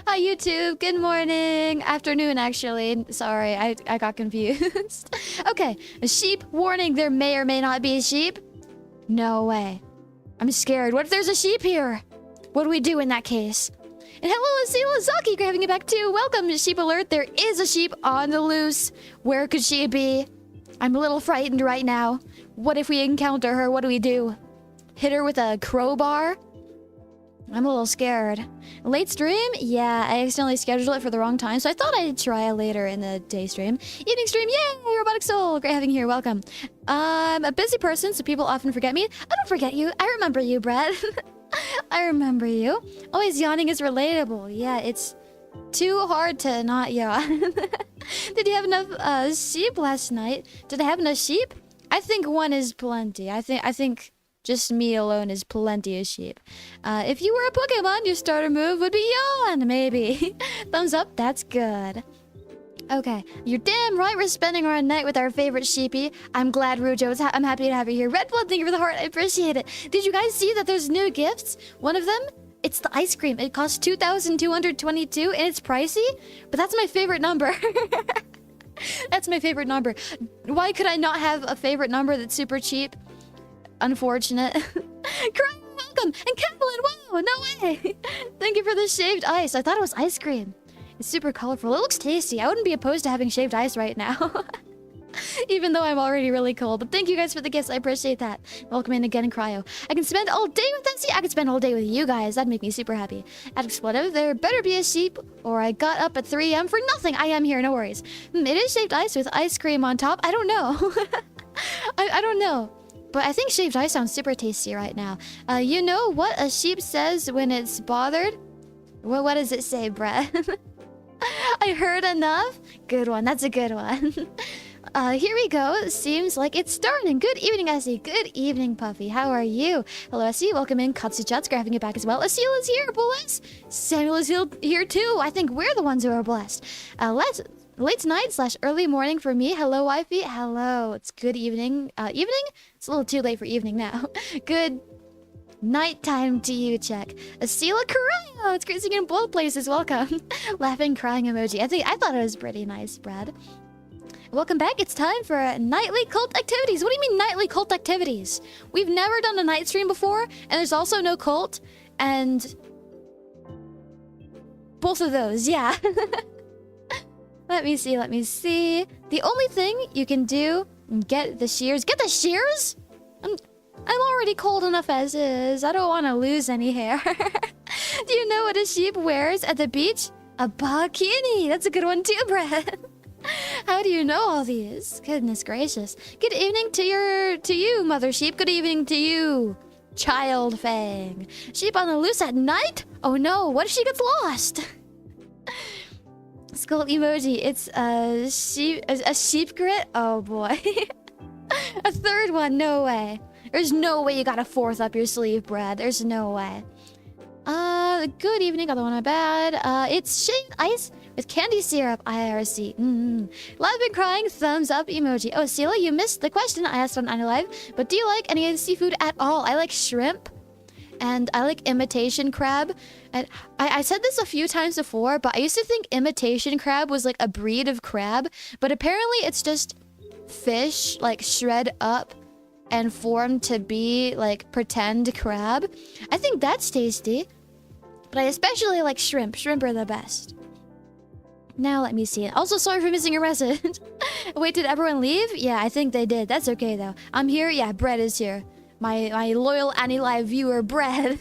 Hi YouTube, good morning, afternoon actually. Sorry, I got confused. Okay, a sheep warning, there may or may not be a sheep. No way. I'm scared. What if there's a sheep here? What do we do in that case? And hello, Esila Zaki, grabbing it back too. Welcome to Sheep Alert. There is a sheep on the loose. Where could she be? I'm a little frightened right now. What if we encounter her? What do we do? Hit her with a crowbar? I'm a little scared. Late stream? Yeah, I accidentally scheduled it for the wrong time, so I thought I'd try later in the day stream. Evening stream, yay! Robotic Soul, great having you here, welcome. I'm a busy person, so people often forget me. I don't forget you. I remember you, Brett. I remember you. Always yawning is relatable. Yeah, it's too hard to not yawn. Did you have enough sheep last night? Did I have enough sheep? I think one is plenty. I think just me alone is plenty of sheep. If you were a Pokemon, your starter move would be yawn, maybe. Thumbs up, that's good. Okay, you're damn right we're spending our night with our favorite sheepy. I'm glad, Rujo. I'm happy to have you here. Red Blood, thank you for the heart. I appreciate it. Did you guys see that there's new gifts? One of them, it's the ice cream. It costs 2,222 and it's pricey, but that's my favorite number. That's my favorite number. Why could I not have a favorite number that's super cheap? Unfortunate. Crying, welcome! And Kathleen, wow, no way! Thank you for the shaved ice. I thought it was ice cream. It's super colorful. It looks tasty. I wouldn't be opposed to having shaved ice right now. Even though I'm already really cold. But thank you guys for the gifts. I appreciate that. Welcome in again, Cryo. I can spend all day with Essie. I could spend all day with you guys. That'd make me super happy. At Exploitive, there better be a sheep, or I got up at 3 a.m. for nothing. I am here, no worries. It is shaved ice with ice cream on top. I don't know. I don't know. But I think shaved ice sounds super tasty right now. You know what a sheep says when it's bothered? Well, what does it say, Brett? I heard enough? Good one. That's a good one. Here we go. Seems like it's starting. Good evening, Essie. Good evening, Puffy. How are you? Hello, Essie. Welcome in. Katsuchat's grabbing it back as well. Esila is here, boys. Samuel is here too. I think we're the ones who are blessed. Late night / early morning for me. Hello, wifey. Hello. It's good evening. Evening? It's a little too late for evening now. Good nighttime to you, check. Esila Correa. It's great seeing you in both places. Welcome. Laughing, crying emoji. I thought it was pretty nice, Brad. Welcome back. It's time for nightly cult activities. What do you mean nightly cult activities? We've never done a night stream before, and there's also no cult, and both of those, yeah. Let me see. The only thing you can do, get the shears. Get the shears? I'm already cold enough as is. I don't want to lose any hair. Do you know what a sheep wears at the beach? A bikini. That's a good one too, Brett. How do you know all these? Goodness gracious. Good evening to you, mother sheep. Good evening to you, child Fang. Sheep on the loose at night? Oh no, what if she gets lost? Skull emoji. It's a sheep grit? Oh boy. A third one, no way. There's no way you got a fourth up your sleeve, Brad. There's no way. Good evening, other one I bad. It's shaved ice with candy syrup, IRC. Laughing, crying, thumbs up emoji. Oh, Esila, you missed the question I asked on Unalive. But do you like any of the seafood at all? I like shrimp. And I like imitation crab. And I said this a few times before, but I used to think imitation crab was like a breed of crab. But apparently it's just fish, like shred up and formed to be like pretend crab. I think that's tasty. But I especially like shrimp. Shrimp are the best. Now let me see. Also, sorry for missing your message. Wait, did everyone leave? Yeah, I think they did. That's okay though. I'm here. Yeah, Brett is here. My loyal Annie Live viewer, Brett.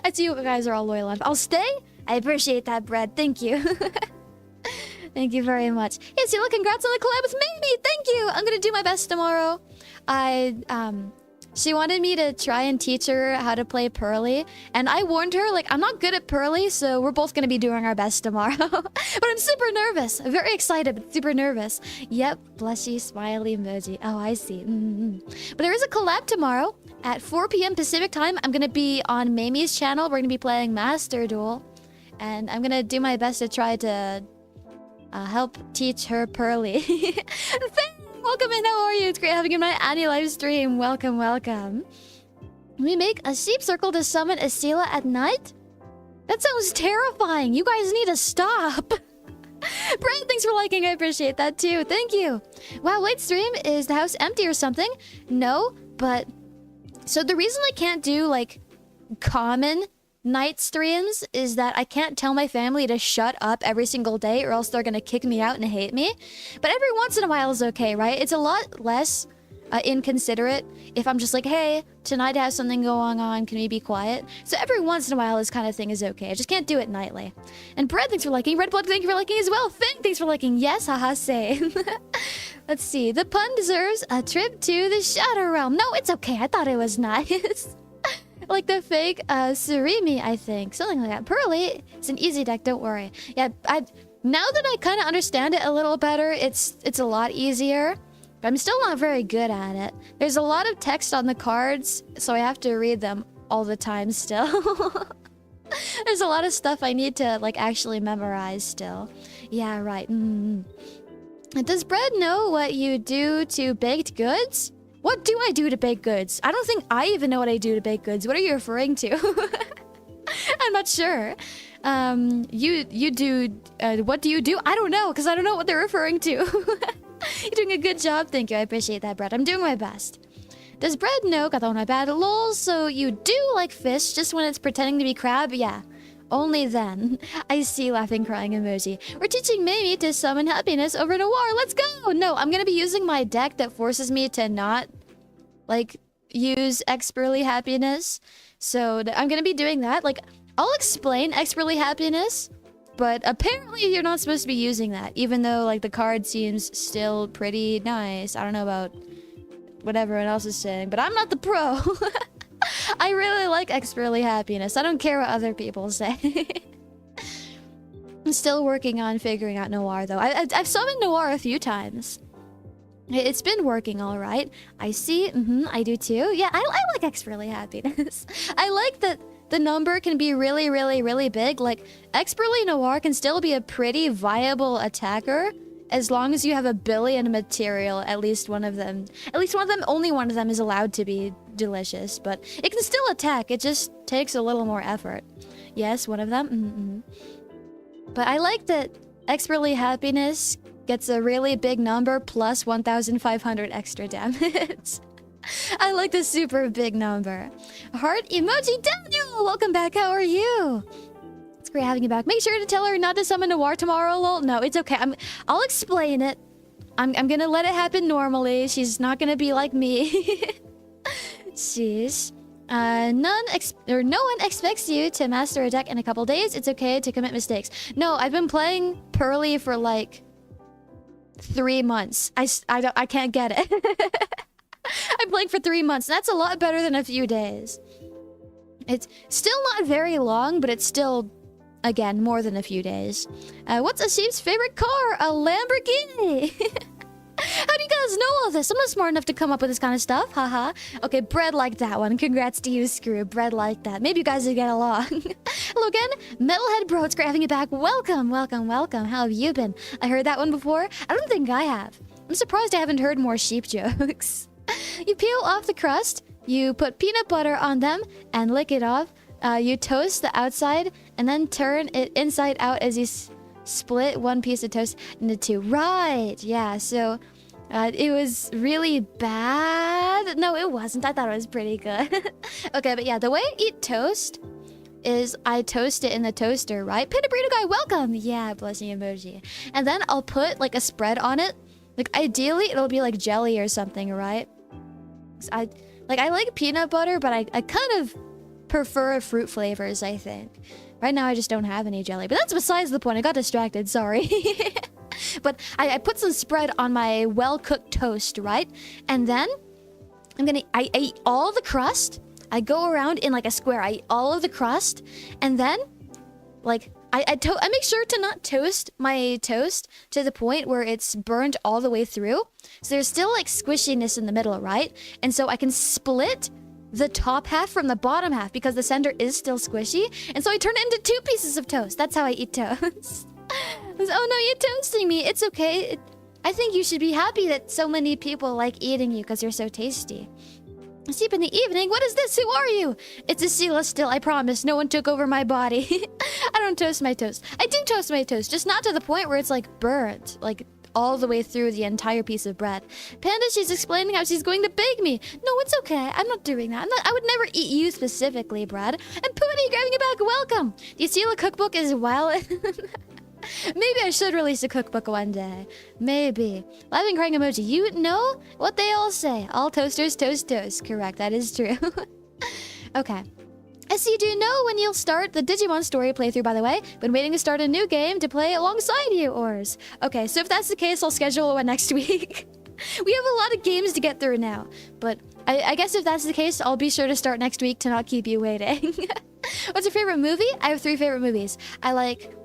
I see you guys are all loyal. I'll stay. I appreciate that, Brett. Thank you. Thank you very much. Hey, Esila, congrats on the collab with Mamie. Thank you. I'm gonna do my best tomorrow. She wanted me to try and teach her how to play Purrely, and I warned her, like, I'm not good at Purrely, so we're both gonna be doing our best tomorrow. But I'm super nervous. I'm very excited, but super nervous. Yep, blushy, smiley emoji. Oh, I see. But there is a collab tomorrow at 4 p.m. Pacific time. I'm gonna be on Mamie's channel. We're gonna be playing Master Duel, and I'm gonna do my best to try to help teach her Purrely. Welcome in, how are you? It's great having you in my Annie live stream. Welcome, welcome. We make a sheep circle to summon Esila at night? That sounds terrifying. You guys need to stop. Brad, thanks for liking. I appreciate that too. Thank you. Wow, late stream. Is the house empty or something? No, but... So the reason I can't do, like, common night streams is that I can't tell my family to shut up every single day or else they're gonna kick me out and hate me. But every once in a while is okay, right? It's a lot less inconsiderate if I'm just like, hey, tonight I have something going on, can we be quiet? So every once in a while this kind of thing is okay. I just can't do it nightly. And Brad, thanks for liking. Red Blood, thank you for liking as well. Finn, thanks for liking. Yes, haha, same. Let's see. The pun deserves a trip to the Shadow Realm. No, it's okay. I thought it was nice. Like the fake Surimi, I think. Something like that. Purrely, it's an easy deck, don't worry. Yeah, now that I kind of understand it a little better, it's a lot easier. But I'm still not very good at it. There's a lot of text on the cards, so I have to read them all the time still. There's a lot of stuff I need to, like, actually memorize still. Yeah, right. Does Brad know what you do to baked goods? What do I do to baked goods? I don't think I even know what I do to baked goods. What are you referring to? I'm not sure. You do... what do you do? I don't know, because I don't know what they're referring to. You're doing a good job. Thank you. I appreciate that, Brad. I'm doing my best. Does Brad know? Got that one my bad. Lol, so you do like fish just when it's pretending to be crab? Yeah. Only then. I see laughing crying emoji. We're teaching Mamie to summon happiness over Noir. Let's go! No, I'm gonna be using my deck that forces me to not, like, use expertly happiness. So I'm gonna be doing that. Like, I'll explain expertly happiness, but apparently you're not supposed to be using that, even though, like, the card seems still pretty nice. I don't know about what everyone else is saying, but I'm not the pro. I really like expertly happiness. I don't care what other people say. I'm still working on figuring out Noir, though. I've summoned Noir a few times. It's been working all right. I see. I do too. Yeah, I like expertly happiness. I like that the number can be really, really, really big. Like, expertly Noir can still be a pretty viable attacker as long as you have a billion material. At least one of them. Only one of them is allowed to be delicious. But it can still attack. It just takes a little more effort. Yes, one of them. But I like that expertly happiness gets a really big number plus 1,500 extra damage. I like the super big number. Heart emoji Daniel! Welcome back, how are you? It's great having you back. Make sure to tell her not to summon Noir tomorrow, lol. No, it's okay. I'll explain it. I'm gonna let it happen normally. She's not gonna be like me. Sheesh. No one expects you to master a deck in a couple days. It's okay to commit mistakes. No, I've been playing Purrely for like 3 months. I can't get it. I'm playing for 3 months. That's a lot better than a few days. It's still not very long, but it's still, again, more than a few days. What's a sheep's favorite car? A Lamborghini! How do you guys know all this? I'm not smart enough to come up with this kind of stuff. Haha. Okay, Bread liked that one. Congrats to you, Screw. Bread liked that. Maybe you guys would get along. Hello again. Metalhead Bro, it's great having you back. Welcome, welcome, welcome. How have you been? I heard that one before. I don't think I have. I'm surprised I haven't heard more sheep jokes. You peel off the crust, you put peanut butter on them, and lick it off. You toast the outside, and then turn it inside out as you split one piece of toast into two. Right, yeah, so it was really bad. No, it wasn't. I thought it was pretty good. Okay, but yeah, the way I eat toast is I toast it in the toaster, right? Panda Burrito Guy, welcome! Yeah, blessing emoji. And then I'll put like a spread on it. Like ideally it'll be like jelly or something, right? I like peanut butter, but I kind of prefer fruit flavors, I think. Right now I just don't have any jelly, but that's besides the point. I got distracted, sorry. But I put some spread on my well-cooked toast, right? And then I eat all the crust. I go around in like a square. I eat all of the crust, and then like I make sure to not toast my toast to the point where it's burned all the way through. So there's still like squishiness in the middle, right? And so I can split the top half from the bottom half because the center is still squishy. And so I turn it into 2 pieces of toast. That's how I eat toast. Oh no, you're toasting me. It's okay. I think you should be happy that so many people like eating you because you're so tasty. Sleep in the evening? What is this? Who are you? It's Esila still, I promise. No one took over my body. I don't toast my toast. I do toast my toast, just not to the point where it's like burnt, like all the way through the entire piece of bread. Panda, she's explaining how she's going to bake me. No, it's okay. I'm not doing that. I would never eat you specifically, Brad. And Pooty, grabbing you back. Welcome. The Esila cookbook is wild. Maybe I should release a cookbook one day. Maybe. Laughing crying emoji. You know what they all say. All toasters toast toast. Correct. That is true. Okay. Essie, do you know when you'll start the Digimon story playthrough, by the way? Been waiting to start a new game to play alongside you, Ors. Okay, so if that's the case, I'll schedule one next week. We have a lot of games to get through now. But I guess if that's the case, I'll be sure to start next week to not keep you waiting. What's your favorite movie? I have 3 favorite movies. I like...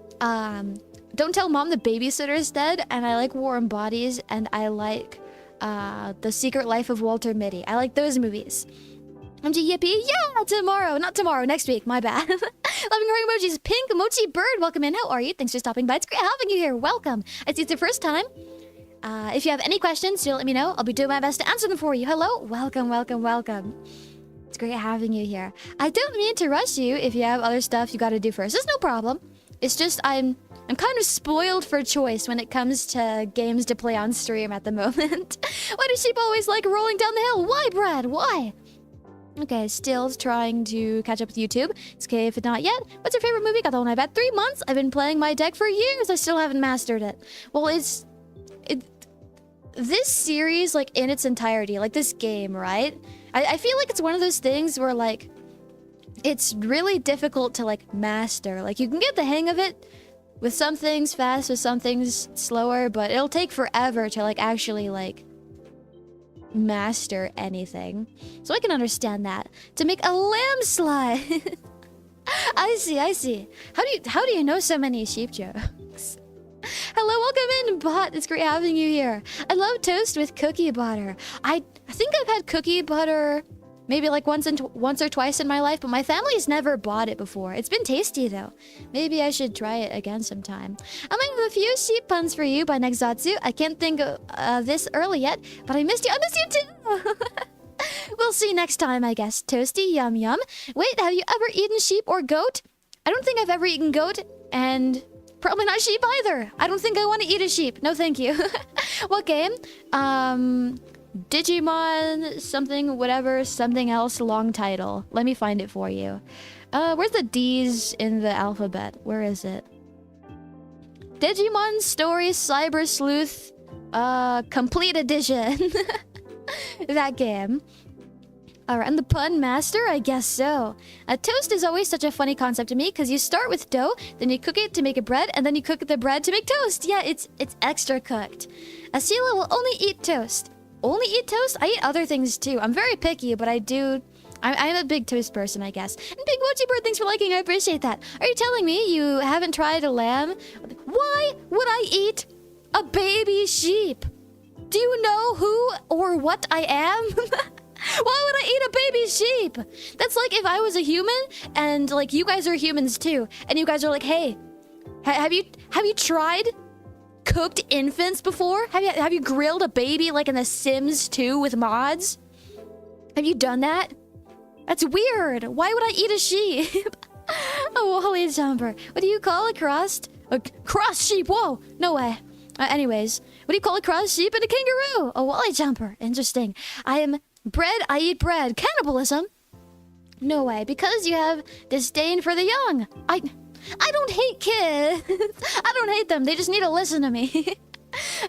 Don't Tell Mom the Babysitter is Dead, and I like Warm Bodies, and I like The Secret Life of Walter Mitty. I like those movies. MG Yippee, yeah, tomorrow, not tomorrow, next week, my bad. Loving growing emojis, Pink Mochi Bird, welcome in, how are you? Thanks for stopping by, it's great having you here, welcome. I see it's your first time. If you have any questions, do let me know. I'll be doing my best to answer them for you. Hello, welcome, welcome, welcome. It's great having you here. I don't mean to rush you if you have other stuff you gotta do first. There's no problem. It's just I'm kind of spoiled for choice when it comes to games to play on stream at the moment. Why do sheep always like rolling down the hill? Why, Brad? Why? Okay, still trying to catch up with YouTube. It's okay if it's not yet. What's your favorite movie? Got the one I've had 3 months. I've been playing my deck for years. I still haven't mastered it. Well, this series, like, in its entirety, like this game, right? I feel like it's one of those things where, like, it's really difficult to, like, master. Like, you can get the hang of it with some things fast, with some things slower, but it'll take forever to, like, actually, like, master anything. So I can understand that. To make a landslide. I see. How do you know so many sheep jokes? Hello, welcome in, bot. It's great having you here. I love toast with cookie butter. I think I've had cookie butter maybe like once or twice in my life, but my family's never bought it before. It's been tasty though. Maybe I should try it again sometime. I might have a few sheep puns for you by Nexatsu. I can't think of this early yet, but I missed you. I missed you too. We'll see next time, I guess. Toasty, yum yum. Wait, have you ever eaten sheep or goat? I don't think I've ever eaten goat, and probably not sheep either. I don't think I want to eat a sheep. No, thank you. What game? Digimon something, whatever, something else, long title. Let me find it for you. Where's the D's in the alphabet? Where is it? Digimon Story Cyber Sleuth Complete Edition. That game. Alright, I'm the pun master? I guess so. Toast is always such a funny concept to me because you start with dough, then you cook it to make a bread, and then you cook the bread to make toast. Yeah, it's extra cooked. Esila will only eat toast. Only eat toast? I eat other things too. I'm very picky, but I'm a big toast person, I guess. And Big Mochi Bird, thanks for liking. I appreciate that. Are you telling me you haven't tried a lamb? Why would I eat a baby sheep? Do you know who or what I am? Why would I eat a baby sheep? That's like if I was a human and like you guys are humans too, and you guys are like, hey, have you tried cooked infants before? Have you grilled a baby like in The Sims 2 with mods? Have you done that? That's weird. Why would I eat a sheep? Oh, holy jumper. What do you call a crossed? A crossed sheep? Whoa, no way. Anyways, what do you call a crossed sheep and a kangaroo? A wally jumper. Interesting. I am bread. I eat bread. Cannibalism. No way. Because you have disdain for the young. I don't hate kids. I don't hate them. They just need to listen to me.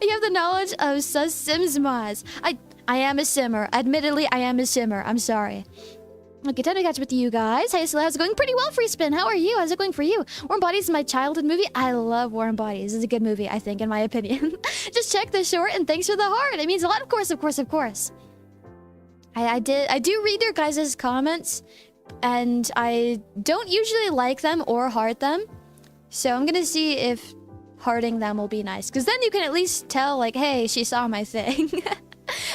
You have the knowledge of sus Sims mods. I am a simmer. Admittedly, I am a simmer. I'm sorry. Okay, time to catch up with you guys. Hey, Esila, how's it going? Pretty well, Free Spin. How are you? How's it going for you? Warm Bodies is my childhood movie. I love Warm Bodies. It's a good movie, I think, in my opinion. Just check the short, and thanks for the heart. It means a lot. Of course, of course, of course. I do read your guys' comments, and I don't usually like them or heart them. So I'm gonna see if hearting them will be nice. Because then you can at least tell, like, hey, she saw my thing.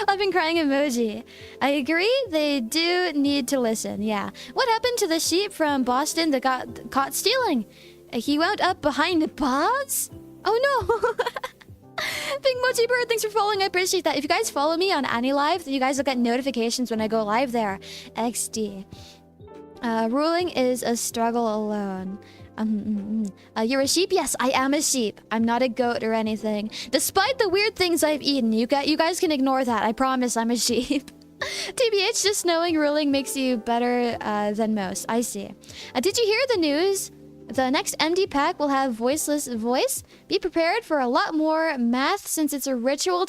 I've been crying emoji. I agree, they do need to listen, yeah. What happened to the sheep from Boston that got caught stealing? He wound up behind the bars? Oh no! Big Mochi Bird, thanks for following, I appreciate that. If you guys follow me on AniLive, you guys will get notifications when I go live there. XD. Ruling is a struggle alone. You're a sheep? Yes, I am a sheep. I'm not a goat or anything. Despite the weird things I've eaten, you guys can ignore that. I promise I'm a sheep. TBH, just knowing ruling makes you better than most. I see. Did you hear the news? The next MD pack will have voiceless voice. Be prepared for a lot more math since it's a ritual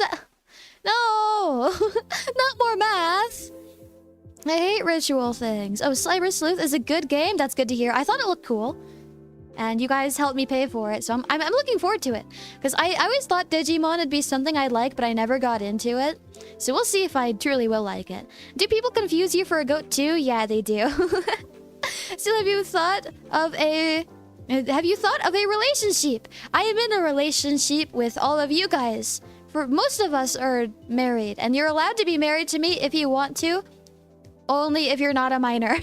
No! Not more math! I hate ritual things. Oh, Cyber Sleuth is a good game. That's good to hear. I thought it looked cool. And you guys helped me pay for it, so I'm looking forward to it. Because I always thought Digimon would be something I'd like, but I never got into it. So we'll see if I truly will like it. Do people confuse you for a goat too? Yeah, they do. Still, have you thought of a relationship? I am in a relationship with all of you guys. For most of us are married, and you're allowed to be married to me if you want to. Only if you're not a minor.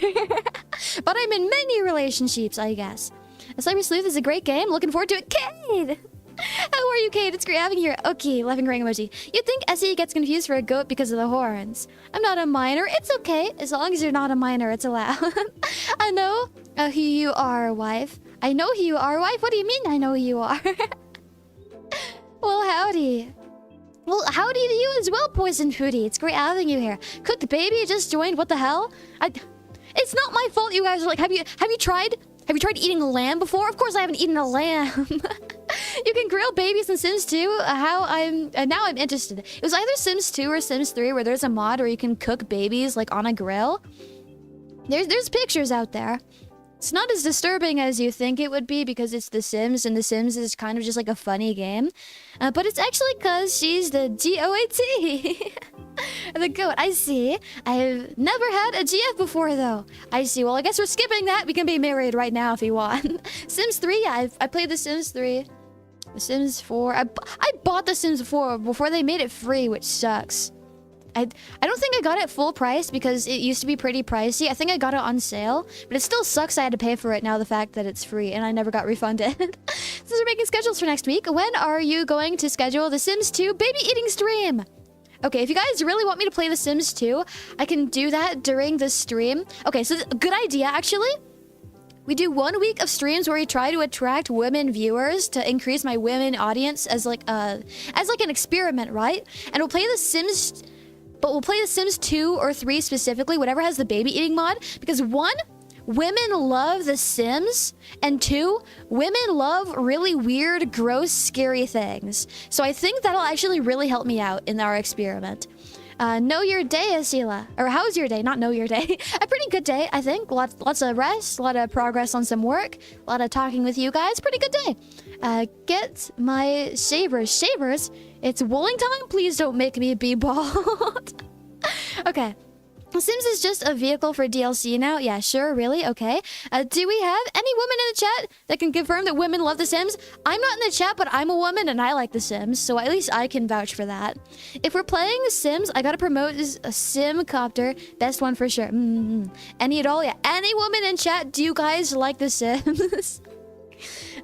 But I'm in many relationships, I guess. Cyber Sleuth is a great game. Looking forward to it. Cade! How are you, Cade? It's great having you here. Okay, laughing crying emoji. You'd think Essie gets confused for a goat because of the horns. I'm not a minor. It's okay. As long as you're not a minor, it's allowed. I know who you are, wife. I know who you are, wife. What do you mean I know who you are? Well, howdy. Well, howdy to you as well, Poison Foodie. It's great having you here. Cooked baby just joined. What the hell? It's not my fault you guys are like, have you tried eating lamb before? Of course I haven't eaten a lamb. You can grill babies in Sims 2. Now I'm interested. It was either Sims 2 or Sims 3 where there's a mod where you can cook babies like on a grill. There's pictures out there. It's not as disturbing as you think it would be because it's The Sims, and The Sims is kind of just like a funny game. But it's actually because she's the GOAT. The goat, I see. I've never had a GF before, though. I see. Well, I guess we're skipping that. We can be married right now if you want. Sims 3, yeah, I played The Sims 3. The Sims 4. I bought The Sims 4 before they made it free, which sucks. I don't think I got it full price because it used to be pretty pricey. I think I got it on sale, but it still sucks I had to pay for it now the fact that it's free and I never got refunded. So we're making schedules for next week. When are you going to schedule The Sims 2 baby eating stream? Okay, if you guys really want me to play The Sims 2, I can do that during the stream. Okay, so good idea, actually. We do 1 week of streams where we try to attract women viewers to increase my women audience as like an experiment, right? And we'll play The Sims... But we'll play The Sims 2 or 3 specifically, whatever has the baby eating mod. Because 1, women love The Sims. And 2, women love really weird, gross, scary things. So I think that'll actually really help me out in our experiment. Know your day, Esila. Or how's your day? Not know your day. A pretty good day, I think. Lots of rest, a lot of progress on some work, a lot of talking with you guys. Pretty good day. Get my shavers. Shavers? It's wooling time? Please don't make me be bald. Okay. Sims is just a vehicle for DLC now? Yeah, sure, really? Okay. Do we have any women in the chat that can confirm that women love The Sims? I'm not in the chat, but I'm a woman and I like The Sims, so at least I can vouch for that. If we're playing The Sims, I gotta promote a Simcopter. Best one for sure. Any at all? Yeah. Any woman in chat, do you guys like The Sims?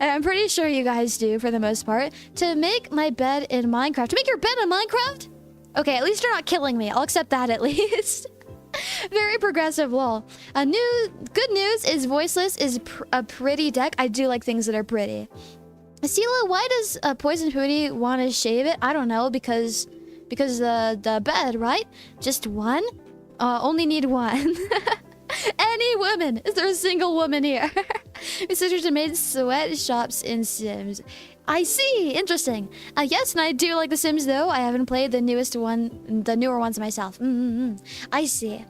I'm pretty sure you guys do, for the most part. To make my bed in Minecraft. To make your bed in Minecraft? Okay, at least you're not killing me. I'll accept that at least. Very progressive, lol. Good news is Voiceless is a pretty deck. I do like things that are pretty. Esila, why does Poison Foodie want to shave it? I don't know, because the bed, right? Just one? Only need one. Any woman? Is there a single woman here? My sisters have made sweatshops in Sims. I see. Interesting. Yes, and I do like The Sims though. I haven't played the newer ones myself. I see.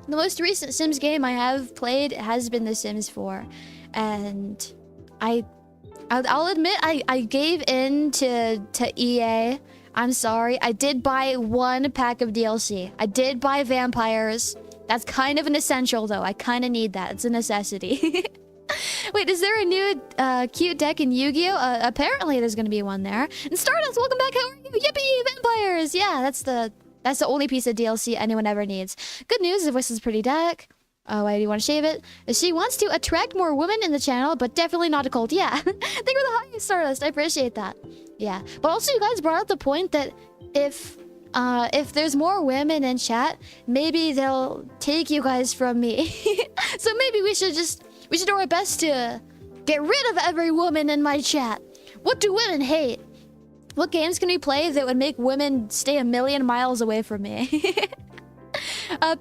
The most recent Sims game I have played has been The Sims 4, and I'll admit I gave in to EA. I'm sorry. I did buy one pack of DLC. I did buy vampires. That's kind of an essential though. I kind of need that. It's a necessity. Wait, is there a new cute deck in Yu-Gi-Oh? Apparently there's gonna be one there. And Stardust, welcome back. How are you? Yippee, vampires! Yeah, that's the only piece of DLC anyone ever needs. Good news, the voice is pretty deck. Oh, why do you want to shave it? She wants to attract more women in the channel, but definitely not a cult. Yeah. Thank you for the hi, Stardust. I appreciate that. Yeah. But also you guys brought up the point that if there's more women in chat, maybe they'll take you guys from me. So maybe we should do our best to get rid of every woman in my chat. What do women hate? What games can we play that would make women stay a million miles away from me?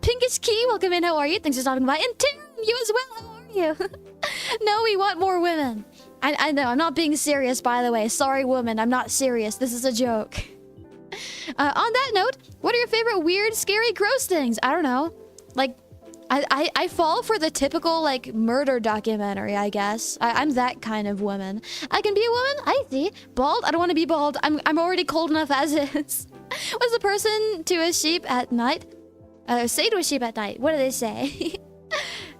Pinkish Key, welcome in. How are you? Thanks for stopping by. And Tim, you as well. How are you? No, we want more women. I know. I'm not being serious, by the way. Sorry, woman. I'm not serious. This is a joke. On that note, what are your favorite weird, scary, gross things? I don't know. Like, I fall for the typical, like, murder documentary, I guess. I'm that kind of woman. I can be a woman? I see. Bald? I don't want to be bald. I'm already cold enough as is. What's a person to a sheep at night? Say to a sheep at night. What do they say?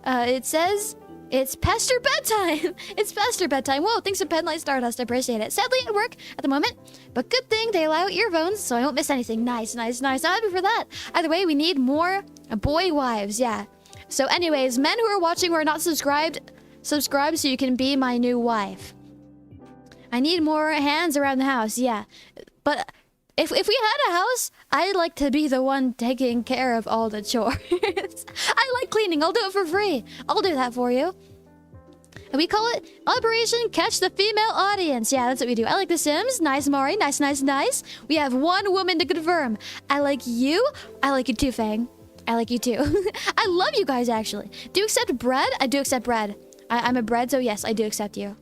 It says, it's past your bedtime. It's past your bedtime. Whoa, thanks for Penlight Stardust. I appreciate it. Sadly at work at the moment, but good thing they allow earphones so I won't miss anything. Nice, nice, nice. I'm happy for that. Either way, we need more boy wives. Yeah. So anyways, men who are watching who are not subscribe so you can be my new wife. I need more hands around the house. Yeah. But if we had a house, I'd like to be the one taking care of all the chores. I like cleaning. I'll do it for free. I'll do that for you. And we call it Operation Catch the Female Audience. Yeah, that's what we do. I like The Sims. Nice, Mari. Nice, nice, nice. We have one woman to confirm. I like you. I like you too, Fang. I like you too. I love you guys, actually. Do you accept bread? I do accept bread. I'm a bread, so yes, I do accept you.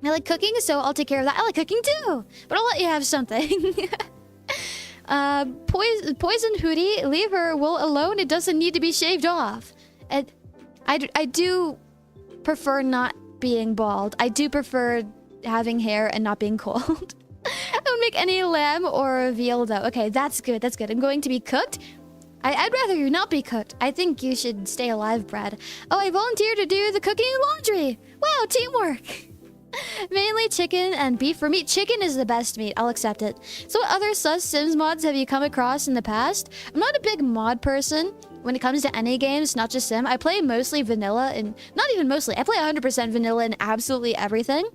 I like cooking, so I'll take care of that. I like cooking too, but I'll let you have something. Poison Hootie, leave her wool alone. It doesn't need to be shaved off. And I do prefer not being bald. I do prefer having hair and not being cold. I don't make any lamb or veal though. Okay, that's good. That's good. I'm going to be cooked. I'd rather you not be cooked. I think you should stay alive, Brad. Oh, I volunteered to do the cooking and laundry. Wow, teamwork. Mainly chicken and beef for meat. Chicken is the best meat. I'll accept it. So what other sus Sims mods have you come across in the past? I'm not a big mod person when it comes to any games, not just Sim. I play mostly vanilla and not even mostly. I play 100% vanilla in absolutely everything.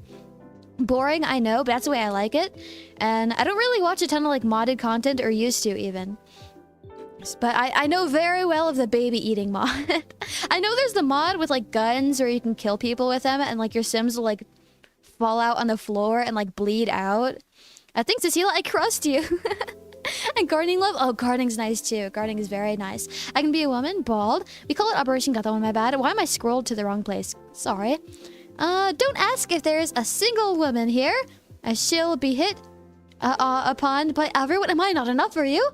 Boring, I know, but that's the way I like it. And I don't really watch a ton of like modded content or used to even. But I know very well of the baby eating mod. I know there's the mod with like guns where you can kill people with them and like your Sims will like fall out on the floor and like bleed out. Thanks, Esila. I crushed you. And gardening love. Oh, gardening's nice too. Gardening is very nice. I can be a woman, bald. We call it Operation Got That One, my bad. Why am I scrolled to the wrong place? Sorry. Don't ask if there's a single woman here. She'll be hit upon by everyone. Am I not enough for you?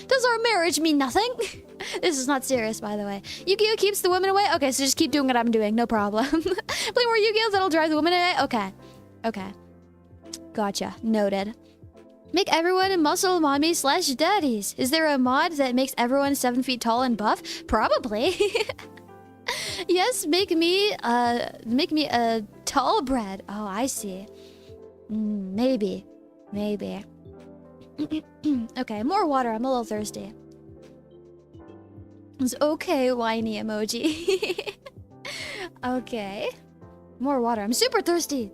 Does our marriage mean nothing? This is not serious, by the way. Yu-Gi-Oh keeps the women away? Okay, so just keep doing what I'm doing. No problem. Play more Yu-Gi-Oh that'll drive the women away? Okay. Okay. Gotcha. Noted. Make everyone muscle mommy / daddies. Is there a mod that makes everyone 7 feet tall and buff? Probably. Yes, make me a tall bread. Oh, I see. Maybe. Maybe. Okay, more water. I'm a little thirsty. It's okay, whiny emoji. Okay. More water. I'm super thirsty.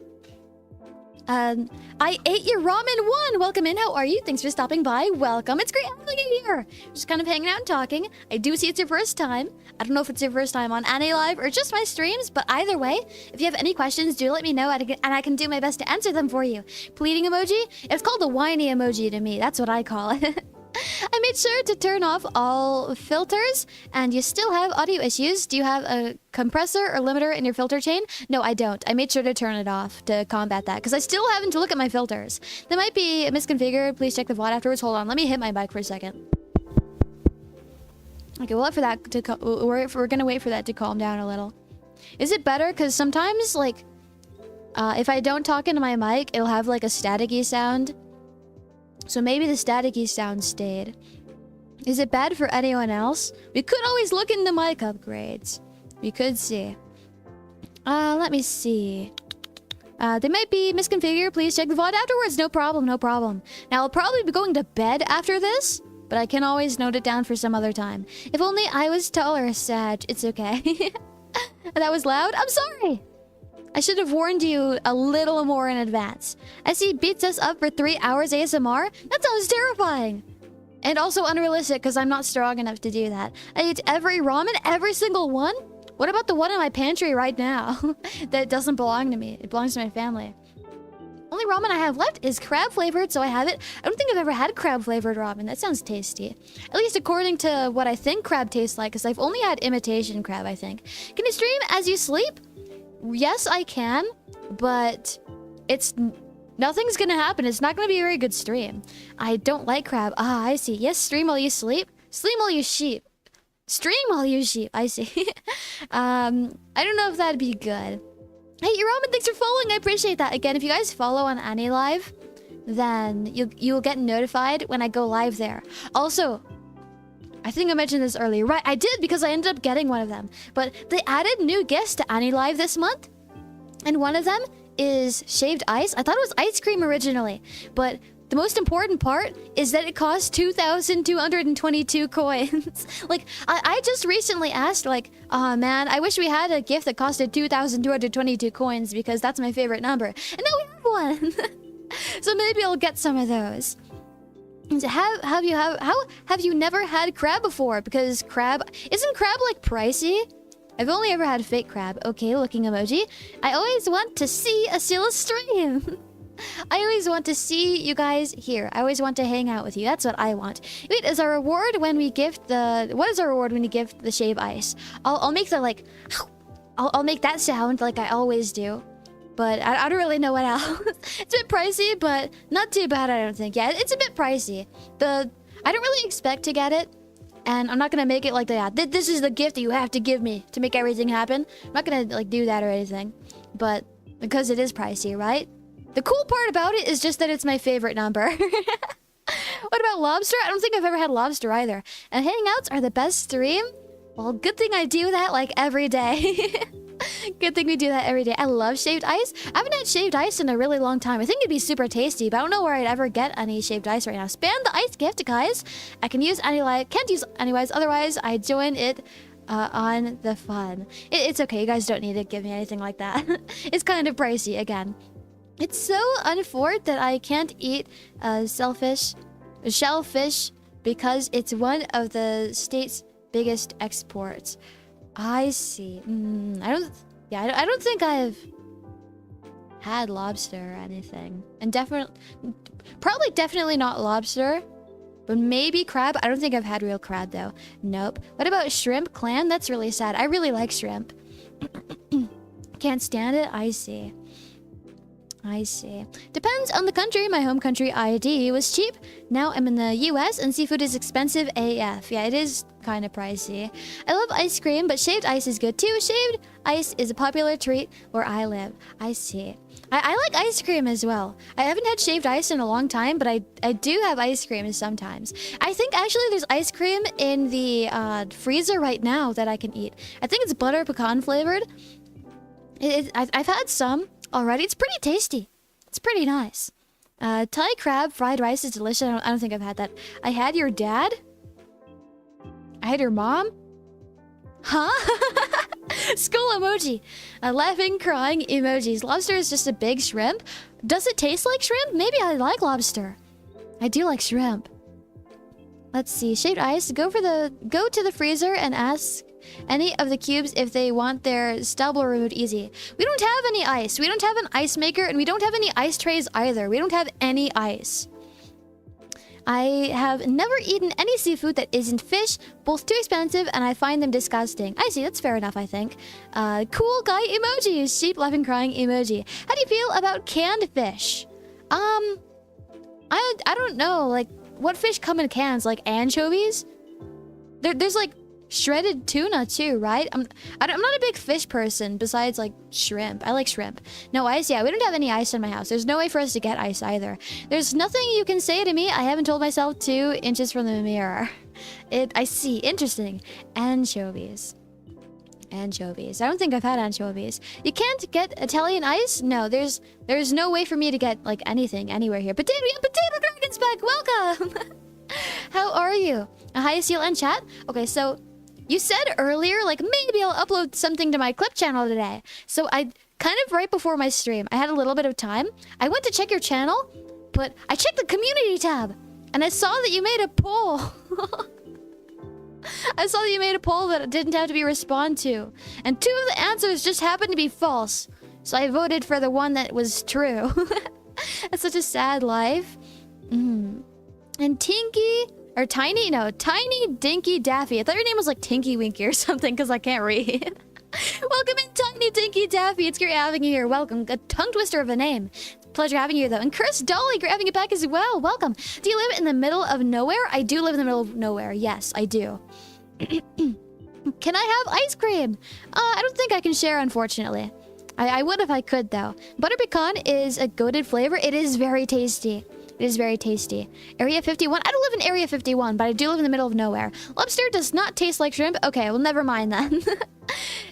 I ate your ramen one. Welcome in. How are you? Thanks for stopping by. Welcome. It's great having you here. Just kind of hanging out and talking. I do see it's your first time. I don't know if it's your first time on any live or just my streams, but either way, if you have any questions, do let me know and I can do my best to answer them for you. Pleading emoji? It's called the whiny emoji to me. That's what I call it. I made sure to turn off all filters, and you still have audio issues. Do you have a compressor or limiter in your filter chain? No, I don't. I made sure to turn it off to combat that, because I still haven't to look at my filters. They might be misconfigured. Please check the VOD afterwards. Hold on, let me hit my mic for a second. Okay, we'll wait for that to we're gonna wait for that to calm down a little. Is it better? Because sometimes, like, if I don't talk into my mic, it'll have like a staticky sound. So maybe the staticky sound stayed. Is it bad for anyone else? We could always look into mic upgrades. We could see. Let me see. They might be misconfigured. Please check the VOD afterwards. No problem, no problem. Now, I'll probably be going to bed after this, but I can always note it down for some other time. If only I was taller, Sag. It's okay. That was loud? I'm sorry. I should have warned you a little more in advance. I see beats us up for 3 hours ASMR? That sounds terrifying. And also unrealistic, because I'm not strong enough to do that. I eat every ramen, every single one? What about the one in my pantry right now? That doesn't belong to me. It belongs to my family. Only ramen I have left is crab flavored, so I have it. I don't think I've ever had crab flavored ramen. That sounds tasty. At least according to what I think crab tastes like, because I've only had imitation crab, I think. Can you stream as you sleep? Yes, I can, but nothing's gonna happen. It's not gonna be a very good stream. I don't like crab. Ah, I see. Yes, stream while you sleep. Sleep while you sheep. Stream while you sheep. I see. I don't know if that'd be good. Hey, Ramen, thanks for following. I appreciate that. Again, if you guys follow on AnyLive, then you'll get notified when I go live there. Also, I think I mentioned this earlier. Right, I did, because I ended up getting one of them. But they added new gifts to AnyLive this month. And one of them is shaved ice. I thought it was ice cream originally. But the most important part is that it costs 2,222 coins. Like, I just recently asked, like, oh man, I wish we had a gift that costed 2,222 coins, because that's my favorite number. And now we have one. So maybe I'll get some of those. How have you never had crab before? Because isn't crab like pricey? I've only ever had fake crab. Okay, looking emoji. I always want to see Esila stream. I always want to see you guys here. I always want to hang out with you. That's what I want. Wait, is our reward when we gift what is our reward when you gift the shave ice? I'll make the like I'll make that sound like I always do. But I don't really know what else. It's a bit pricey, but not too bad, I don't think. Yeah, it's a bit pricey. I don't really expect to get it. And I'm not gonna make it like that. This is the gift that you have to give me to make everything happen. I'm not gonna like do that or anything. But because it is pricey, right? The cool part about it is just that it's my favorite number. What about lobster? I don't think I've ever had lobster either. And hangouts are the best stream? Well, good thing I do that like every day. Good thing we do that every day. I love shaved ice. I haven't had shaved ice in a really long time. I think it'd be super tasty, but I don't know where I'd ever get any shaved ice right now. Spam the ice gift, guys. I can use AnyLive. Can't use AnyWise. Otherwise, I join it on the fun. It's okay. You guys don't need to give me anything like that. It's kind of pricey, again. It's so unfortunate that I can't eat shellfish because it's one of the state's biggest exports. I see. I don't think I've had lobster or anything. And definitely not lobster. But maybe crab. I don't think I've had real crab though. Nope. What about shrimp? Clam? That's really sad. I really like shrimp. Can't stand it? I see. I see. Depends on the country. My home country ID was cheap. Now I'm in the US and seafood is expensive AF. Yeah, it is kind of pricey. I love ice cream, but shaved ice is good too. Shaved ice is a popular treat where I live. I see. I like ice cream as well. I haven't had shaved ice in a long time, but I do have ice cream sometimes. I think actually there's ice cream in the freezer right now that I can eat. I think it's butter pecan flavored. I've had some already. It's pretty tasty. It's pretty nice. Thai crab fried rice is delicious. I don't think I've had that. I had your dad? I had your mom? Huh? Skull emoji. Laughing, crying emojis. Lobster is just a big shrimp. Does it taste like shrimp? Maybe I like lobster. I do like shrimp. Let's see. Shaved ice. Go to the freezer and ask any of the cubes if they want their stubble removed easy. We don't have any ice. We don't have an ice maker, and we don't have any ice trays either. We don't have any ice. I have never eaten any seafood that isn't fish, both too expensive and I find them disgusting. I see, that's fair enough, I think. Cool guy emoji, sheep laughing crying emoji. How do you feel about canned fish? I don't know, like, what fish come in cans? Like anchovies? There's like shredded tuna too, right? I'm not a big fish person besides like shrimp. I like shrimp. No ice? Yeah, we don't have any ice in my house. There's no way for us to get ice either. There's nothing you can say to me I haven't told myself 2 inches from the mirror. I see. Interesting. Anchovies. Anchovies. I don't think I've had anchovies. You can't get Italian ice? No, there's no way for me to get like anything anywhere here. Potato Dragon's back! Welcome! How are you? Hi, Esila in chat. Okay, so you said earlier, like, maybe I'll upload something to my clip channel today. So I kind of right before my stream, I had a little bit of time. I went to check your channel, but I checked the community tab and I saw that you made a poll. I saw that you made a poll that didn't have to be responded to. And 2 of the answers just happened to be false. So I voted for the one that was true. That's such a sad life. And Tinky, or Tiny, no, Tiny Dinky Daffy. I thought your name was like Tinky Winky or something because I can't read. Welcome in, Tiny Dinky Daffy. It's great having you here. Welcome. A tongue twister of a name. Pleasure having you, though. And Chris Dolly, great having you back as well. Welcome. Do you live in the middle of nowhere? I do live in the middle of nowhere. Yes, I do. Can I have ice cream? I don't think I can share, unfortunately. I would if I could, though. Butter pecan is a goated flavor. It is very tasty. It is very tasty. Area 51. I don't live in Area 51, but I do live in the middle of nowhere. Lobster does not taste like shrimp. Okay, well, never mind then.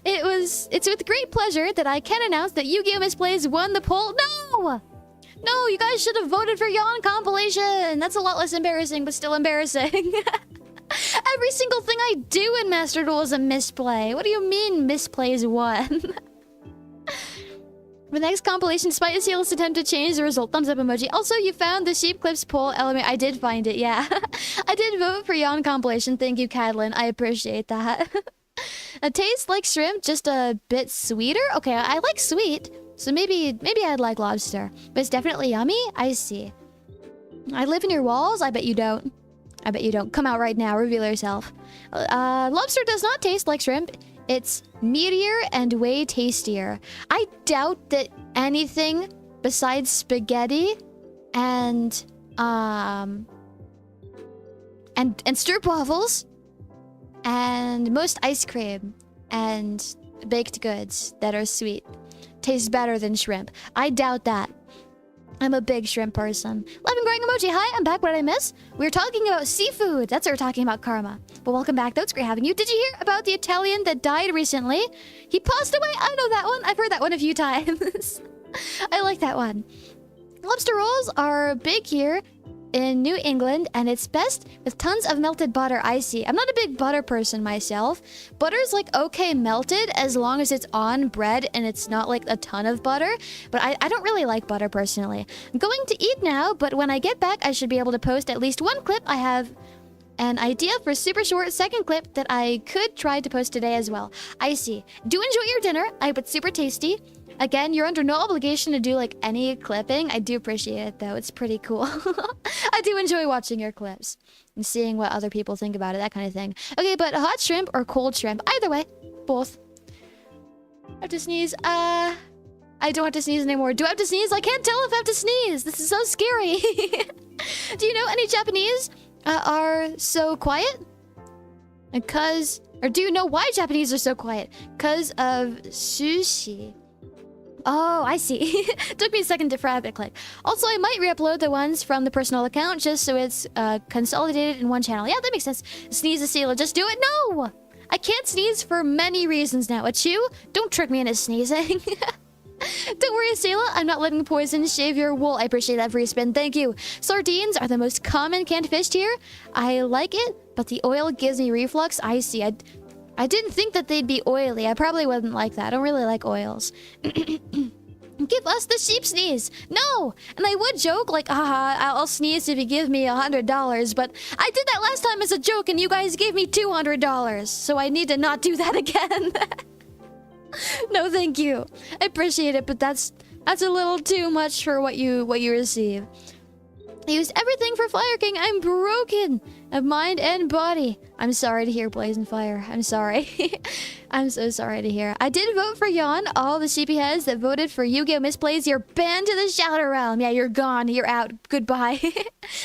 It's with great pleasure that I can announce that Yu-Gi-Oh! Misplays won the poll. No! No, you guys should have voted for Yawn Compilation. That's a lot less embarrassing, but still embarrassing. Every single thing I do in Master Duel is a misplay. What do you mean misplays won? The next compilation, despite Esila's attempt to change the result, thumbs up emoji. Also, you found the sheep clips poll element. I did find it, yeah. I did vote for Yawn compilation. Thank you, Cadlin. I appreciate that. It tastes like shrimp, just a bit sweeter. Okay, I like sweet, so maybe I'd like lobster. But it's definitely yummy. I see. I live in your walls. I bet you don't. I bet you don't. Come out right now. Reveal yourself. Lobster does not taste like shrimp. It's meatier and way tastier. I doubt that anything besides spaghetti and stroopwafels and most ice cream and baked goods that are sweet taste better than shrimp. I doubt that. I'm a big shrimp person. Love and growing emoji. Hi, I'm back. What did I miss? We were talking about seafood. That's what we're talking about, Karma. But welcome back, though. It's great having you. Did you hear about the Italian that died recently? He passed away. I know that one. I've heard that one a few times. I like that one. Lobster rolls are big here in New England, and it's best with tons of melted butter. I see. I'm not a big butter person myself. Butter's like okay melted as long as it's on bread and it's not like a ton of butter. But I don't really like butter personally. I'm going to eat now, but when I get back, I should be able to post at least one clip. I have an idea for a super short second clip that I could try to post today as well. I see. Do enjoy your dinner. I hope it's super tasty. Again, you're under no obligation to do like any clipping. I do appreciate it though. It's pretty cool. I do enjoy watching your clips and seeing what other people think about it, that kind of thing. Okay, but hot shrimp or cold shrimp? Either way, both. I have to sneeze. I don't have to sneeze anymore. Do I have to sneeze? I can't tell if I have to sneeze. This is so scary. Do you know any Japanese are so quiet? Or do you know why Japanese are so quiet? Because of sushi. Oh, I see. Took me a second for a click. Also, I might re-upload the ones from the personal account just so it's consolidated in one channel. Yeah, that makes sense. Sneeze, Esila, just do it. No! I can't sneeze for many reasons now. Achoo, don't trick me into sneezing. Don't worry, Esila. I'm not letting poison shave your wool. I appreciate that free spin. Thank you. Sardines are the most common canned fish here. I like it, but the oil gives me reflux. I see. I didn't think that they'd be oily. I probably wouldn't like that. I don't really like oils. Give us the sheep sneeze. No! And I would joke like, haha, I'll sneeze if you give me $100. But I did that last time as a joke and you guys gave me $200. So I need to not do that again. No, thank you. I appreciate it, but that's a little too much for what you receive. I used everything for Fire King. I'm broken of mind and body. I'm sorry to hear, Blaze and Fire. I'm sorry. I'm so sorry to hear. I did vote for Yon. All the sheepy heads that voted for Yu-Gi-Oh! Misplays, you're banned to the Shadow Realm. Yeah, you're gone. You're out. Goodbye.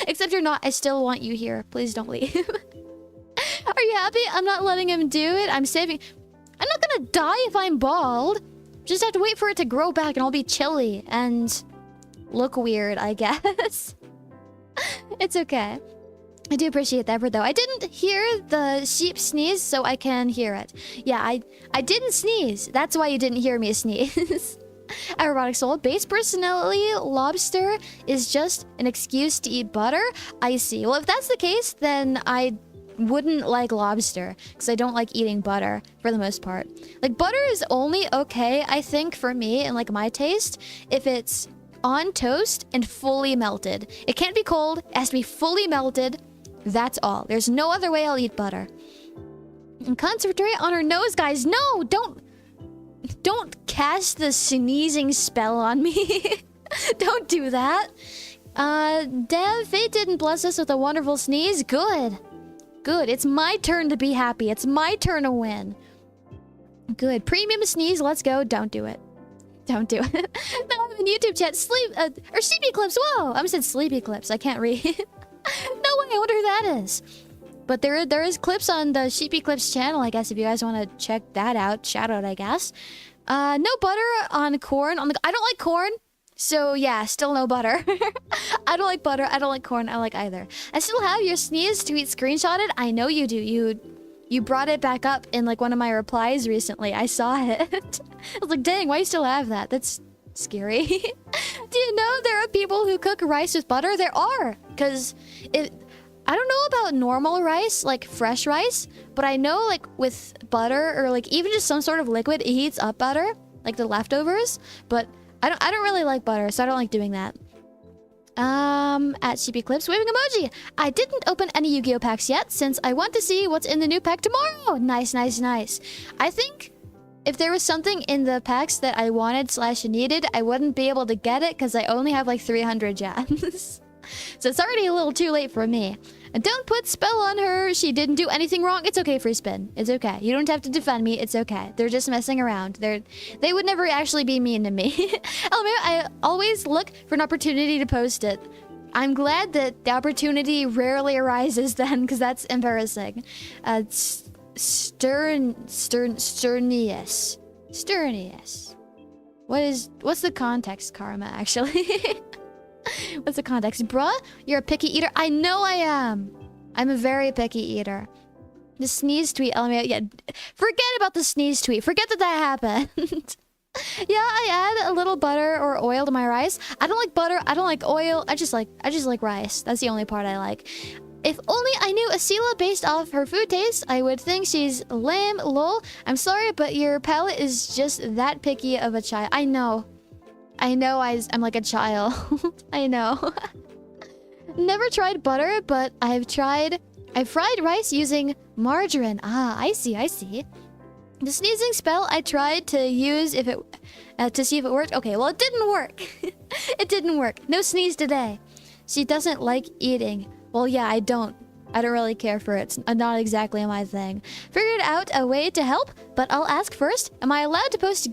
Except you're not. I still want you here. Please don't leave. Are you happy? I'm not letting him do it. I'm saving... I'm not gonna die if I'm bald. Just have to wait for it to grow back and I'll be chilly and look weird, I guess. It's okay. I do appreciate the effort, though. I didn't hear the sheep sneeze, so I can hear it. Yeah, I didn't sneeze. That's why you didn't hear me sneeze. Erotic Soul. Base personality, lobster is just an excuse to eat butter? I see. Well, if that's the case, then I wouldn't like lobster, because I don't like eating butter, for the most part. Like, butter is only okay, I think, for me, and like my taste, if it's on toast and fully melted. It can't be cold. It has to be fully melted. That's all. There's no other way I'll eat butter. And concentrate on her nose, guys. No, don't cast the sneezing spell on me. Don't do that. Dev, fate didn't bless us with a wonderful sneeze. Good. Good. It's my turn to be happy. It's my turn to win. Good. Premium sneeze. Let's go. Don't do it. Don't do it. No, I'm in YouTube chat. Or Sleepy Clips. Whoa! I said Sleepy Clips. I can't read. No way. I wonder who that is. But there is clips on the Sheepy Clips channel, I guess, if you guys want to check that out. Shout out, I guess. No butter on corn. I don't like corn. So, yeah, still no butter. I don't like butter. I don't like corn. I don't like either. I still have your sneeze tweet screenshotted. I know you do. You brought it back up in, like, one of my replies recently. I saw it. I was like, dang, why you still have that? That's scary. Do you know there are people who cook rice with butter? There are. Because I don't know about normal rice, like fresh rice. But I know, like, with butter or, like, even just some sort of liquid, it heats up butter. Like the leftovers. But I don't really like butter, so I don't like doing that. At Sheepy Clips, waving emoji. I didn't open any Yu-Gi-Oh packs yet, since I want to see what's in the new pack tomorrow. Nice, nice, nice. I think if there was something in the packs that I wanted / needed, I wouldn't be able to get it because I only have like 300 gems. So it's already a little too late for me. And don't put spell on her. She didn't do anything wrong. It's okay, Free Spin. It's okay. You don't have to defend me. It's okay. They're just messing around. They would never actually be mean to me. I always look for an opportunity to post it. I'm glad that the opportunity rarely arises then, because that's embarrassing. Sternius. What's the context, Karma, actually? What's the context? Bruh, you're a picky eater? I know I am. I'm a very picky eater. The sneeze tweet, LMAO, yeah. Forget about the sneeze tweet. Forget that happened. Yeah, I add a little butter or oil to my rice. I don't like butter. I don't like oil. I just like rice. That's the only part I like. If only I knew Esila based off her food taste, I would think she's lame. Lol. I'm sorry, but your palate is just that picky of a child. I know. I'm like a child. I know. Never tried butter, but I've fried rice using margarine. Ah, I see. The sneezing spell I tried to use to see if it worked. Okay, well, it didn't work. It didn't work. No sneeze today. She doesn't like eating. Well, yeah, I don't really care for it. It's not exactly my thing. Figured out a way to help, but I'll ask first. Am I allowed to post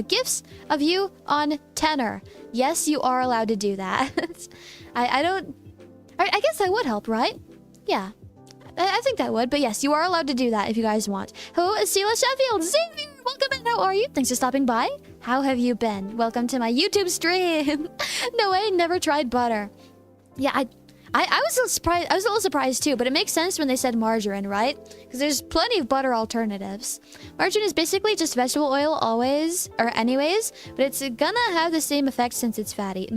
gifs of you on Tenor? Yes, you are allowed to do that. I guess that would help, right? Yeah. I think that would, but yes, you are allowed to do that if you guys want. Hello, Esila Shephield. Xavier, welcome in. How are you? Thanks for stopping by. How have you been? Welcome to my YouTube stream. No way, never tried butter. Yeah, I was a little surprised too, but it makes sense when they said margarine, right? Because there's plenty of butter alternatives. Margarine is basically just vegetable oil anyways, but it's gonna have the same effect since it's fatty.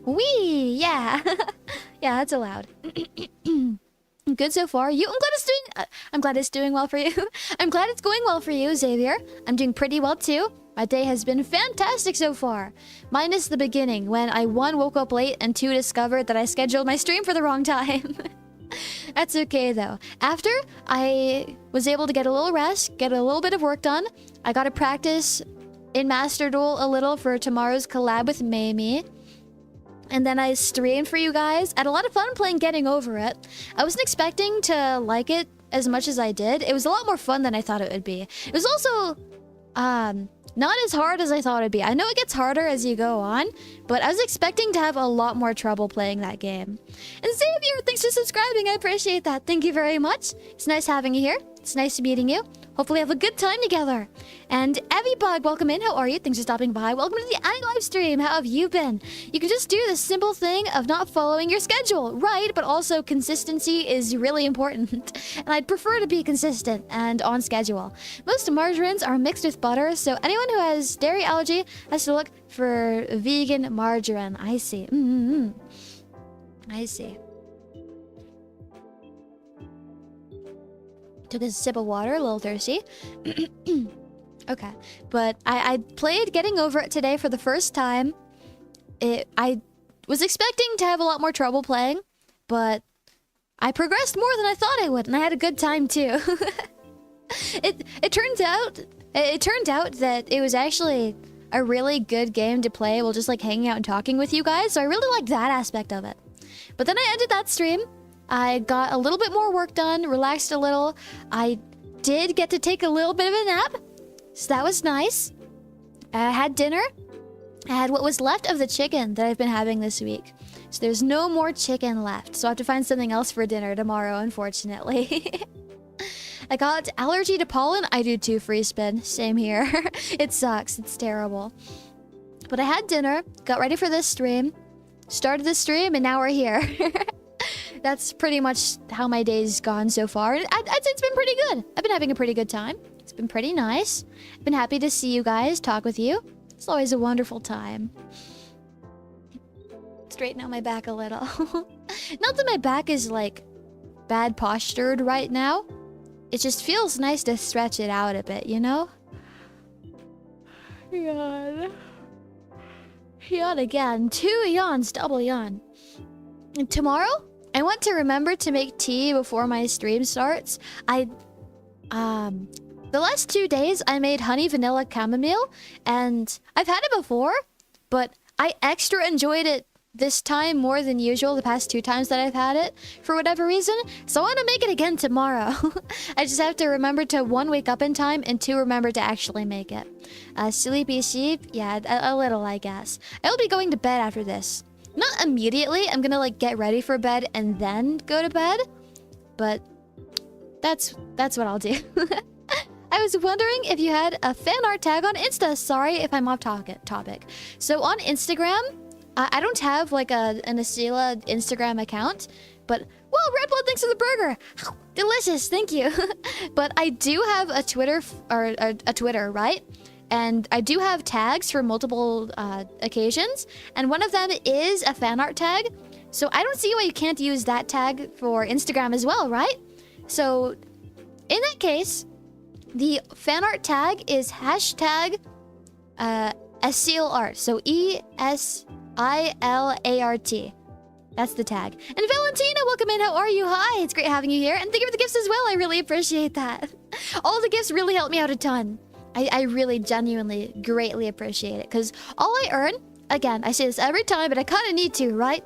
Wee, yeah. Yeah, that's allowed. Good so far. I'm glad it's doing well for you. I'm glad it's going well for you, Xavier. I'm doing pretty well too. My day has been fantastic so far. Minus the beginning, when I 1 woke up late and 2 discovered that I scheduled my stream for the wrong time. That's okay though. After, I was able to get a little rest, get a little bit of work done. I got to practice in Master Duel a little for tomorrow's collab with Mamie. And then I streamed for you guys. I had a lot of fun playing Getting Over It. I wasn't expecting to like it as much as I did. It was a lot more fun than I thought it would be. It was also not as hard as I thought it'd be. I know it gets harder as you go on, but I was expecting to have a lot more trouble playing that game. And Xavier, thanks for subscribing. I appreciate that. Thank you very much. It's nice having you here. It's nice meeting you. Hopefully have a good time together. And Evibug, welcome in. How are you? Thanks for stopping by. Welcome to the live stream. How have you been? You can just do the simple thing of not following your schedule, right? But also consistency is really important. And I'd prefer to be consistent and on schedule. Most margarines are mixed with butter, so anyone who has dairy allergy has to look for vegan margarine. I see. I see. Took a sip of water, a little thirsty. Okay, but I played Getting Over It today for the first time. I was expecting to have a lot more trouble playing, but I progressed more than I thought I would, and I had a good time too. It turned out that it was actually a really good game to play while just like hanging out and talking with you guys. So I really liked that aspect of it. But then I ended that stream. I got a little bit more work done, relaxed a little. I did get to take a little bit of a nap, so that was nice. I had dinner. I had what was left of the chicken that I've been having this week. So there's no more chicken left, so I have to find something else for dinner tomorrow, unfortunately. I got allergy to pollen. I do too, free spin. Same here. It sucks. It's terrible. But I had dinner, got ready for this stream, started the stream, and now we're here. That's pretty much how my day's gone so far. I'd say it's been pretty good. I've been having a pretty good time. It's been pretty nice. I've been happy to see you guys, talk with you. It's always a wonderful time. Straighten out my back a little. Not that my back is, like, bad postured right now. It just feels nice to stretch it out a bit, you know? Yawn. Yawn again. 2 yawns, double yawn. And tomorrow, I want to remember to make tea before my stream starts. The last 2 days, I made honey vanilla chamomile, and I've had it before, but I extra enjoyed it this time more than usual the past 2 times that I've had it, for whatever reason. So I want to make it again tomorrow. I just have to remember to 1, wake up in time, and 2, remember to actually make it. Sleepy sheep? Yeah, a little, I guess. I will be going to bed after this. Not immediately. I'm gonna like get ready for bed and then go to bed. But that's what I'll do. I was wondering if you had a fan art tag on Insta. Sorry if I'm off topic. So on Instagram, I don't have like an Esila Instagram account. But, well, Red Blood, thanks for the burger. Delicious, thank you. But I do have a Twitter, right? And I do have tags for multiple occasions, and one of them is a fan art tag. So I don't see why you can't use that tag for Instagram as well, right? So in that case, the fan art tag is hashtag Esilart. So ESILART. That's the tag. And Valentina, welcome in. How are you? Hi, it's great having you here. And thank you for the gifts as well. I really appreciate that. All the gifts really helped me out a ton. I really genuinely greatly appreciate it, because all I earn, again, I say this every time, but I kind of need to, right?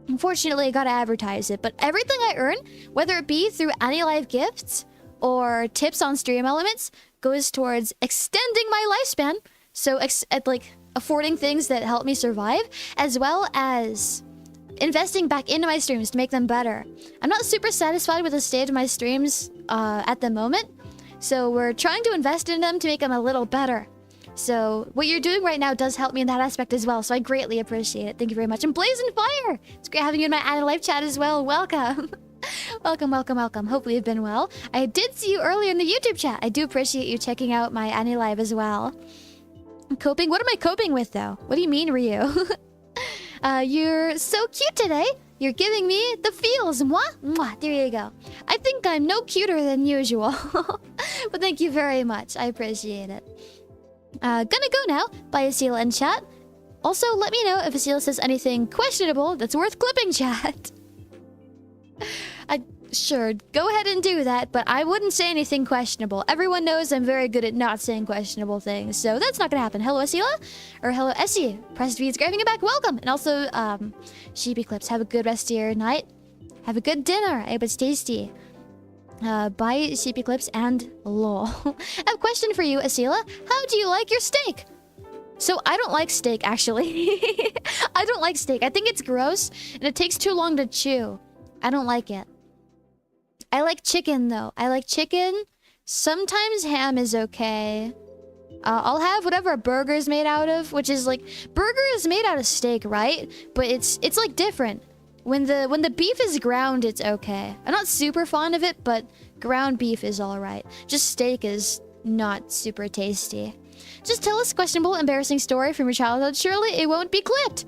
Unfortunately, I gotta advertise it, but everything I earn, whether it be through any live gifts or tips on stream elements, goes towards extending my lifespan, so like affording things that help me survive, as well as investing back into my streams to make them better. I'm not super satisfied with the state of my streams at the moment, so we're trying to invest in them to make them a little better. So what you're doing right now does help me in that aspect as well, so I greatly appreciate it. Thank you very much. And Blazing Fire! It's great having you in my Anna Live chat as well. Welcome. welcome. Hopefully you've been well. I did see you earlier in the YouTube chat. I do appreciate you checking out my Annie Live as well. Coping? What am I coping with, though? What do you mean, Ryu? You're so cute today. You're giving me the feels. Mwah, mwah. There you go. I think I'm no cuter than usual. But thank you very much. I appreciate it. Gonna go now. Bye, Esila in chat. Also, let me know if Esila says anything questionable that's worth clipping, chat. sure, go ahead and do that, but I wouldn't say anything questionable. Everyone knows I'm very good at not saying questionable things, so that's not gonna happen. Hello, Esila? Or hello, Essie. Press V's grabbing it back. Welcome! And also, Sheepy Clips, have a good rest of your night. Have a good dinner. I hope it's tasty. Bye, Sheepy Clips, and lol. I have a question for you, Esila. How do you like your steak? So, I don't like steak, actually. I don't like steak. I think it's gross, and it takes too long to chew. I don't like it. I like chicken, though. I like chicken. Sometimes ham is okay. I'll have whatever a burger is made out of, which is like... Burger is made out of steak, right? But it's like different. When the beef is ground, it's okay. I'm not super fond of it, but ground beef is alright. Just steak is not super tasty. Just tell us a questionable, embarrassing story from your childhood. Surely it won't be clipped.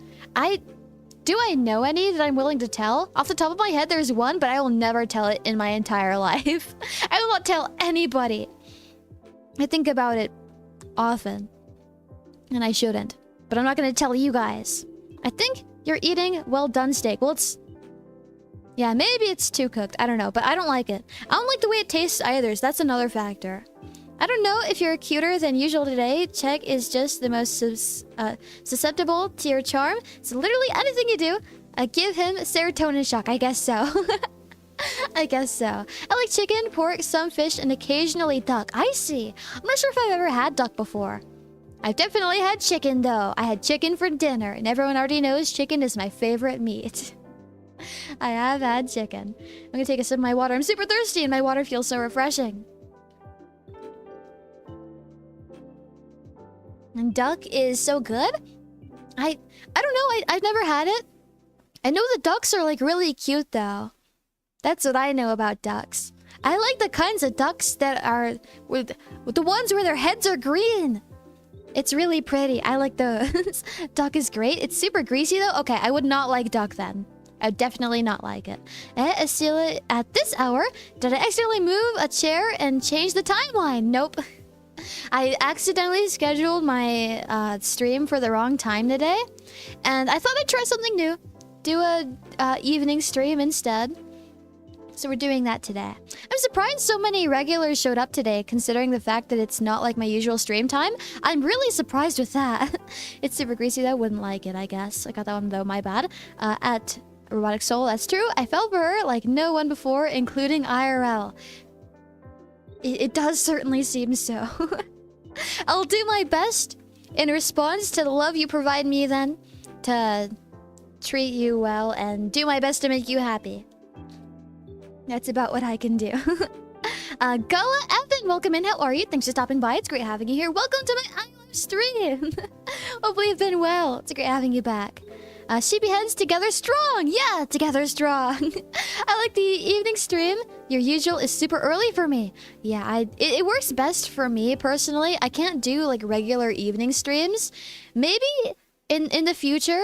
Do I know any that I'm willing to tell? Off the top of my head, there's one, but I will never tell it in my entire life. I will not tell anybody. I think about it often. And I shouldn't. But I'm not going to tell you guys. I think you're eating well-done steak. Well, it's... Yeah, maybe it's too cooked. I don't know, but I don't like it. I don't like the way it tastes either, so that's another factor. I don't know if you're cuter than usual today. Check is just the most susceptible to your charm. So literally anything you do, give him serotonin shock. I guess so. I guess so. I like chicken, pork, some fish, and occasionally duck. I see. I'm not sure if I've ever had duck before. I've definitely had chicken, though. I had chicken for dinner, and everyone already knows chicken is my favorite meat. I have had chicken. I'm gonna take a sip of my water. I'm super thirsty, and my water feels so refreshing. And duck is so good. I don't know. I've never had it. I know the ducks are like really cute though. That's what I know about ducks. I like the kinds of ducks that are with the ones where their heads are green. It's really pretty. I like those. Duck is great. It's super greasy though. Okay, I would not like duck then. I would definitely not like it. Esila, at this hour, did I accidentally move a chair and change the timeline? Nope. I accidentally scheduled my stream for the wrong time today, and I thought I'd try something new. Do a evening stream instead. So we're doing that today. I'm surprised so many regulars showed up today, considering the fact that it's not like my usual stream time. I'm really surprised with that. It's super greasy though. Wouldn't like it, I guess. I got that one though, my bad. At Robotic Soul, that's true. I fell for her like no one before, including IRL. It does certainly seem so. I'll do my best in response to the love you provide me then, to treat you well and do my best to make you happy. That's about what I can do. Gala Evan, welcome in. How are you? Thanks for stopping by. It's great having you here. Welcome to my iLive stream. Hopefully you've been well. It's great having you back. Sheepy heads together strong. Yeah, together strong. I like the evening stream. Your usual is super early for me. Yeah, it works best for me personally. I can't do like regular evening streams. Maybe in the future,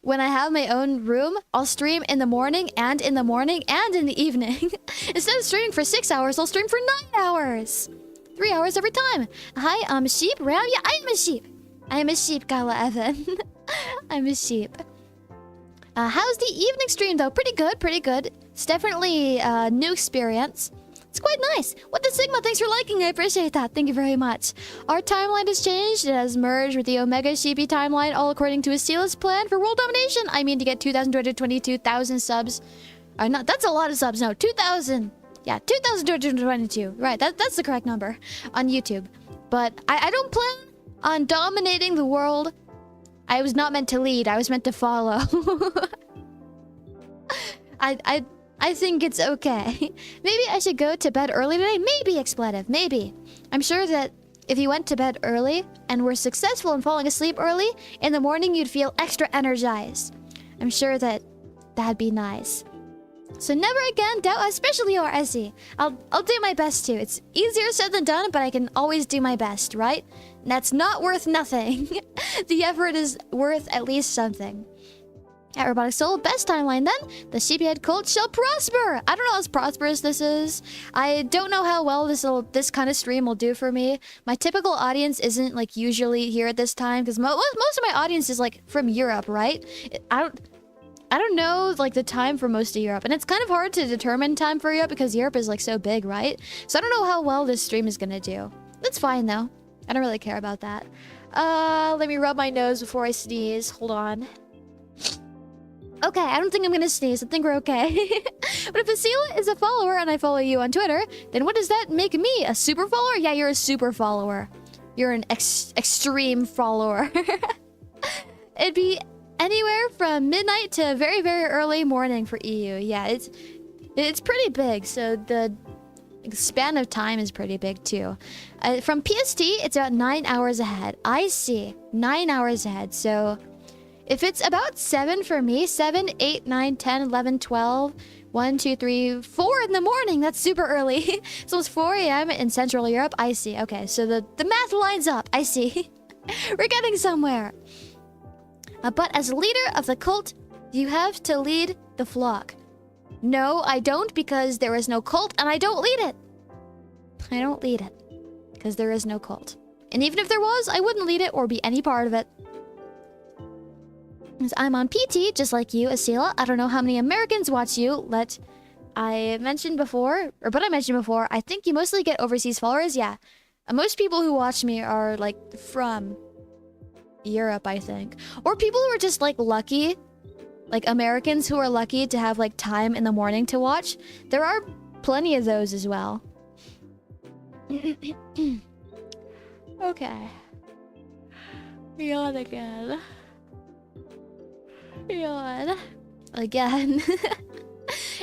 when I have my own room, I'll stream in the morning and in the evening. Instead of streaming for 6 hours, I'll stream for 9 hours. 3 hours every time. Hi, I'm a sheep. Ram, yeah, I am a sheep. I am a sheep, Gala Evan. I'm a sheep. How's the evening stream though? Pretty good, pretty good. It's definitely a new experience. It's quite nice. What the Sigma? Thanks for liking. I appreciate that. Thank you very much. Our timeline has changed. It has merged with the Omega Sheepy timeline, all according to Esila's plan for world domination. I mean to get 2,222,000 subs. Not, that's a lot of subs. No, 2,000. Yeah, 2,222. Right, that's the correct number on YouTube. But I don't plan on dominating the world. I was not meant to lead. I was meant to follow. I think it's okay. Maybe I should go to bed early today. Maybe, Expletive. Maybe. I'm sure that if you went to bed early and were successful in falling asleep early, in the morning you'd feel extra energized. I'm sure that that'd be nice. So never again doubt, especially your Essie. I'll do my best too. It's easier said than done, but I can always do my best, right? And that's not worth nothing. The effort is worth at least something. At Robotic Soul, best timeline then. The Sheepyhead cult shall prosper. I don't know how prosperous this is. I don't know how well this kind of stream will do for me. My typical audience isn't like usually here at this time because most of my audience is like from Europe, right? I don't know, like, the time for most of Europe. And it's kind of hard to determine time for Europe because Europe is, like, so big, right? So I don't know how well this stream is gonna do. That's fine, though. I don't really care about that. Let me rub my nose before I sneeze. Hold on. Okay, I don't think I'm gonna sneeze. I think we're okay. But if Esila is a follower and I follow you on Twitter, then what does that make me? A super follower? Yeah, you're a super follower. You're an extreme follower. It'd be anywhere from midnight to very, very early morning for EU. Yeah, it's pretty big, so the span of time is pretty big too. From PST, it's about 9 hours ahead. I see. 9 hours ahead, so... If it's about 7 for me, 7, 8, 9, 10, 11, 12, 1, 2, 3, 4 in the morning. That's super early. So it's 4 a.m. in Central Europe. I see. Okay, so the math lines up. I see. We're getting somewhere. But as leader of the cult, you have to lead the flock. No, I don't, because there is no cult and I don't lead it. I don't lead it because there is no cult. And even if there was, I wouldn't lead it or be any part of it. I'm on PT, just like you, Esila. I don't know how many Americans watch you. I mentioned before, I think you mostly get overseas followers. Yeah. Most people who watch me are, like, from Europe, I think. Or people who are just, like, lucky. Like, Americans who are lucky to have, like, time in the morning to watch. There are plenty of those as well. Okay. Yawn again. Yawn. Again.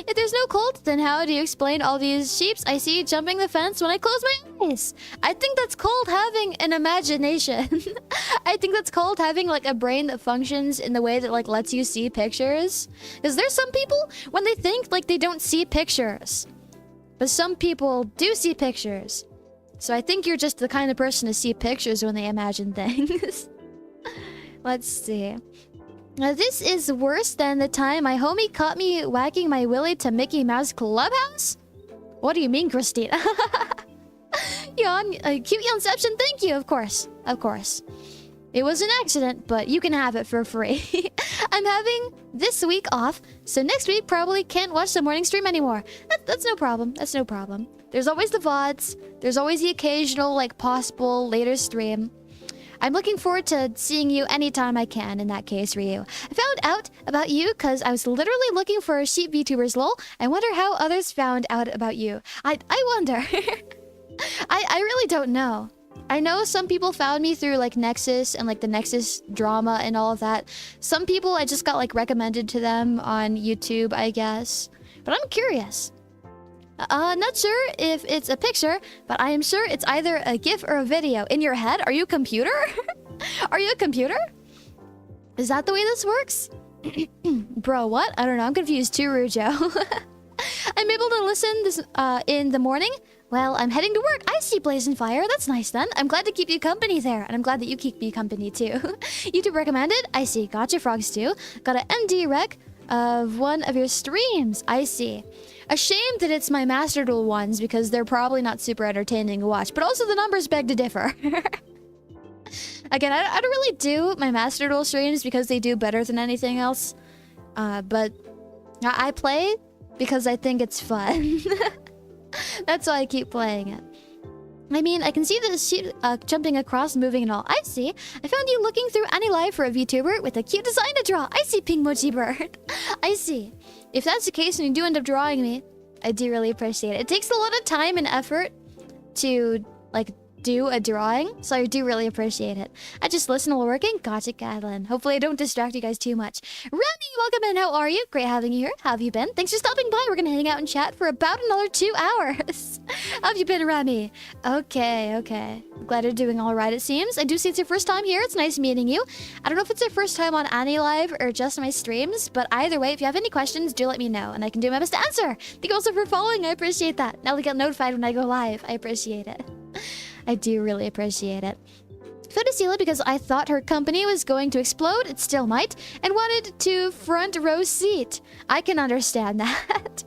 If there's no cult, then how do you explain all these sheeps I see jumping the fence when I close my eyes? I think that's called having an imagination. I think that's called having, like, a brain that functions in the way that, like, lets you see pictures. Because there's some people, when they think, like, they don't see pictures. But some people do see pictures. So I think you're just the kind of person to see pictures when they imagine things. Let's see. Now, this is worse than the time my homie caught me whacking my willy to Mickey Mouse Clubhouse? What do you mean, Christina? Yawn, cute Yawnception, thank you, of course. Of course. It was an accident, but you can have it for free. I'm having this week off, so next week probably can't watch the morning stream anymore. That's no problem. That's no problem. There's always the VODs. There's always the occasional, like, possible later stream. I'm looking forward to seeing you anytime I can, in that case, Ryu. I found out about you because I was literally looking for sheep VTubers, lol. I wonder how others found out about you. I wonder. I really don't know. I know some people found me through, like, Nexus and, like, the Nexus drama and all of that. Some people I just got, like, recommended to them on YouTube, I guess. But I'm curious. Not sure if it's a picture, but I am sure it's either a GIF or a video. In your head? Are you a computer? Are you a computer? Is that the way this works? Bro, what? I don't know. I'm confused too, Rujo. I'm able to listen this in the morning. Well, I'm heading to work. I see Blaze and Fire. That's nice then. I'm glad to keep you company there. And I'm glad that you keep me company too. YouTube recommended. I see. Gotcha Frogs too. Got an MD rec of one of your streams. I see. A shame that it's my Master Duel ones because they're probably not super entertaining to watch. But also the numbers beg to differ. Again, I don't really do my Master Duel streams because they do better than anything else. But I play because I think it's fun. That's why I keep playing it. I mean, I can see the sheep jumping across, moving and all. I see. I found you looking through any live for a VTuber with a cute design to draw. I see, Pink Mochi Bird. I see. If that's the case and you do end up drawing me, I do really appreciate it. It takes a lot of time and effort to, like, do a drawing, so I do really appreciate it. I just listen while working. Gotcha, Catlin. Hopefully I don't distract you guys too much. Remy, welcome in. How are you? Great having you here. How have you been? Thanks for stopping by. We're gonna hang out and chat for about another 2 hours. How have you been, Remy? Okay. Glad you're doing all right, it seems. I do see it's your first time here. It's nice meeting you. I don't know if it's your first time on any live or just my streams, but either way, if you have any questions, do let me know, and I can do my best to answer. Thank you also for following. I appreciate that. Now we get notified when I go live. I appreciate it. I do really appreciate it. Found Esila because I thought her company was going to explode, it still might, and wanted to front row seat. I can understand that.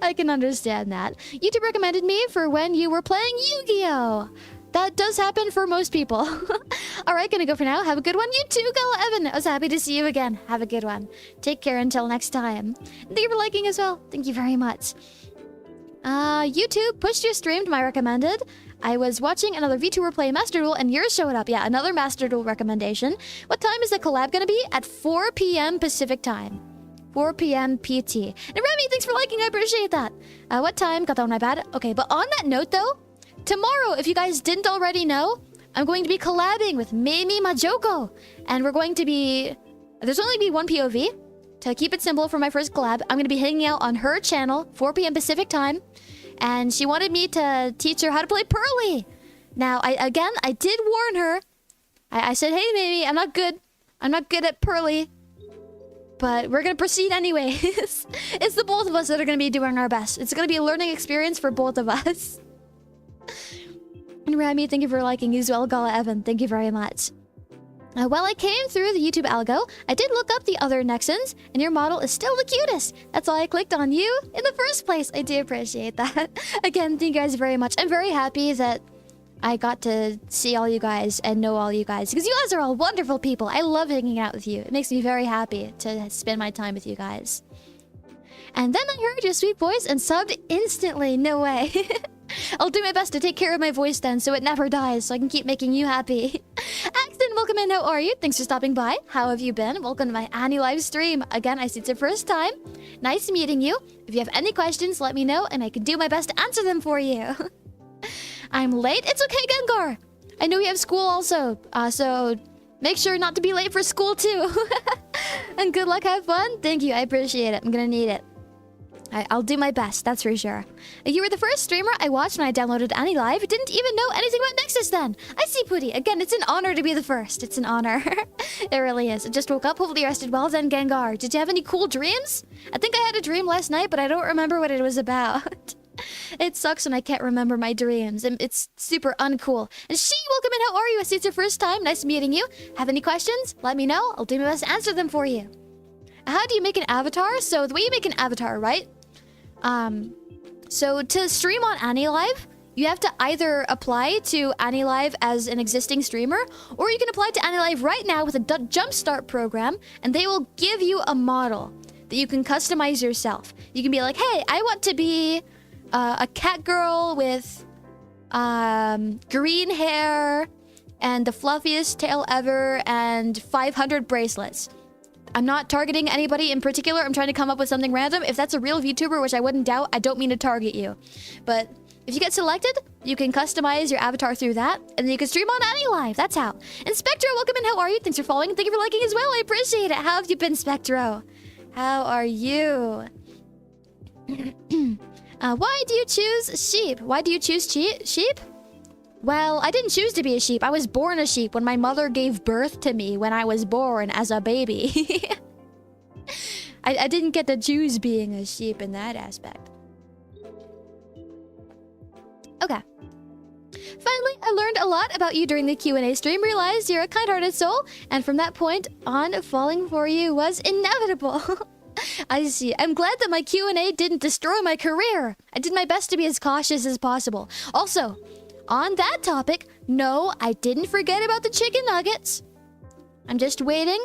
I can understand that. YouTube recommended me for when you were playing Yu-Gi-Oh! That does happen for most people. Alright, gonna go for now. Have a good one. You too, Gala Evan. I was happy to see you again. Have a good one. Take care until next time. Thank you for liking as well. Thank you very much. YouTube pushed your stream to my recommended. I was watching another VTuber play Master Duel and yours showed up. Yeah, another Master Duel recommendation. What time is the collab gonna be? At 4 p.m. Pacific time. 4 p.m. PT. And Remy, thanks for liking. I appreciate that. What time? Got that on my bad. Okay, but on that note though, tomorrow, if you guys didn't already know, I'm going to be collabing with Mimi Majoko. And we're going to be... There's only be one POV. To keep it simple for my first collab, I'm going to be hanging out on her channel, 4 p.m. Pacific time. And she wanted me to teach her how to play Purrely. Now, I did warn her. I said, hey, Mimi, I'm not good. I'm not good at Purrely. But we're going to proceed anyways. It's the both of us that are going to be doing our best. It's going to be a learning experience for both of us. And Rami, thank you for liking as well. Gala Evan, thank you very much. While I came through the YouTube algo, I did look up the other Nexons, and your model is still the cutest. That's why I clicked on you in the first place. I do appreciate that. Again, thank you guys very much. I'm very happy that I got to see all you guys and know all you guys, because you guys are all wonderful people. I love hanging out with you. It makes me very happy to spend my time with you guys. And then I heard your sweet voice and subbed instantly. No way. I'll do my best to take care of my voice then, so it never dies, so I can keep making you happy. Axton, welcome in. How are you? Thanks for stopping by. How have you been? Welcome to my Annie live stream. Again, I see it's your first time. Nice meeting you. If you have any questions, let me know, and I can do my best to answer them for you. I'm late? It's okay, Gengar. I know you have school also, so make sure not to be late for school too. And good luck, have fun. Thank you, I appreciate it. I'm gonna need it. I'll do my best, that's for sure. You were the first streamer I watched when I downloaded Annie Live. Didn't even know anything about Nexus then. I see, Pooty. Again, it's an honor to be the first. It's an honor. It really is. I just woke up, hopefully rested well. Then Gengar, did you have any cool dreams? I think I had a dream last night, but I don't remember what it was about. It sucks when I can't remember my dreams. It's super uncool. And she, welcome in. How are you? I see it's your first time. Nice meeting you. Have any questions? Let me know. I'll do my best to answer them for you. How do you make an avatar? So the way you make an avatar, right? So to stream on Annie Live, you have to either apply to Annie Live as an existing streamer, or you can apply to Annie Live right now with a Jumpstart program, and they will give you a model that you can customize yourself. You can be like, hey, I want to be a cat girl with green hair and the fluffiest tail ever and 500 bracelets. I'm not targeting anybody in particular. I'm trying to come up with something random. If that's a real VTuber, which I wouldn't doubt, I don't mean to target you. But if you get selected, you can customize your avatar through that, and then you can stream on Annie Live. That's how. And Spectro, welcome in. How are you? Thanks for following. Thank you for liking as well. I appreciate it. How have you been, Spectro? How are you? Why do you choose sheep? Why do you choose sheep? Well, I didn't choose to be a sheep. I was born a sheep when my mother gave birth to me when I was born as a baby. I didn't get to choose being a sheep in that aspect. Okay. Finally, I learned a lot about you during the Q&A stream, realized you're a kind-hearted soul, and from that point on, falling for you was inevitable. I see. I'm glad that my Q&A didn't destroy my career. I did my best to be as cautious as possible. Also, on that topic, no, I didn't forget about the chicken nuggets. I'm just waiting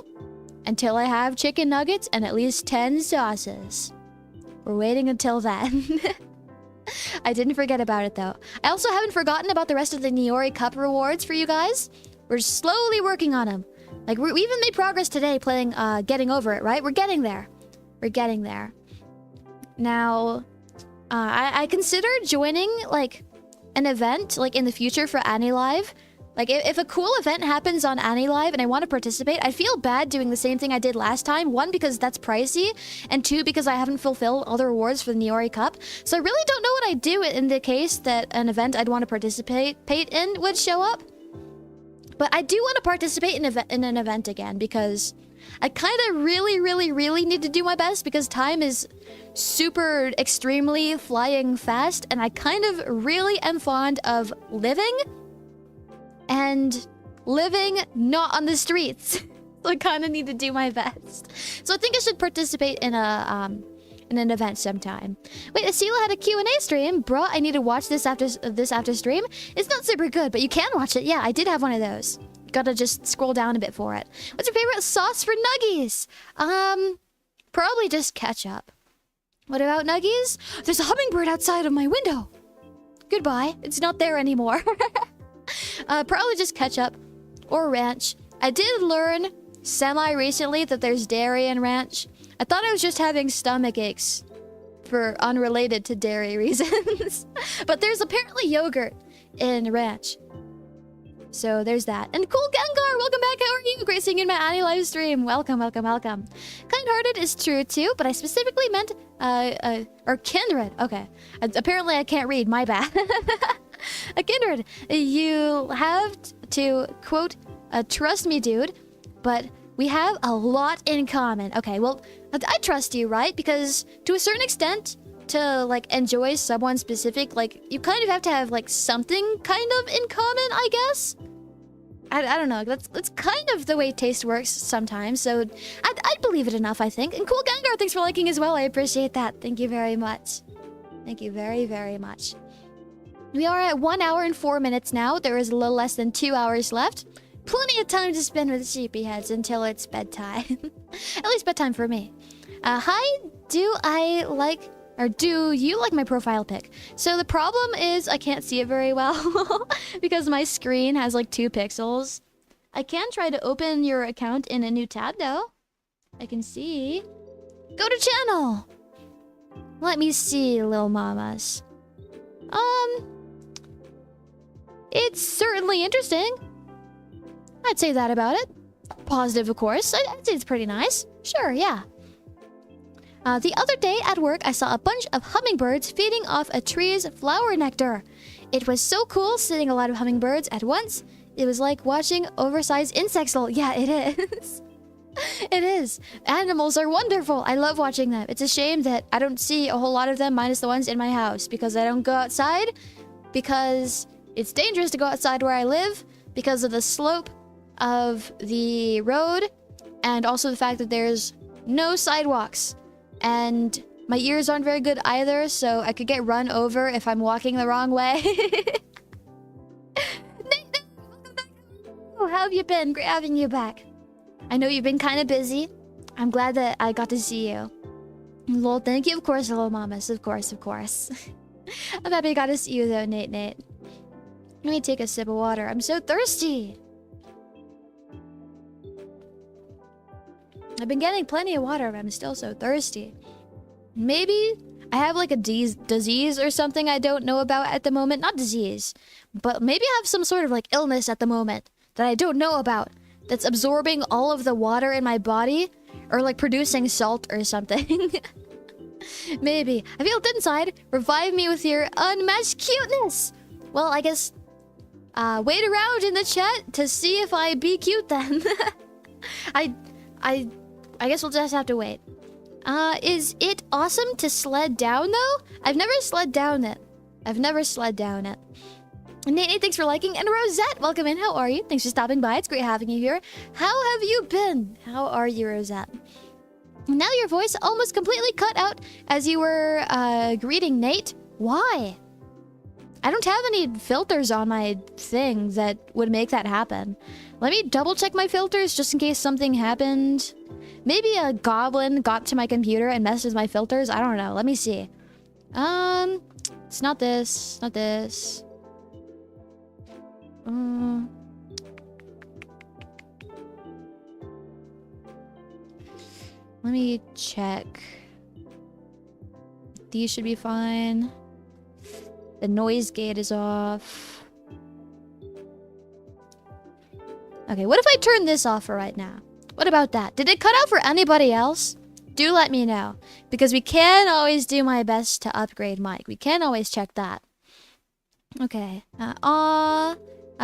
until I have chicken nuggets and at least 10 sauces. We're waiting until then. I didn't forget about it, though. I also haven't forgotten about the rest of the Niori Cup rewards for you guys. We're slowly working on them. Like, we even made progress today playing Getting Over It, right? We're getting there. We're getting there. Now, I considered joining, like, an event, like, in the future for Annie Live. Like, if a cool event happens on Annie Live and I want to participate, I feel bad doing the same thing I did last time. One, because that's pricey, and two, because I haven't fulfilled all the rewards for the Niori Cup. So I really don't know what I'd do in the case that an event I'd want to participate in would show up. But I do want to participate in an event again, because I kind of really need to do my best, because time is super extremely flying fast, and I kind of really am fond of living and living not on the streets. So I kind of need to do my best. So I think I should participate in in an event sometime. Wait, Esila had a Q&A stream? Bruh, I need to watch this after stream. It's not super good, but you can watch it. Yeah, I did have one of those. Gotta just scroll down a bit for it. What's your favorite sauce for nuggies? Probably just ketchup. What about nuggies? There's a hummingbird outside of my window. Goodbye. It's not there anymore. Probably just ketchup or ranch. I did learn semi-recently that there's dairy in ranch. I thought I was just having stomach aches for unrelated to dairy reasons. But there's apparently yogurt in ranch. So there's that. And cool Gengar, welcome back. How are you? Great seeing you in my Annie live stream. Welcome, welcome, welcome. Kind-hearted is true too, but I specifically meant or kindred. Okay. Apparently I can't read. My bad. A kindred. You have to quote, trust me, dude, but we have a lot in common. Okay, well, I trust you, right? Because to a certain extent, to like enjoy someone specific, like you kind of have to have like something kind of in common, I guess. I don't know. That's kind of the way taste works sometimes. So I'd believe it enough, I think. And cool Gengar, thanks for liking as well. I appreciate that. Thank you very much. Thank you very, very much. We are at 1 hour and 4 minutes now. There is a little less than 2 hours left. Plenty of time to spend with sheepy heads until it's bedtime. At least bedtime for me. Hi, do I like... Or do you like my profile pic? So the problem is I can't see it very well because my screen has like 2 pixels. I can try to open your account in a new tab though. I can see. Go to channel. Let me see, little mamas. It's certainly interesting. I'd say that about it. Positive, of course. I'd say it's pretty nice. Sure, yeah. The other day at work, I saw a bunch of hummingbirds feeding off a tree's flower nectar. It was so cool seeing a lot of hummingbirds at once. It was like watching oversized insects. Yeah, it is. It is. Animals are wonderful. I love watching them. It's a shame that I don't see a whole lot of them minus the ones in my house because I don't go outside. Because it's dangerous to go outside where I live because of the slope of the road and also the fact that there's no sidewalks. And my ears aren't very good either, so I could get run over if I'm walking the wrong way. Oh, how have you been? Great having you back. I know you've been kind of busy. I'm glad that I got to see you. Lol, thank you, of course, hello mamas. Of course, of course. I'm happy I got to see you though, Nate. Let me take a sip of water. I'm so thirsty. I've been getting plenty of water, but I'm still so thirsty. Maybe I have like a disease or something I don't know about at the moment. Not disease, but maybe I have some sort of like illness at the moment that I don't know about. That's absorbing all of the water in my body or like producing salt or something. Maybe. I feel it inside. Revive me with your unmatched cuteness. Well, I guess wait around in the chat to see if I be cute then. I guess we'll just have to wait. Is it awesome to sled down though? I've never sled down it. Nate, thanks for liking. And Rosette, welcome in. How are you? Thanks for stopping by. It's great having you here. How have you been? How are you, Rosette? Now your voice almost completely cut out as you were greeting Nate. Why? I don't have any filters on my thing that would make that happen. Let me double check my filters just in case something happened. Maybe a goblin got to my computer and messed with my filters. I don't know. Let me see. It's not this. Not this. Let me check. These should be fine. The noise gate is off. Okay, what if I turn this off for right now? What about that? Did it cut out for anybody else? Do let me know. Because we can always do my best to upgrade mic. We can always check that. Okay.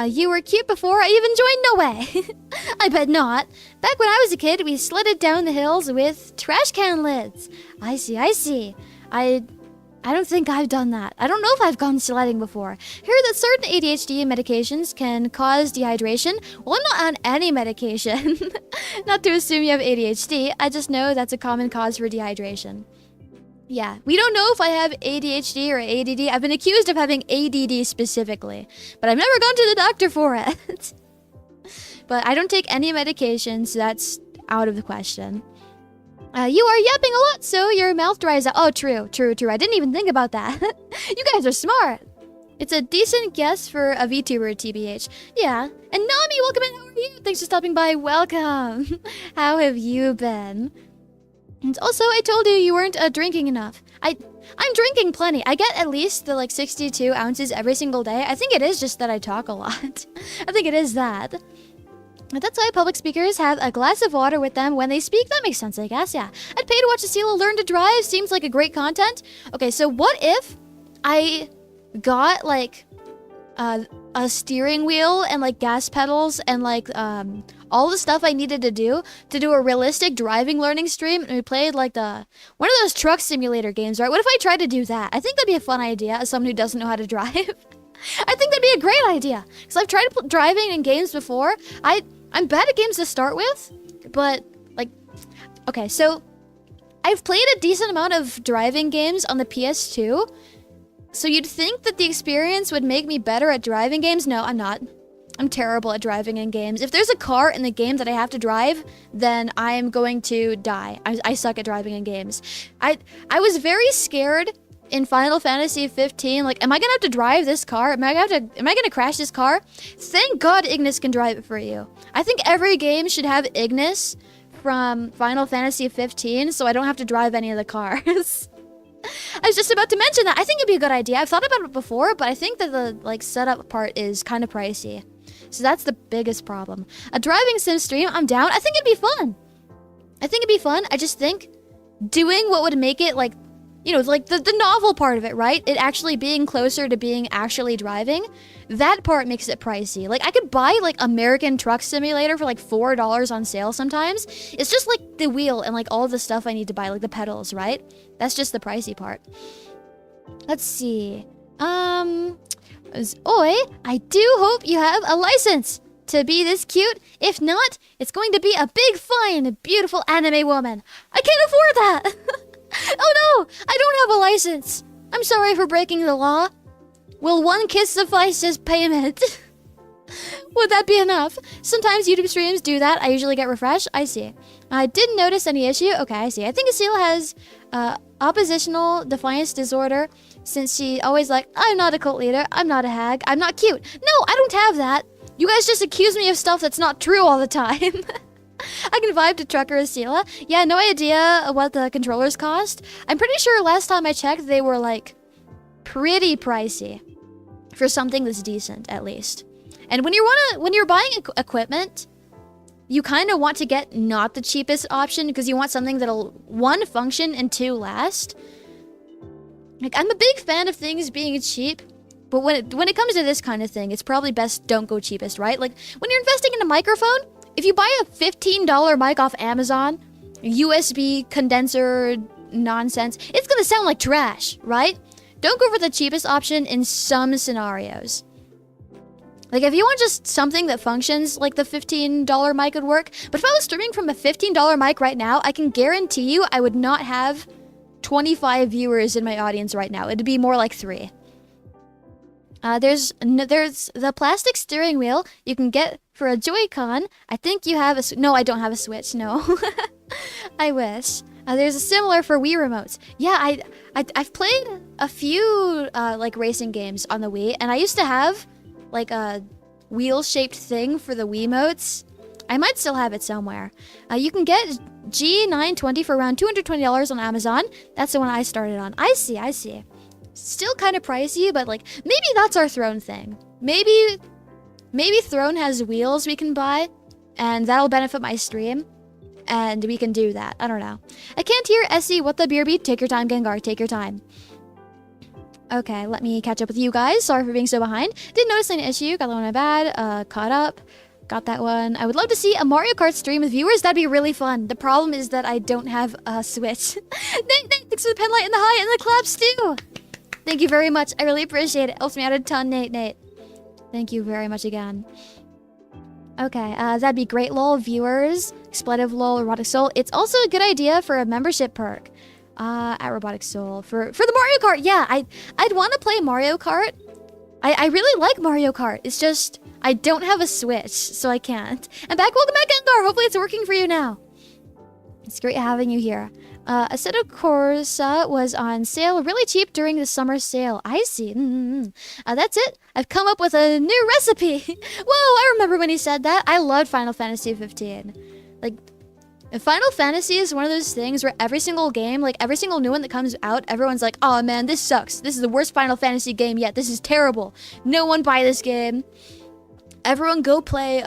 You were cute before I even joined? No way. I bet not. Back when I was a kid, we sledded down the hills with trash can lids. I see. I don't think I've done that. I don't know if I've gone sledding before. Hear that certain ADHD medications can cause dehydration. Well, I'm not on any medication. Not to assume you have ADHD. I just know that's a common cause for dehydration. Yeah, we don't know if I have ADHD or ADD. I've been accused of having ADD specifically, but I've never gone to the doctor for it. But I don't take any medications, so that's out of the question. You are yapping a lot, so your mouth dries out. Oh, true. I didn't even think about that. You guys are smart. It's a decent guess for a VTuber, TBH. Yeah. And Nami, welcome in. How are you? Thanks for stopping by. Welcome. How have you been? And also, I told you you weren't drinking enough. I'm drinking plenty. I get at least the 62 ounces every single day. I think it is just that I talk a lot. I think it is that. That's why public speakers have a glass of water with them when they speak. That makes sense, I guess, yeah. I'd pay to watch Esila learn to drive. Seems like a great content. Okay, so what if I got, a steering wheel and, gas pedals and, all the stuff I needed to do a realistic driving learning stream, and we played, one of those truck simulator games, right? What if I tried to do that? I think that'd be a fun idea as someone who doesn't know how to drive. I think that'd be a great idea. Because I've tried driving in games before. I'm bad at games to start with, but, okay, so I've played a decent amount of driving games on the PS2, so you'd think that the experience would make me better at driving games. No, I'm not. I'm terrible at driving in games. If there's a car in the game that I have to drive, then I am going to die. I suck at driving in games. I was very scared in Final Fantasy 15, am I gonna have to drive this car? Am I gonna crash this car? Thank God Ignis can drive it for you. I think every game should have Ignis from Final Fantasy 15, so I don't have to drive any of the cars. I was just about to mention that. I think it'd be a good idea. I've thought about it before, but I think that the setup part is kind of pricey. So that's the biggest problem. A driving sim stream, I'm down. I think it'd be fun. I just think doing what would make it the novel part of it, right? It actually being closer to being actually driving, that part makes it pricey. I could buy American Truck Simulator for $4 on sale sometimes. It's just the wheel and all the stuff I need to buy, the pedals, right? That's just the pricey part. Let's see. Oi, I do hope you have a license to be this cute. If not, it's going to be a big fine, beautiful anime woman. I can't afford that. Oh no, I don't have a license. I'm sorry for breaking the law. Will one kiss suffice as payment? Would that be enough? Sometimes YouTube streams do that. I usually get refreshed. I see. I didn't notice any issue. Okay, I see. I think Esila has oppositional defiance disorder, since she always I'm not a cult leader. I'm not a hag. I'm not cute. No, I don't have that. You guys just accuse me of stuff that's not true all the time. I can vibe to Trucker Esila. Yeah, no idea what the controllers cost. I'm pretty sure last time I checked, they were pretty pricey for something that's decent, at least. And when you're buying equipment, you kind of want to get not the cheapest option because you want something that'll 1, function and 2, last. I'm a big fan of things being cheap, but when it comes to this kind of thing, it's probably best don't go cheapest, right? When you're investing in a microphone, if you buy a $15 mic off Amazon, USB condenser nonsense, it's gonna sound like trash, right? Don't go for the cheapest option in some scenarios. If you want just something that functions, the $15 mic would work. But if I was streaming from a $15 mic right now, I can guarantee you I would not have 25 viewers in my audience right now. It'd be more like 3. There's the plastic steering wheel you can get for a Joy-Con. I think you have no, I don't have a Switch, no. I wish. There's a similar for Wii remotes. Yeah, I've played a few racing games on the Wii, and I used to have a wheel-shaped thing for the Wiimotes. I might still have it somewhere. You can get G920 for around $220 on Amazon. That's the one I started on. I see. Still kind of pricey, but maybe that's our Throne thing. Maybe Throne has wheels we can buy, and that'll benefit my stream, and we can do that. I don't know. I can't hear Essie. What the beer beat? Take your time, Gengar. Take your time. Okay, let me catch up with you guys. Sorry for being so behind. Didn't notice any issue. Got that one in my bad. Caught up. Got that one. I would love to see a Mario Kart stream with viewers. That'd be really fun. The problem is that I don't have a Switch. Thanks for the pen light and the high and the claps too. Thank you very much. I really appreciate it. Helps me out a ton, Nate. Thank you very much again. Okay, that'd be great, lol. Viewers, expletive lol, erotic soul. It's also a good idea for a membership perk. At Robotic Soul. For the Mario Kart, yeah, I'd want to play Mario Kart. I really like Mario Kart. It's just, I don't have a Switch, so I can't. And welcome back, Gengar! Hopefully it's working for you now. It's great having you here. Assetto Corsa was on sale really cheap during the summer sale. I see. That's it. I've come up with a new recipe. Whoa, I remember when he said that. I loved Final Fantasy 15. Like, Final Fantasy is one of those things where every single game, like every single new one that comes out, everyone's like, oh man, this sucks. This is the worst Final Fantasy game yet. This is terrible. No one buy this game. Everyone go play,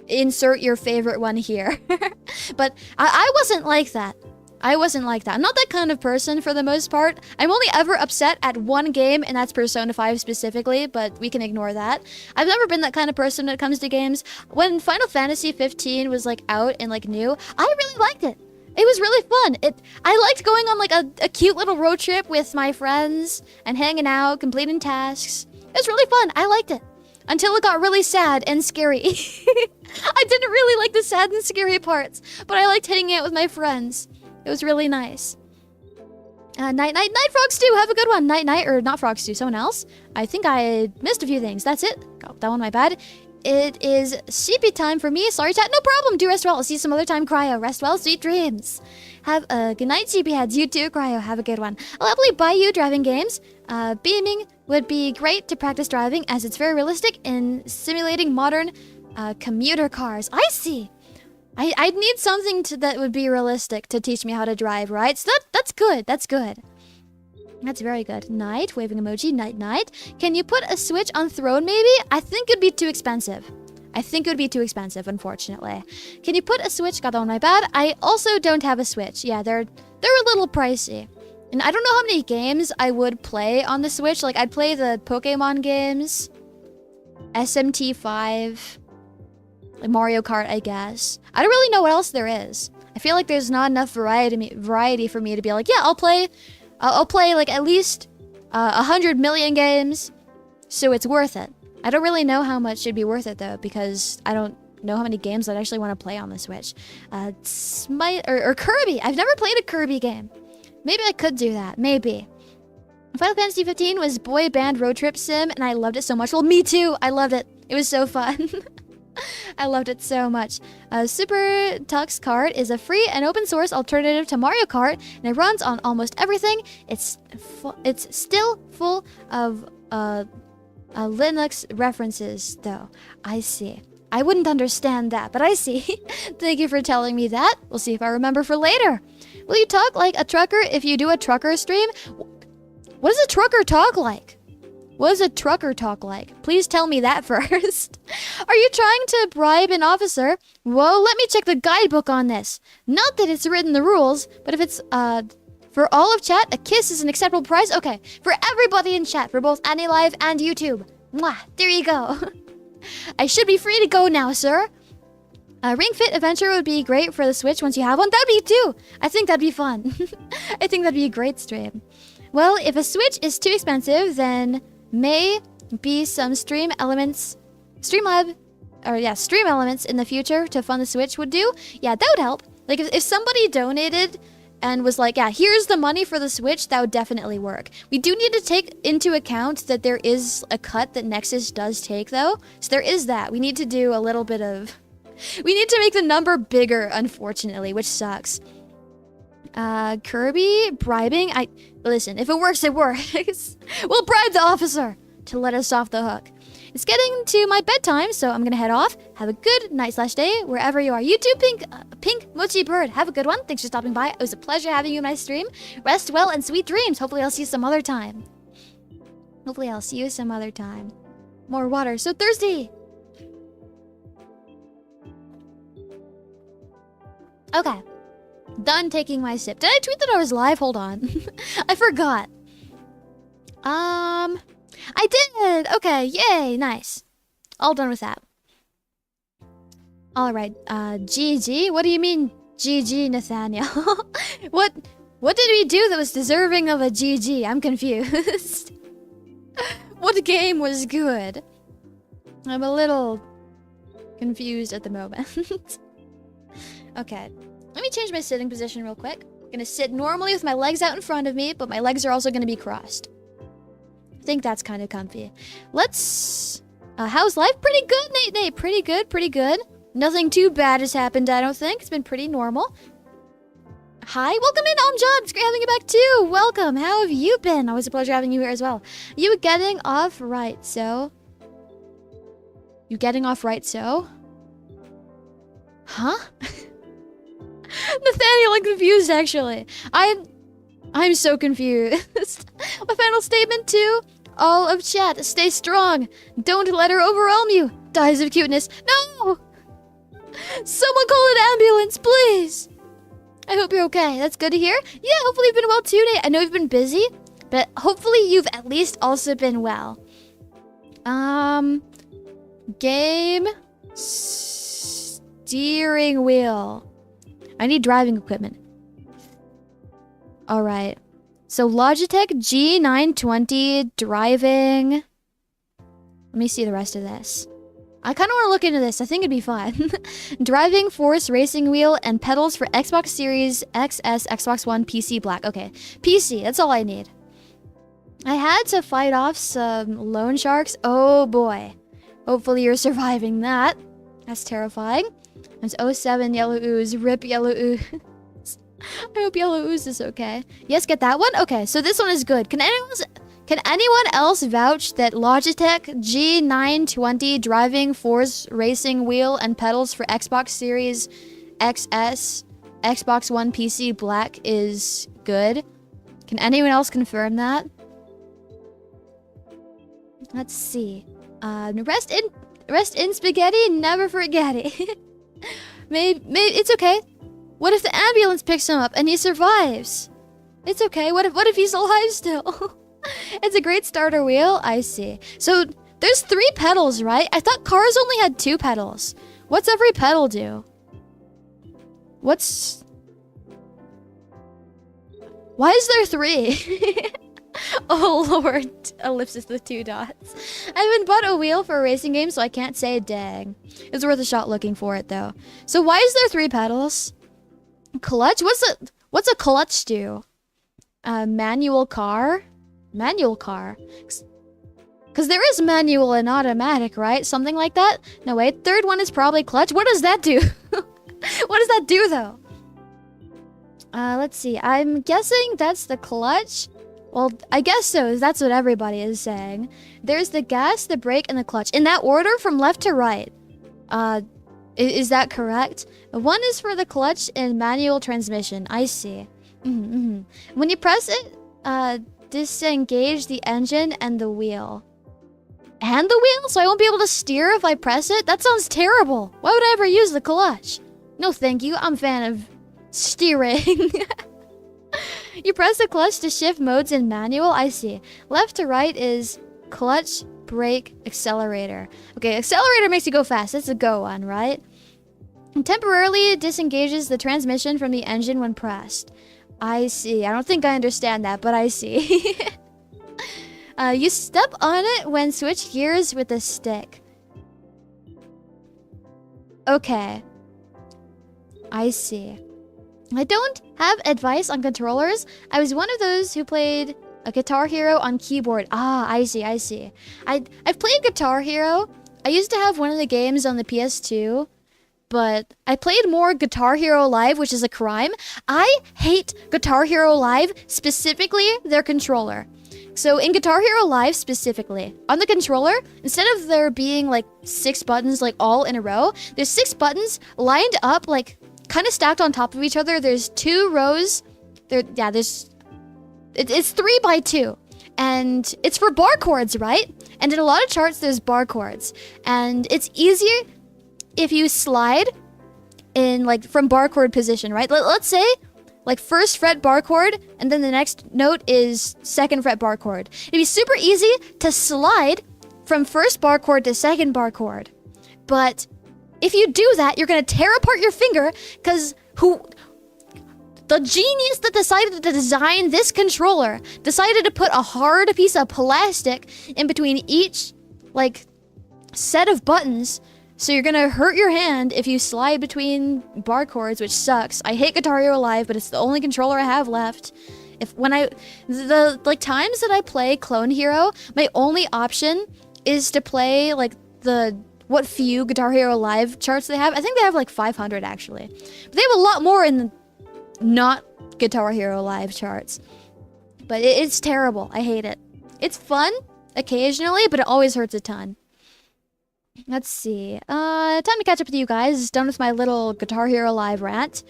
insert your favorite one here. But I wasn't like that. I wasn't like that. I'm not that kind of person for the most part. I'm only ever upset at one game, and that's Persona 5 specifically, but we can ignore that. I've never been that kind of person when it comes to games. When Final Fantasy 15 was like out and like new, I really liked it. It was really fun. I liked going on like a cute little road trip with my friends and hanging out, completing tasks. It was really fun. I liked it. Until it got really sad and scary. I didn't really like the sad and scary parts, but I liked hanging out with my friends. It was really nice. Night Frog Stew, have a good one. Night, or not Frog Stew, someone else. I think I missed a few things. That's it. Oh, that one, my bad. It is sleepy time for me. Sorry, chat. No problem. Do rest well. I'll see you some other time, Cryo. Rest well. Sweet dreams. Have a good night, sleepyheads. You too, Cryo. Have a good one. I'll happily buy you driving games. Beaming would be great to practice driving as it's very realistic in simulating modern commuter cars. I see. I'd need something that would be realistic to teach me how to drive, right? So that's good. That's good. That's very good. Night, waving emoji, night. Can you put a Switch on Throne, maybe? I think it'd be too expensive. Unfortunately. Can you put a Switch? Got that on my bad. I also don't have a Switch. Yeah, they're a little pricey. And I don't know how many games I would play on the Switch. Like, I'd play the Pokemon games, SMT5, like Mario Kart, I guess. I don't really know what else there is. I feel like there's not enough variety for me to be like, yeah, I'll play like at least 100 million games, so it's worth it. I don't really know how much it'd be worth it though, because I don't know how many games I'd actually want to play on the Switch. Smite or Kirby. I've never played a Kirby game. Maybe I could do that. Maybe. Final Fantasy 15 was boy band road trip sim, and I loved it so much. Well, me too. I loved it. It was so fun. I loved it so much. Super Tux Kart is a free and open source alternative to Mario Kart, and it runs on almost everything. It's still full of Linux references, though. I see. I wouldn't understand that, but I see. Thank you for telling me that. We'll see if I remember for later. Will you talk like a trucker if you do a trucker stream? What does a trucker talk like? What does a trucker talk like? Please tell me that first. Are you trying to bribe an officer? Whoa, let me check the guidebook on this. Not that it's written the rules, but if it's, for all of chat, a kiss is an acceptable price? Okay, for everybody in chat, for both AniLive and YouTube. Mwah, there you go. I should be free to go now, sir. Ring Fit Adventure would be great for the Switch once you have one. That'd be me too. I think that'd be fun. I think that'd be a great stream. Well, if a Switch is too expensive, then may be some stream elements in the future to fund the Switch would do. Yeah, that would help. Like if somebody donated and was like, yeah, here's the money for the Switch, that would definitely work. We do need to take into account that there is a cut that Nexus does take though. So there is that. We need to do a little bit of... We need to make the number bigger, unfortunately, which sucks. Kirby bribing? Listen, if it works, it works. We'll bribe the officer to let us off the hook. It's getting to my bedtime, so I'm gonna head off. Have a good night/day wherever you are. You too, Pink Mochi Bird. Have a good one. Thanks for stopping by. It was a pleasure having you in my stream. Rest well and sweet dreams. Hopefully I'll see you some other time. More water. So thirsty. Okay. Done taking my sip. Did I tweet that I was live? Hold on. I forgot. I did! Okay, yay, nice. All done with that. Alright, GG? What do you mean, GG, Nathaniel? What did we do that was deserving of a GG? I'm confused. What game was good? I'm a little confused at the moment. Okay. Let me change my sitting position real quick. I'm gonna sit normally with my legs out in front of me, but my legs are also gonna be crossed. I think that's kind of comfy. Let's... how's life? Pretty good, Nate. Pretty good, pretty good. Nothing too bad has happened, I don't think. It's been pretty normal. Hi, welcome in, Amjad. It's great having you back too. Welcome. How have you been? Always a pleasure having you here as well. You getting off right, so... You getting off right, so? Huh? Nathaniel, I'm confused, actually. I'm so confused. My final statement too. All of chat, stay strong. Don't let her overwhelm you. Dies of cuteness. No! Someone call an ambulance, please. I hope you're okay. That's good to hear. Yeah, hopefully you've been well too, Nate. I know you've been busy, but hopefully you've at least also been well. Game steering wheel. I need driving equipment. All right. So Logitech G920 driving. Let me see the rest of this. I kind of want to look into this. I think it'd be fun. Driving force racing wheel and pedals for Xbox Series XS, Xbox One, PC Black. Okay, PC. That's all I need. I had to fight off some loan sharks. Oh boy. Hopefully you're surviving that. That's terrifying. It's 07 Yellow Ooze. Rip Yellow Ooze. I hope Yellow Ooze is okay. Yes, get that one? Okay, so this one is good. Can anyone else vouch that Logitech G920 driving force racing wheel and pedals for Xbox Series XS, Xbox One, PC Black is good? Can anyone else confirm that? Let's see. Rest in spaghetti, never forgetty. maybe it's okay. What if the ambulance picks him up and he survives? It's okay. What if he's alive still? It's a great starter wheel. I see. So there's 3 pedals, right? I thought cars only had 2 pedals. What's every pedal do? Why is there 3? Oh lord. Ellipsis with 2 dots. I haven't bought a wheel for a racing game, so I can't say dang. It's worth a shot looking for it though. So why is there 3 pedals? Clutch? What's a clutch do? Manual car? Manual car. Because there is manual and automatic, right? Something like that? No, wait. 3rd one is probably clutch. What does that do? What does that do, though? Let's see. I'm guessing that's the clutch. Well, I guess so. That's what everybody is saying. There's the gas, the brake, and the clutch. In that order, from left to right. Is that correct? One is for the clutch and manual transmission. I see. When you press it, disengage the engine and the wheel. And the wheel? So I won't be able to steer if I press it? That sounds terrible. Why would I ever use the clutch? No, thank you. I'm a fan of steering. You press the clutch to shift modes in manual. I see. Left to right is clutch, brake, accelerator. Okay, accelerator makes you go fast. That's a go one, right? And temporarily disengages the transmission from the engine when pressed. I see. I don't think I understand that, but I see. You step on it when switch gears with the stick. Okay. I see. I don't have advice on controllers. I was one of those who played a Guitar Hero on keyboard. Ah, I see, I see. I've played Guitar Hero. I used to have one of the games on the PS2, but I played more Guitar Hero Live, which is a crime. I hate Guitar Hero Live, specifically their controller. So in Guitar Hero Live specifically, on the controller, instead of there being like 6 buttons like all in a row, there's 6 buttons lined up like kind of stacked on top of each other. There's 2 rows. It's 3 by 2. And it's for bar chords, right? And in a lot of charts, there's bar chords. And it's easier if you slide in like from bar chord position, right? Let's say like 1st fret bar chord, and then the next note is 2nd fret bar chord. It'd be super easy to slide from 1st bar chord to 2nd bar chord. But if you do that, you're gonna tear apart your finger, because the genius that decided to design this controller decided to put a hard piece of plastic in between each like set of buttons So you're gonna hurt your hand if you slide between bar chords, which sucks. I hate Guitar Hero Live, but it's the only controller I have left. The like times that I play Clone Hero, my only option is to play like what few Guitar Hero Live charts they have. I think they have like 500 actually. But they have a lot more in the not Guitar Hero Live charts. But it's terrible. I hate it. It's fun occasionally, but it always hurts a ton. Let's see. Time to catch up with you guys. Done with my little Guitar Hero Live rant.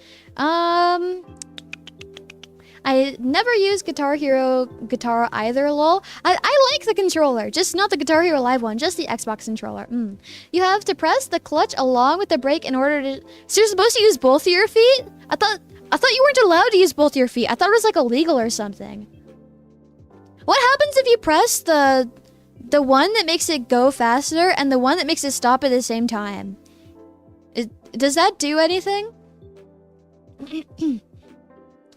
I never use Guitar Hero guitar either, lol. I like the controller, just not the Guitar Hero Live one, just the Xbox controller. You have to press the clutch along with the brake in order to... So you're supposed to use both of your feet? I thought you weren't allowed to use both of your feet. I thought it was like illegal or something. What happens if you press the one that makes it go faster and the one that makes it stop at the same time? Does that do anything?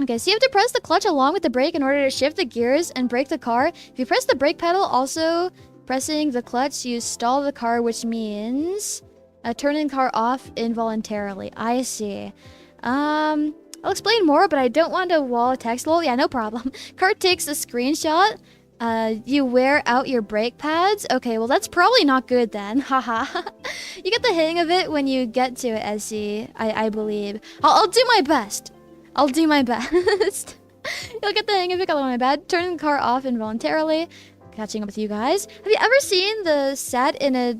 Okay, so you have to press the clutch along with the brake in order to shift the gears and brake the car. If you press the brake pedal, also pressing the clutch, you stall the car, which means turning the car off involuntarily. I see. I'll explain more, but I don't want to wall text. Lol, yeah, no problem. Car takes a screenshot. You wear out your brake pads. Okay, well that's probably not good then. Haha. You get the hang of it when you get to it, Essie. I believe. I'll do my best. I'll do my best. You'll get the hang of it, got on my bad. Turning the car off involuntarily. Catching up with you guys. Have you ever seen the sat in a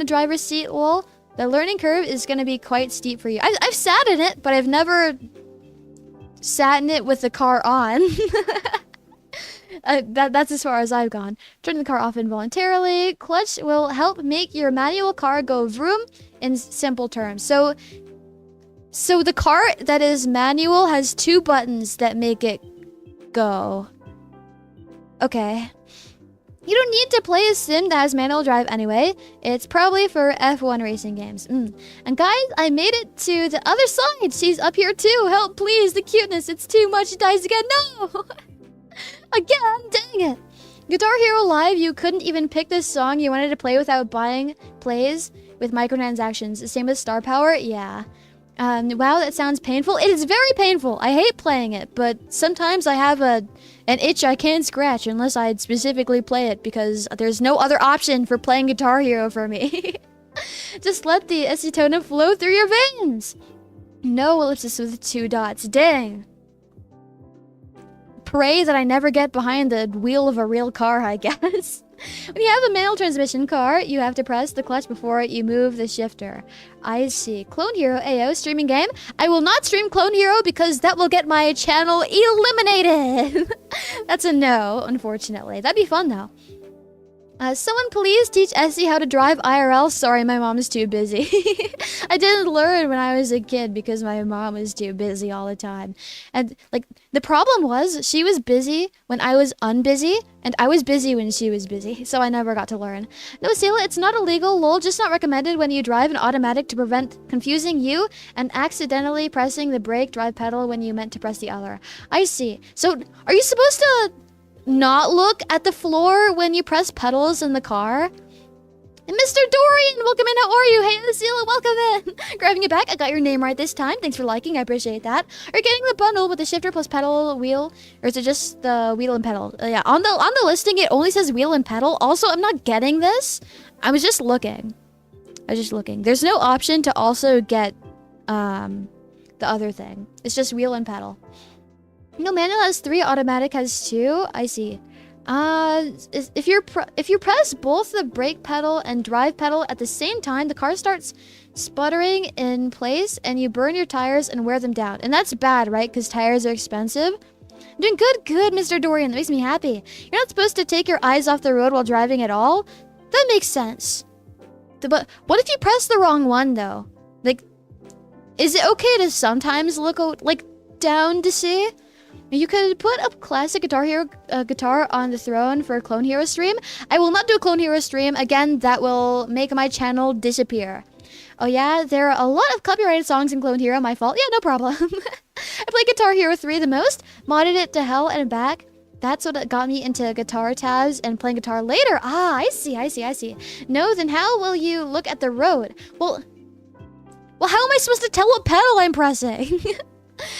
driver's seat? Lol. The learning curve is going to be quite steep for you. I've sat in it, but I've never sat in it with the car on. That's as far as I've gone. Turning the car off involuntarily. Clutch will help make your manual car go vroom in simple terms. So the car that is manual has 2 buttons that make it go. Okay. You don't need to play a sim that has manual drive anyway. It's probably for F1 racing games. And guys, I made it to the other side. She's up here too. Help, please. The cuteness. It's too much. It dies again. No! Again, dang it. Guitar Hero Live, you couldn't even pick this song you wanted to play without buying plays with microtransactions. The same with Star Power? Yeah. Wow, that sounds painful. It is very painful. I hate playing it, but sometimes I have an itch I can't scratch unless I specifically play it because there's no other option for playing Guitar Hero for me. Just let the acetone flow through your veins. No ellipsis with 2 dots. Dang. Pray that I never get behind the wheel of a real car, I guess. When you have a manual transmission car, you have to press the clutch before you move the shifter. I see. Clone Hero AO streaming game. I will not stream Clone Hero because that will get my channel eliminated. That's a no, unfortunately. That'd be fun, though. Someone please teach Essie how to drive IRL. Sorry, my mom is too busy. I didn't learn when I was a kid because my mom was too busy all the time. And, like, the problem was she was busy when I was unbusy, and I was busy when she was busy, so I never got to learn. No, Esila, it's not illegal, lol, just not recommended when you drive an automatic to prevent confusing you and accidentally pressing the brake drive pedal when you meant to press the other. I see. So, are you supposed to not look at the floor when you press pedals in the car? And Mr. Dorian, welcome in. How are you? Hey, Esila, welcome in. Grabbing it back. I got your name right this time. Thanks for liking. I appreciate that. Are you getting the bundle with the shifter plus pedal wheel, or is it just the wheel and pedal? Yeah, on the listing, it only says wheel and pedal. Also, I'm not getting this. I was just looking. There's no option to also get the other thing. It's just wheel and pedal. No, manual has 3, automatic has 2. I see. If you press both the brake pedal and drive pedal at the same time, the car starts sputtering in place and you burn your tires and wear them down. And that's bad, right? Because tires are expensive. I'm doing good, Mr. Dorian. That makes me happy. You're not supposed to take your eyes off the road while driving at all? That makes sense. But what if you press the wrong one, though? Like, is it okay to sometimes look, like, down to see? You could put a classic Guitar Hero guitar on the throne for a Clone Hero stream. I will not do a Clone Hero stream. Again, that will make my channel disappear. Oh yeah, there are a lot of copyrighted songs in Clone Hero. My fault. Yeah, no problem. I play Guitar Hero 3 the most. Modded it to hell and back. That's what got me into guitar tabs and playing guitar later. Ah, I see. No, then how will you look at the road? Well, how am I supposed to tell what pedal I'm pressing?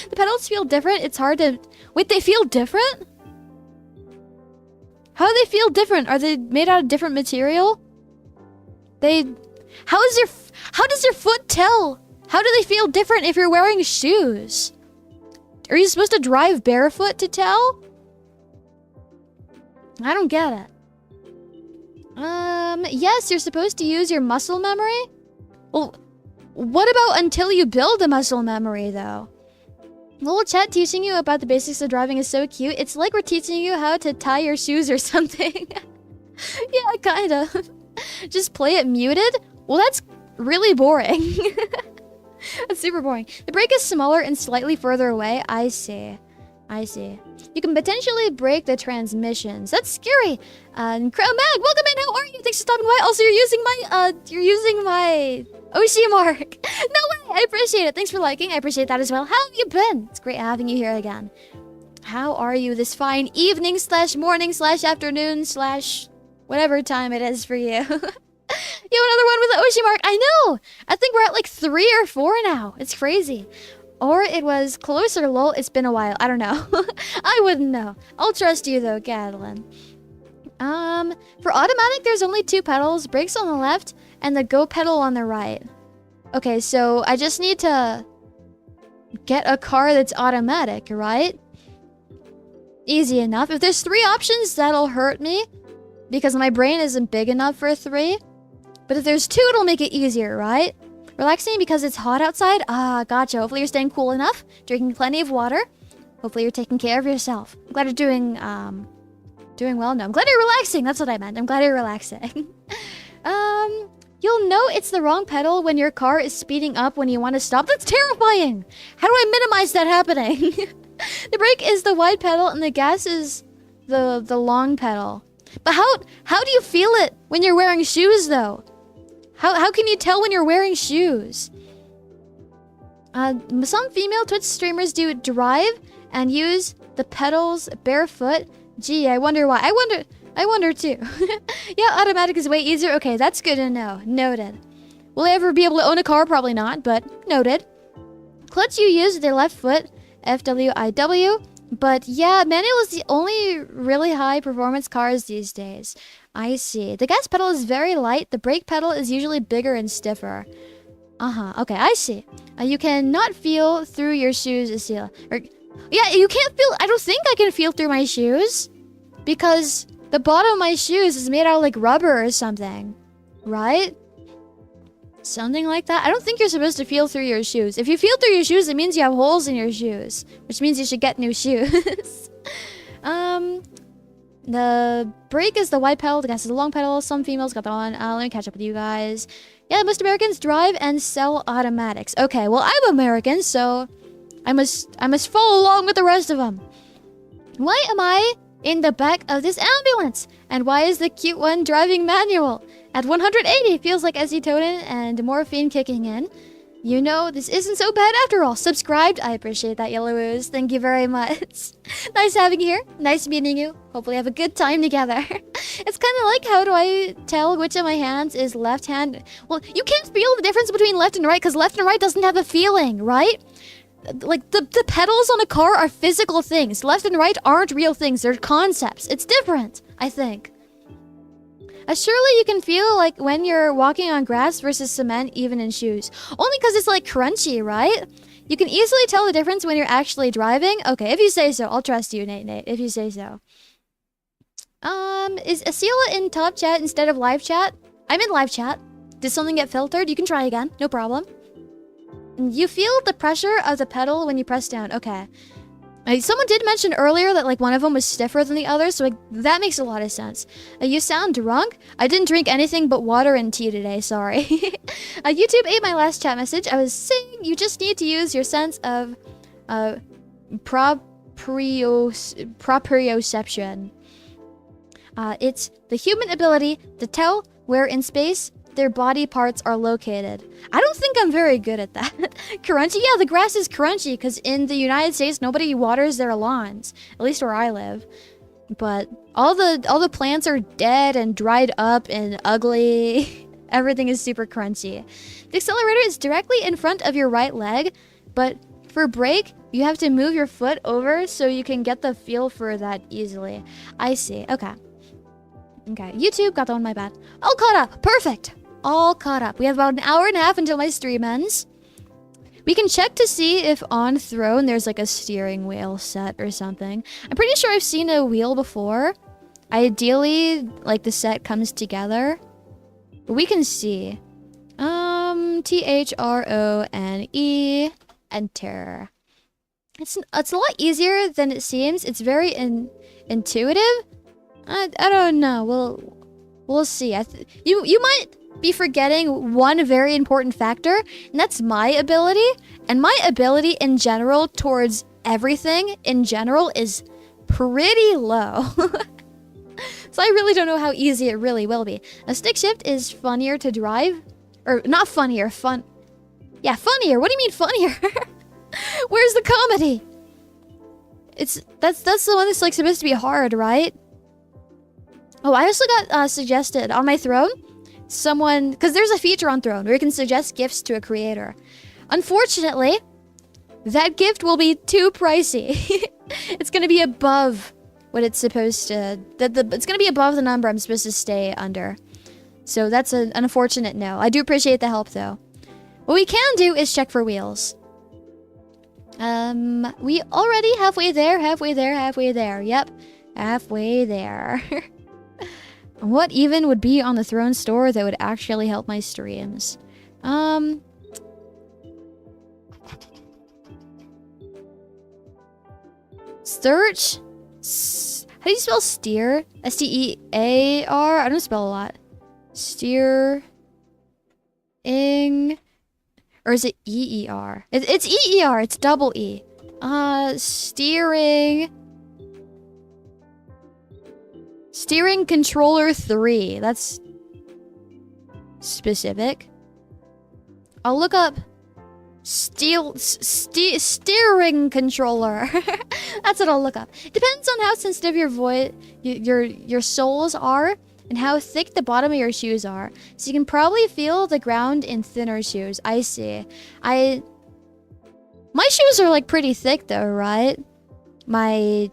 The pedals feel different. It's hard to... Wait, they feel different? How do they feel different? Are they made out of different material? How does your foot tell? How do they feel different if you're wearing shoes? Are you supposed to drive barefoot to tell? I don't get it. Yes, you're supposed to use your muscle memory? Well, what about until you build a muscle memory, though? Little chat teaching you about the basics of driving is so cute. It's like we're teaching you how to tie your shoes or something. Yeah, kind of. Just play it muted? Well, that's really boring. That's super boring. The brake is smaller and slightly further away. I see. You can potentially break the transmissions. That's scary. Crow Mag, welcome in. How are you? Thanks for stopping by. Also, you're using my Oshi mark. No way. I appreciate it. Thanks for liking. I appreciate that as well. How have you been? It's great having you here again. How are you this fine evening / morning / afternoon / whatever time it is for you? You have another one with the Oshi mark. I know. I think we're at like 3 or 4 now. It's crazy. Or it was closer, lol. It's been a while. I don't know. I wouldn't know. I'll trust you though, Gatlin. For automatic, there's only 2 pedals. Brakes on the left and the go pedal on the right. Okay, so I just need to get a car that's automatic, right? Easy enough. If there's 3 options, that'll hurt me because my brain isn't big enough for 3. But if there's 2, it'll make it easier, right? Relaxing because it's hot outside? Ah, gotcha. Hopefully you're staying cool enough, drinking plenty of water. Hopefully you're taking care of yourself. I'm glad you're doing well. No, I'm glad you're relaxing. That's what I meant. I'm glad you're relaxing. You'll know it's the wrong pedal when your car is speeding up when you want to stop. That's terrifying. How do I minimize that happening? The brake is the wide pedal and the gas is the long pedal. But how do you feel it when you're wearing shoes though? How can you tell when you're wearing shoes? Some female Twitch streamers do drive and use the pedals barefoot. Gee, I wonder why. I wonder too. Yeah, automatic is way easier. Okay, that's good to know. Noted. Will I ever be able to own a car? Probably not, but noted. Clutch you use with your left foot, FWIW. But yeah, manual is the only really high performance cars these days. I see. The gas pedal is very light. The brake pedal is usually bigger and stiffer. Okay, I see. You cannot feel through your shoes, Esila. Yeah, you can't feel... I don't think I can feel through my shoes. Because the bottom of my shoes is made out of like rubber or something. Right? Something like that. I don't think you're supposed to feel through your shoes. If you feel through your shoes, it means you have holes in your shoes. Which means you should get new shoes. The brake is the wide pedal, the gas is the long pedal. Some females got that one. Let me catch up with you guys. Yeah, most Americans drive and sell automatics. Okay, well, I'm American, so I must follow along with the rest of them. Why am I in the back of this ambulance? And why is the cute one driving manual? At 180, feels like acetone and morphine kicking in. You know, this isn't so bad after all. Subscribed. I appreciate that, Yellow Ooze. Thank you very much. Nice having you here. Nice meeting you. Hopefully have a good time together. It's kind of like, how do I tell which of my hands is left hand? Well, you can't feel the difference between left and right because left and right doesn't have a feeling, right? Like, the pedals on a car are physical things. Left and right aren't real things. They're concepts. It's different, I think. Surely you can feel like when you're walking on grass versus cement even in shoes. Only because it's like crunchy, right? You can easily tell the difference when you're actually driving. Okay, if you say so. I'll trust you, Nate, if you say so. Is Esila in top chat instead of live chat? I'm in live chat. Did something get filtered? You can try again. No problem. You feel the pressure of the pedal when you press down. Okay. Someone did mention earlier that like one of them was stiffer than the other, so that makes a lot of sense. You sound drunk? I didn't drink anything but water and tea today, sorry. YouTube ate my last chat message. I was saying you just need to use your sense of proprioception. It's the human ability to tell where in space their body parts are located. I don't think I'm very good at that. Crunchy? Yeah, the grass is crunchy because in the United States, nobody waters their lawns. At least where I live. But all the plants are dead and dried up and ugly. Everything is super crunchy. The accelerator is directly in front of your right leg, but for brake, you have to move your foot over so you can get the feel for that easily. I see. Okay. Okay. YouTube got that one, my bad. All caught up. Perfect. All caught up. We have about an hour and a half until my stream ends. We can check to see if on throne there's like a steering wheel set or something. I'm pretty sure I've seen a wheel before. Ideally, like the set comes together. But we can see. THRONE. Enter. It's a lot easier than it seems. It's very intuitive. I don't know. We'll see. You might be forgetting one very important factor, and that's my ability. And my ability in general towards everything in general is pretty low. So I really don't know how easy it really will be. A stick shift is funnier to drive. Or not funnier, fun. Yeah, funnier. What do you mean funnier? Where's the comedy? That's the one that's like supposed to be hard, right? Oh, I also got suggested on my throne. Someone, because there's a feature on throne where you can suggest gifts to a creator. Unfortunately, that gift will be too pricey. It's gonna be above what it's supposed to. It's gonna be above the number I'm supposed to stay under. So that's an unfortunate no. I do appreciate the help though. What we can do is check for wheels. We already halfway there. Yep, halfway there. What even would be on the throne store that would actually help my streams? Search. How do you spell steer? S-T-E-A-R? I don't spell a lot. Steer. Ing. Or is it E-E-R? It's E-E-R. It's double E. Steering. Steering controller 3. That's specific. I'll look up steering controller. That's what I'll look up. Depends on how sensitive your voice, your soles are, and how thick the bottom of your shoes are. So you can probably feel the ground in thinner shoes. I see. My shoes are like pretty thick though, right? My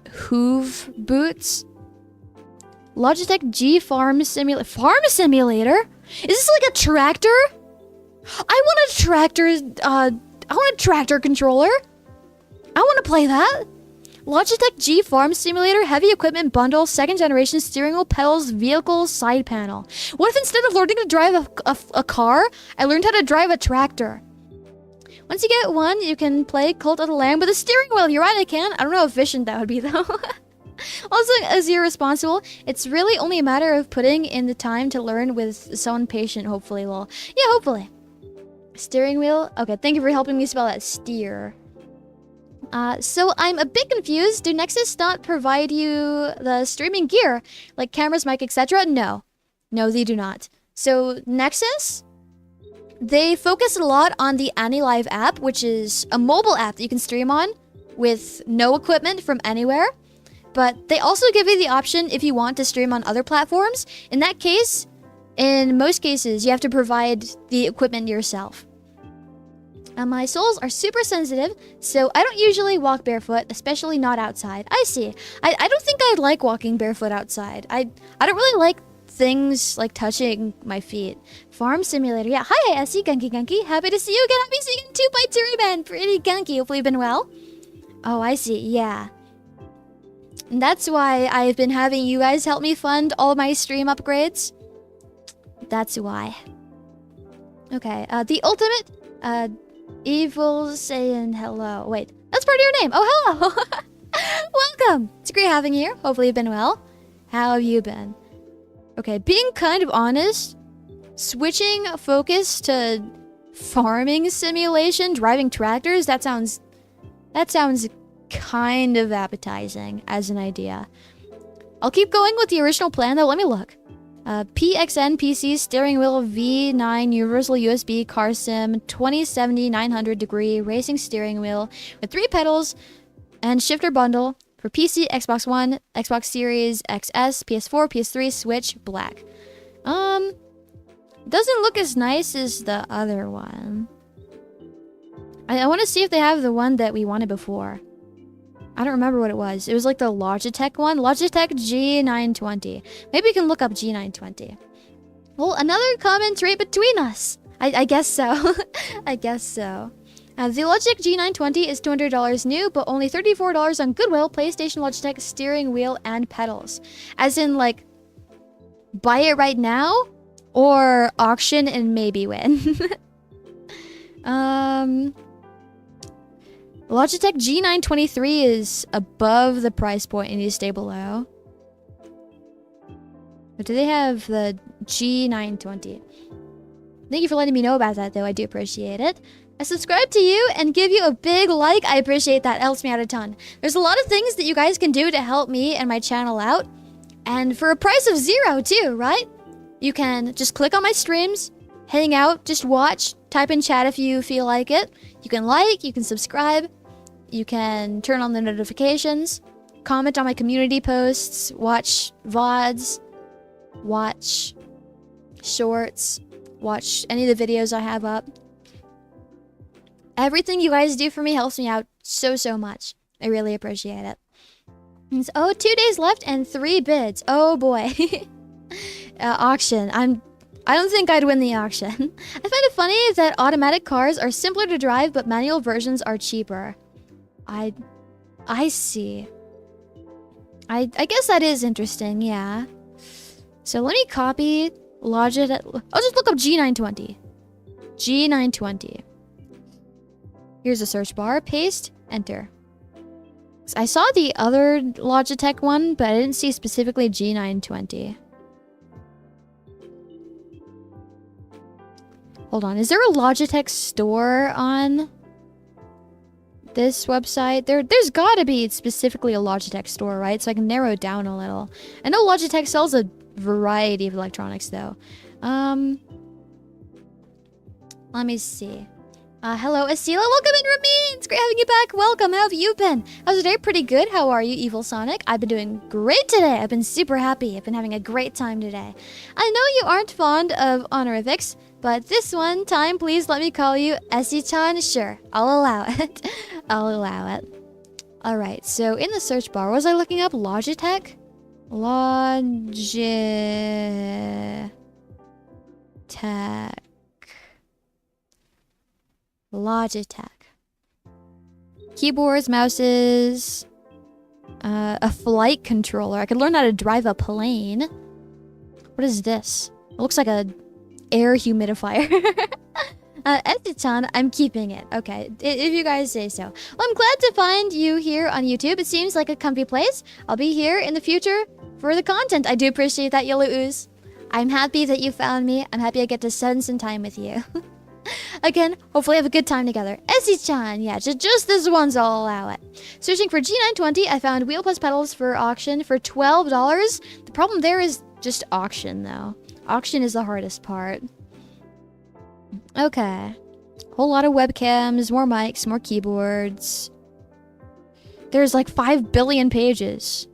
Hoove boots. Logitech G Farm Simulator. Farm Simulator? Is this like a tractor? I want a tractor. I want a tractor controller. I want to play that. Logitech G Farm Simulator Heavy Equipment Bundle 2nd Generation Steering Wheel Pedals Vehicle Side Panel. What if instead of learning to drive a car, I learned how to drive a tractor? Once you get one, you can play Cult of the Lamb with a steering wheel. You're right, I can. I don't know how efficient that would be though. Also, as you're responsible, it's really only a matter of putting in the time to learn with someone patient, hopefully, lol. Yeah, hopefully. Steering wheel? Okay, thank you for helping me spell that. Steer. So I'm a bit confused. Do Nexus not provide you the streaming gear? Like cameras, mic, etc.? No. No, they do not. So Nexus, they focus a lot on the AniLive app, which is a mobile app that you can stream on with no equipment from anywhere. But they also give you the option if you want to stream on other platforms. In that case, in most cases, you have to provide the equipment yourself. My soles are super sensitive, so I don't usually walk barefoot, especially not outside. I see. I don't think I'd like walking barefoot outside. I don't really like things like touching my feet. Farm Simulator. Yeah, hi, I see Gunky Gunky. Happy to see you again. Happy seeing you too, by Turiban. Pretty Gunky. Hopefully you've been well. Oh, I see. Yeah. And that's why I've been having you guys help me fund all my stream upgrades. That's why. Okay, the ultimate, evil saying hello. Wait, that's part of your name. Oh, hello. Welcome. It's great having you here. Hopefully you've been well. How have you been? Okay, being kind of honest, switching focus to farming simulation, driving tractors, that sounds kind of appetizing as an idea. I'll keep going with the original plan though. Let me look. PXN PC steering wheel V9 universal USB car sim 2070 900 degree racing steering wheel with 3 pedals and shifter bundle For PC, Xbox One, Xbox Series, XS, PS4, PS3, Switch, black. Doesn't look as nice as the other one. I want to see if they have the one that we wanted before. I don't remember what it was. It was like the Logitech one. Logitech G920. Maybe we can look up G920. Well, another common trait between us. I guess so. I guess so. The Logitech G920 is $200 new, but only $34 on Goodwill, PlayStation Logitech steering wheel and pedals. As in, like, buy it right now, or auction and maybe win. Logitech G923 is above the price point and you stay below. But do they have the G920? Thank you for letting me know about that, though. I do appreciate it. I subscribe to you and give you a big like. I appreciate that. It helps me out a ton. There's a lot of things that you guys can do to help me and my channel out. And for a price of 0 too, right? You can just click on my streams, hang out, just watch, type in chat if you feel like it. You can like, you can subscribe, you can turn on the notifications, comment on my community posts, watch VODs, watch shorts, watch any of the videos I have up. Everything you guys do for me helps me out so much. I really appreciate it. And so, oh, 2 days left and 3 bids. Oh boy. Auction. I don't think I'd win the auction. I find it funny that automatic cars are simpler to drive, but manual versions are cheaper. I see. I guess that is interesting, yeah. So let me copy Logitech. I'll just look up G920. G920. Here's a search bar. Paste. Enter. I saw the other Logitech one, but I didn't see specifically G920. Hold on. Is there a Logitech store on this website? There's gotta be specifically a Logitech store, right? So I can narrow it down a little. I know Logitech sells a variety of electronics, though. Let me see. Hello, Esila. Welcome in, Ramin. It's great having you back. Welcome. How have you been? How's the day? Pretty good. How are you, Evil Sonic? I've been doing great today. I've been super happy. I've been having a great time today. I know you aren't fond of honorifics, but this one time, please let me call you Esi-chan. Sure, I'll allow it. I'll allow it. Alright, so in the search bar, was I looking up Logitech? Logitech. Keyboards, mouses, a flight controller. I could learn how to drive a plane. What is this? It looks like a air humidifier. Eti-chan, I'm keeping it. Okay, if you guys say so. Well, I'm glad to find you here on YouTube. It seems like a comfy place. I'll be here in the future for the content. I do appreciate that, Yellow Ooze. I'm happy that you found me. I'm happy I get to spend some time with you. Again, hopefully have a good time together. Esi-chan, yeah, just this once I'll allow it. Searching for G920, I found wheel plus pedals for auction for $12. The problem there is just auction, though. Auction is the hardest part. Okay. Whole lot of webcams, more mics, more keyboards. There's like 5 billion pages.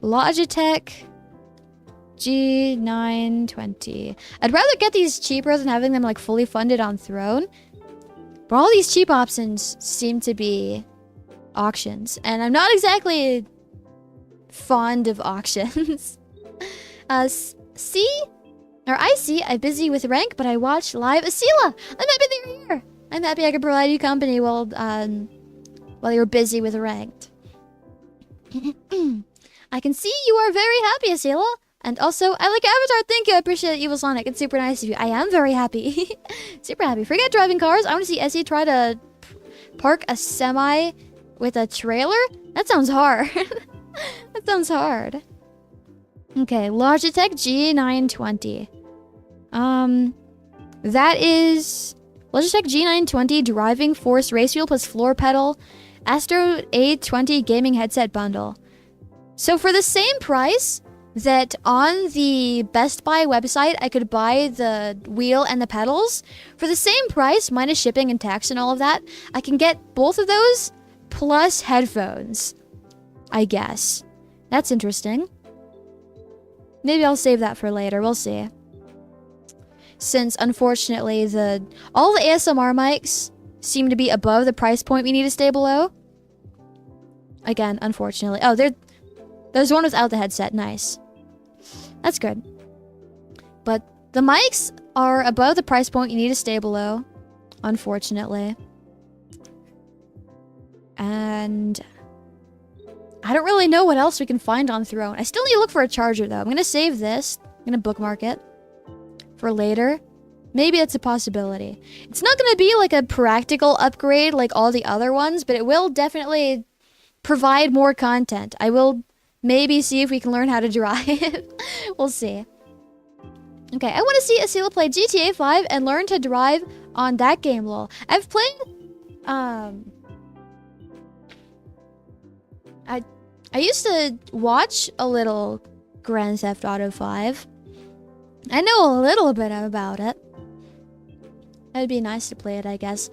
Logitech G920. I'd rather get these cheaper than having them like fully funded on Throne. But all these cheap options seem to be auctions. And I'm not exactly fond of auctions. I see I'm busy with rank, but I watch live. Esila! I'm happy that you're here. I'm happy I could provide you company while you're busy with ranked. I can see you are very happy, Esila. And also, I like Avatar. Thank you. I appreciate it, Evil Sonic. It's super nice of you. I am very happy. Super happy. Forget driving cars. I want to see Essie try to park a semi with a trailer. That sounds hard. That sounds hard. Okay, Logitech G920. That is Logitech G920 driving force race wheel plus floor pedal Astro A20 gaming headset bundle. So for the same price, that on the Best Buy website, I could buy the wheel and the pedals for the same price, minus shipping and tax and all of that. I can get both of those plus headphones, I guess. That's interesting. Maybe I'll save that for later. We'll see. Since, unfortunately, all the ASMR mics seem to be above the price point we need to stay below. Again, unfortunately. Oh, there's one without the headset. Nice. That's good. But the mics are above the price point you need to stay below, unfortunately. And I don't really know what else we can find on Throne. I still need to look for a charger, though. I'm going to save this. I'm going to bookmark it for later. Maybe it's a possibility. It's not going to be like a practical upgrade like all the other ones, but it will definitely provide more content. I will maybe see if we can learn how to drive. We'll see. Okay, I want to see Esila play GTA 5 and learn to drive on that game, lol. I've played... I used to watch a little Grand Theft Auto 5. I know a little bit about it. It'd be nice to play it, I guess.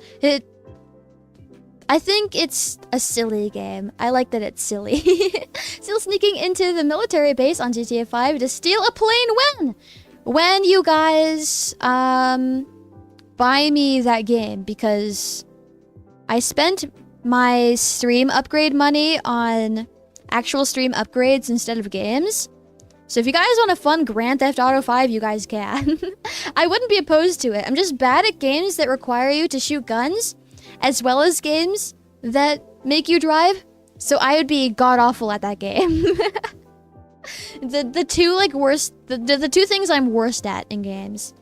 I think it's a silly game. I like that it's silly. Still sneaking into the military base on GTA 5 to steal a plane when? When you guys buy me that game, because I spent my stream upgrade money on actual stream upgrades instead of games. So if you guys want a fun Grand Theft Auto 5, you guys can. I wouldn't be opposed to it. I'm just bad at games that require you to shoot guns, as well as games that make you drive. So I would be god-awful at that game. the two things I'm worst at in games.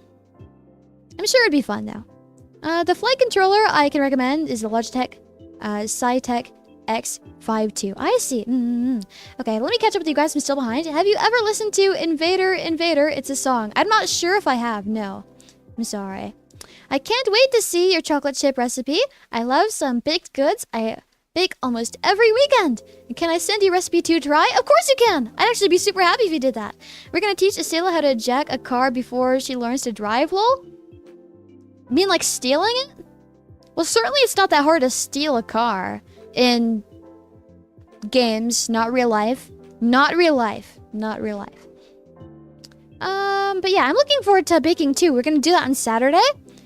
I'm sure it'd be fun, though. The flight controller I can recommend is the Logitech Cytec X52. I see. Okay, let me catch up with you guys. I'm still behind. Have you ever listened to Invader? It's a song. I'm not sure if I have. No. I'm sorry. I can't wait to see your chocolate chip recipe. I love some baked goods. I bake almost every weekend. Can I send you recipe to try? Of course you can. I'd actually be super happy if you did that. We're gonna teach Esila how to jack a car before she learns to drive, lol? You mean like stealing it? Well, certainly it's not that hard to steal a car. In games, not real life. Not real life. Not real life. But yeah, I'm looking forward to baking too. We're gonna do that on Saturday.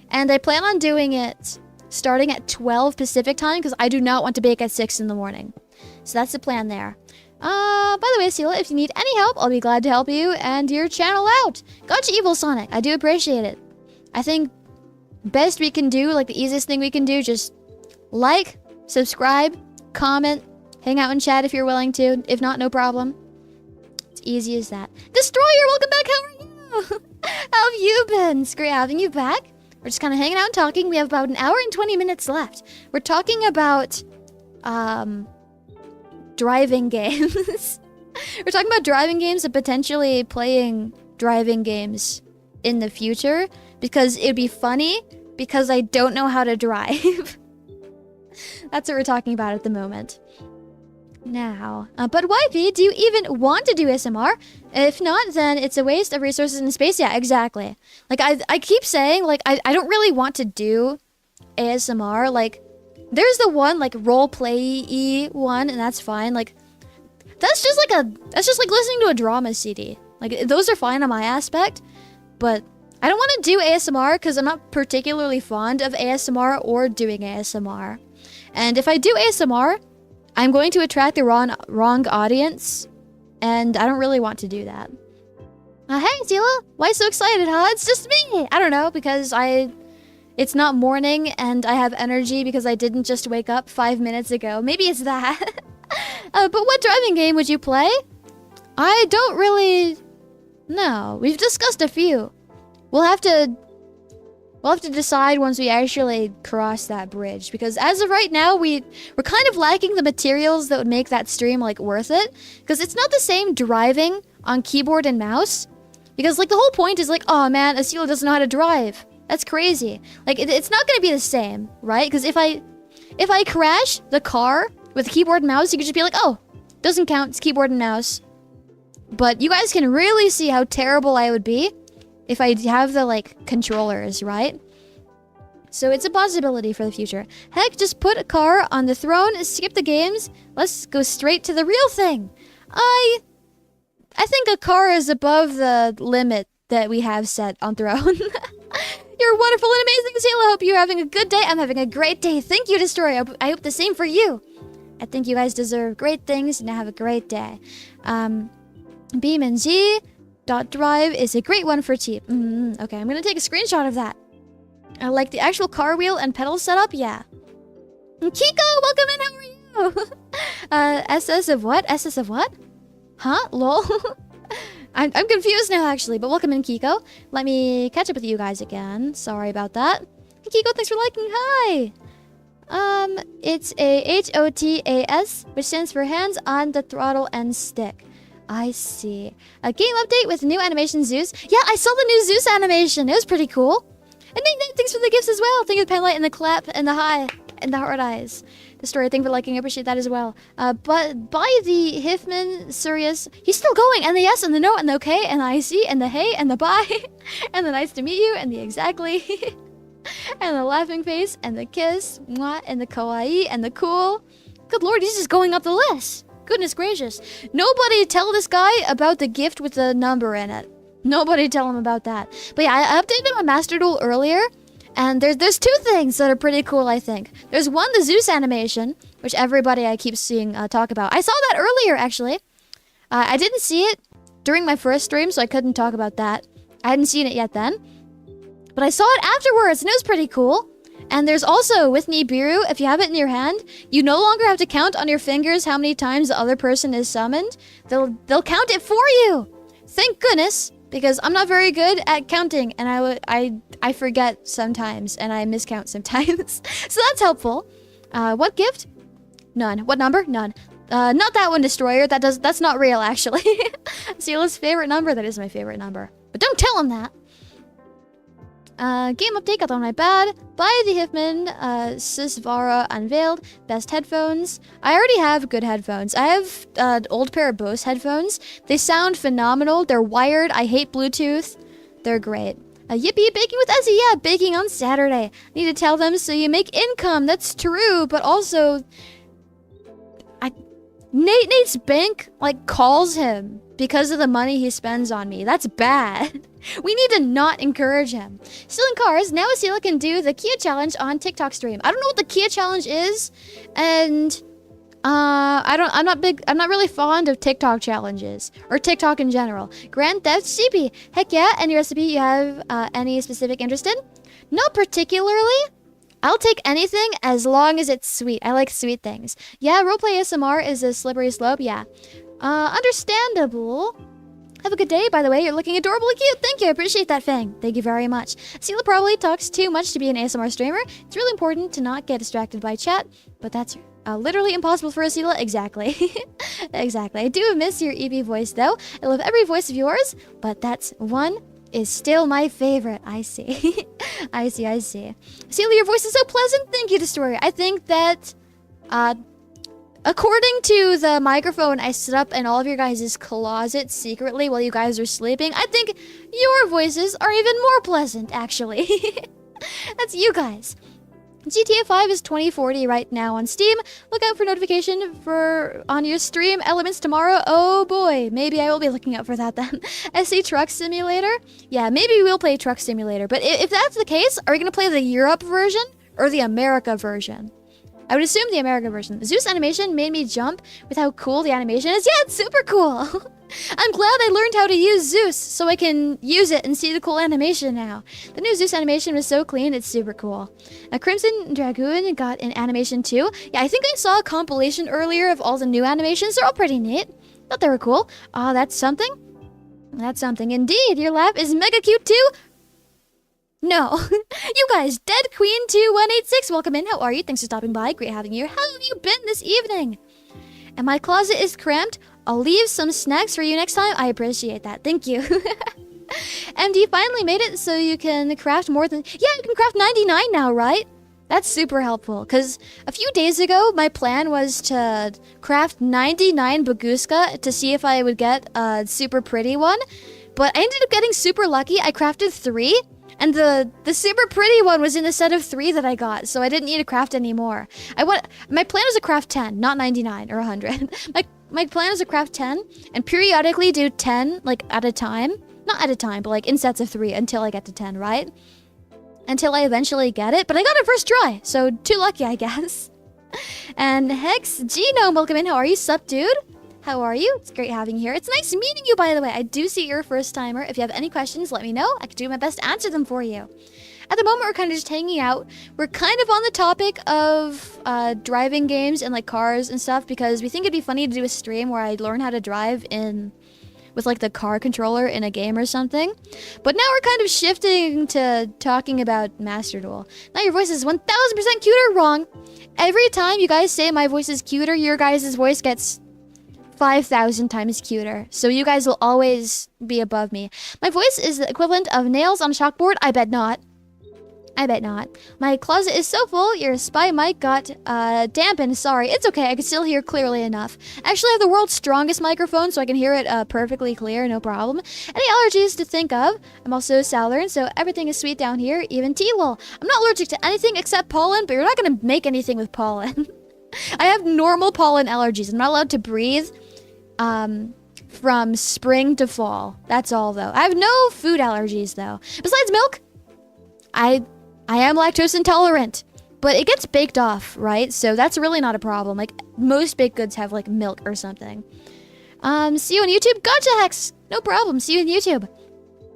And I plan on doing it starting at 12 Pacific time, because I do not want to bake at 6 in the morning. So that's the plan there. By the way, Esila, if you need any help, I'll be glad to help you and your channel out. Gotcha, Evil Sonic. I do appreciate it. I think best we can do, like the easiest thing we can do, just like, subscribe, comment, hang out and chat if you're willing to. If not, no problem. It's easy as that. Destroyer, welcome back. How are you? How have you been? It's great having you back. We're just kind of hanging out and talking. We have about an hour and 20 minutes left. We're talking about driving games. We're talking about driving games and potentially playing driving games in the future, because it'd be funny because I don't know how to drive. That's what we're talking about at the moment. Now, but YP, do you even want to do ASMR? If not, then it's a waste of resources and space. Yeah, exactly. Like, I keep saying, like, I don't really want to do ASMR. Like, there's the one, like, role-play-y one, and that's fine. Like, that's just like listening to a drama CD. Like, those are fine on my aspect, but I don't want to do ASMR because I'm not particularly fond of ASMR or doing ASMR. And if I do ASMR, I'm going to attract the wrong audience, and I don't really want to do that. Hey, Esila, why so excited, huh? It's just me! I don't know, because it's not morning, and I have energy because I didn't just wake up 5 minutes ago. Maybe it's that. But what driving game would you play? I don't really know. We've discussed a few. We'll have to decide once we actually cross that bridge, because as of right now, we're kind of lacking the materials that would make that stream, like, worth it, because it's not the same driving on keyboard and mouse, because, like, the whole point is, like, oh man, Esila doesn't know how to drive. That's crazy. Like, it's not gonna be the same, right? Because if I crash the car with keyboard and mouse, you could just be like, oh, doesn't count, it's keyboard and mouse. But you guys can really see how terrible I would be if I have the, like, controllers, right? So it's a possibility for the future. Heck, just put a car on the throne, skip the games. Let's go straight to the real thing. I think a car is above the limit that we have set on throne. You're wonderful and amazing, Esila. Hope you're having a good day. I'm having a great day. Thank you, Destroyer. I hope the same for you. I think you guys deserve great things and have a great day. Beam and G dot drive is a great one for cheap. Okay, I'm gonna take a screenshot of that. I like the actual car wheel and pedal setup. Yeah. Kiko, welcome in. How are you? SS of what? SS of what? Huh? Lol. I'm confused now, actually, but welcome in, Kiko. Let me catch up with you guys again. Sorry about that. Hey, Kiko, thanks for liking. Hi. It's a HOTAS, which stands for hands on the throttle and stick. I see. A game update with new animation Zeus. Yeah, I saw the new Zeus animation. It was pretty cool. And Nate, thanks for the gifts as well. Thank you for the pen light and the clap and the hi and the hard eyes. The story, thank you for liking. I appreciate that as well. But by the Hiffman Sirius, he's still going. And the yes and the no and the okay and the I see and the hey and the bye and the nice to meet you and the exactly and the laughing face and the kiss mwah, and the kawaii and the cool. Good lord, he's just going up the list. Goodness gracious. Nobody tell this guy about the gift with the number in it. Nobody tell him about that. But yeah, I updated my Master Duel earlier. And there's two things that are pretty cool, I think. There's one, the Zeus animation, which everybody I keep seeing talk about. I saw that earlier, actually. I didn't see it during my first stream, so I couldn't talk about that. I hadn't seen it yet then. But I saw it afterwards, and it was pretty cool. And there's also, with Nibiru, if you have it in your hand, you no longer have to count on your fingers how many times the other person is summoned. They'll count it for you. Thank goodness. Because I'm not very good at counting, and I forget sometimes, and I miscount sometimes. So that's helpful. What gift? None. What number? None. Not that one, Destroyer. That's not real, actually. Sila's favorite number. That is my favorite number. But don't tell him that. Game update, got on my bad. By the Hiffman, Sisvara unveiled. Best headphones. I already have good headphones. I have an old pair of Bose headphones. They sound phenomenal. They're wired. I hate Bluetooth. They're great. Yippee, baking with Essie. Yeah, baking on Saturday. Need to tell them so you make income. That's true, but also... Nate's bank, like, calls him because of the money he spends on me. That's bad. We need to not encourage him. Still in cars, now Esila can do the Kia challenge on TikTok stream. I don't know what the Kia challenge is, and I'm not really fond of TikTok challenges or TikTok in general. Grand Theft CP. Heck yeah, any recipe you have any specific interest in? Not particularly. I'll take anything as long as it's sweet. I like sweet things. Yeah, roleplay ASMR is a slippery slope. Yeah. Understandable. Have a good day, by the way. You're looking adorably cute. Thank you. I appreciate that, Fang. Thank you very much. Esila probably talks too much to be an ASMR streamer. It's really important to not get distracted by chat, but that's literally impossible for Esila. Exactly. Exactly. I do miss your EB voice, though. I love every voice of yours, but that's one is still my favorite. I see. I see. Esila, your voice is so pleasant. Thank you, Destroyer. I think that, according to the microphone I set up in all of your guys' closets secretly while you guys are sleeping, I think your voices are even more pleasant, actually. That's you guys. GTA 5 is 2040 right now on Steam. Look out for notification on your stream elements tomorrow. Oh boy, maybe I will be looking out for that then. SC Truck Simulator? Yeah, maybe we'll play Truck Simulator. But if that's the case, are we going to play the Europe version or the America version? I would assume the America version. Zeus animation made me jump with how cool the animation is. Yeah, it's super cool. I'm glad I learned how to use Zeus so I can use it and see the cool animation now. The new Zeus animation was so clean, it's super cool. Crimson Dragoon got an animation too. Yeah, I think I saw a compilation earlier of all the new animations. They're all pretty neat. Thought they were cool. Oh, that's something? That's something indeed. Your laugh is mega cute too. No. You guys, Dead Queen 2186, welcome in. How are you? Thanks for stopping by. Great having you. How have you been this evening? And my closet is cramped. I'll leave some snacks for you next time. I appreciate that. Thank you. MD finally made it so you can craft more than... Yeah, you can craft 99 now, right? That's super helpful, because a few days ago, my plan was to craft 99 Baguska to see if I would get a super pretty one, but I ended up getting super lucky. I crafted 3, and the super pretty one was in the set of 3 that I got, so I didn't need to craft any more. My plan was to craft 10, not 99 or 100. My plan was to craft 10, and periodically do 10, like, at a time. Not at a time, but like in sets of 3 until I get to 10, right? Until I eventually get it, but I got it first try, so too lucky, I guess. And Hex Genome, welcome in. How are you, sup, dude? How are you? It's great having you here. It's nice meeting you, by the way. I do see you're a first timer. If you have any questions, let me know. I can do my best to answer them for you. At the moment, we're kind of just hanging out. We're kind of on the topic of driving games and like cars and stuff, because we think it'd be funny to do a stream where I learn how to drive with like the car controller in a game or something. But now we're kind of shifting to talking about Master Duel. Now your voice is 1000% cuter. Wrong. Every time you guys say my voice is cuter, your guys' voice gets 5,000 times cuter. So you guys will always be above me. My voice is the equivalent of nails on a chalkboard. I bet not. I bet not. My closet is so full, your spy mic got dampened. Sorry, it's okay. I can still hear clearly enough. I actually have the world's strongest microphone, so I can hear it perfectly clear, no problem. Any allergies to think of? I'm also southern, so everything is sweet down here, even T-Lol. I'm not allergic to anything except pollen, but you're not going to make anything with pollen. I have normal pollen allergies. I'm not allowed to breathe from spring to fall. That's all, though. I have no food allergies, though. Besides milk, I am lactose intolerant, but it gets baked off, right? So that's really not a problem. Like, most baked goods have, like, milk or something. See you on YouTube. Gotcha, Hex. No problem. See you on YouTube.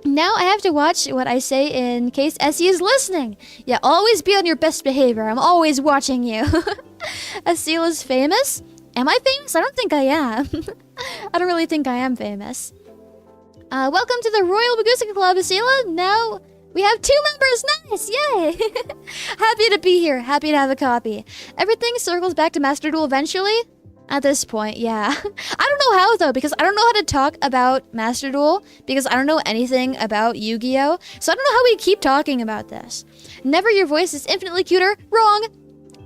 Now I have to watch what I say in case Essie is listening. Yeah, always be on your best behavior. I'm always watching you. Esila's famous? Am I famous? I don't think I am. I don't really think I am famous. Welcome to the Royal Baguska Club, Esila. Now we have 2 members. Nice. Yay. Happy to be here. Happy to have a copy. Everything circles back to Master Duel eventually. At this point, yeah. I don't know how, though, because I don't know how to talk about Master Duel, because I don't know anything about Yu-Gi-Oh! So I don't know how we keep talking about this. Never your voice is infinitely cuter. Wrong.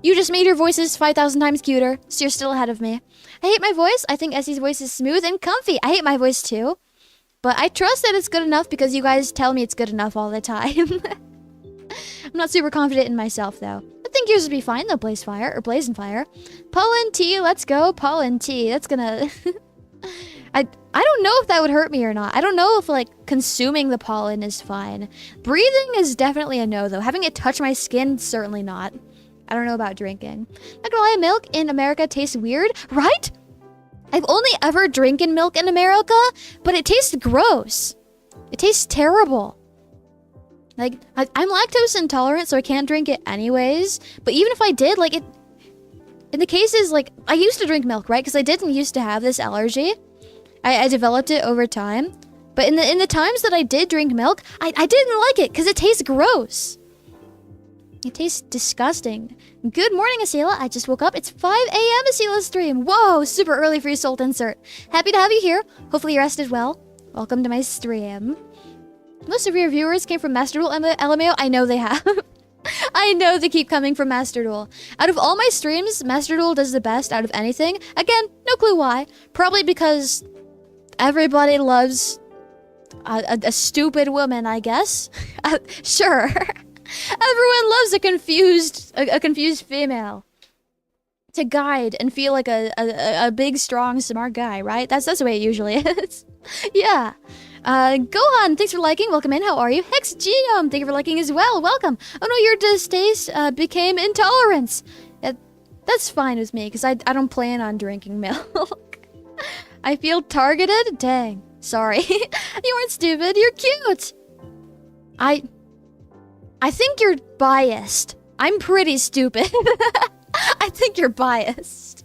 You just made your voices 5,000 times cuter, so you're still ahead of me. I hate my voice. I think Essie's voice is smooth and comfy. I hate my voice, too. But I trust that it's good enough because you guys tell me it's good enough all the time. I'm not super confident in myself, though. I think yours would be fine, though, Blazing Fire. Pollen tea, let's go. Pollen tea. That's gonna... I don't know if that would hurt me or not. I don't know if, like, consuming the pollen is fine. Breathing is definitely a no, though. Having it touch my skin, certainly not. I don't know about drinking. Not gonna lie, milk in America tastes weird, right? I've only ever drinking milk in America, but it tastes gross. It tastes terrible. Like, I'm lactose intolerant, so I can't drink it anyways. But even if I did, like, in the cases, like, I used to drink milk, right? Because I didn't used to have this allergy. I developed it over time. But in the times that I did drink milk, I didn't like it because it tastes gross. It tastes disgusting. Good morning, Esila. I just woke up. It's 5 a.m. Esila's stream. Whoa, super early for your Salt Insert. Happy to have you here. Hopefully you rested well. Welcome to my stream. Most of your viewers came from Master Duel LMAO. I know they have. I know they keep coming from Master Duel. Out of all my streams, Master Duel does the best out of anything. Again, no clue why. Probably because everybody loves a stupid woman, I guess. Sure. Everyone loves a confused female to guide and feel like a big, strong, smart guy, right? That's the way it usually is. Yeah. Gohan, thanks for liking. Welcome in. How are you? Hex Genome, thank you for liking as well. Welcome. Oh no, your distaste became intolerance. That's fine with me because I don't plan on drinking milk. I feel targeted. Dang. Sorry. You weren't stupid. You're cute. I think you're biased. I'm pretty stupid. I think you're biased.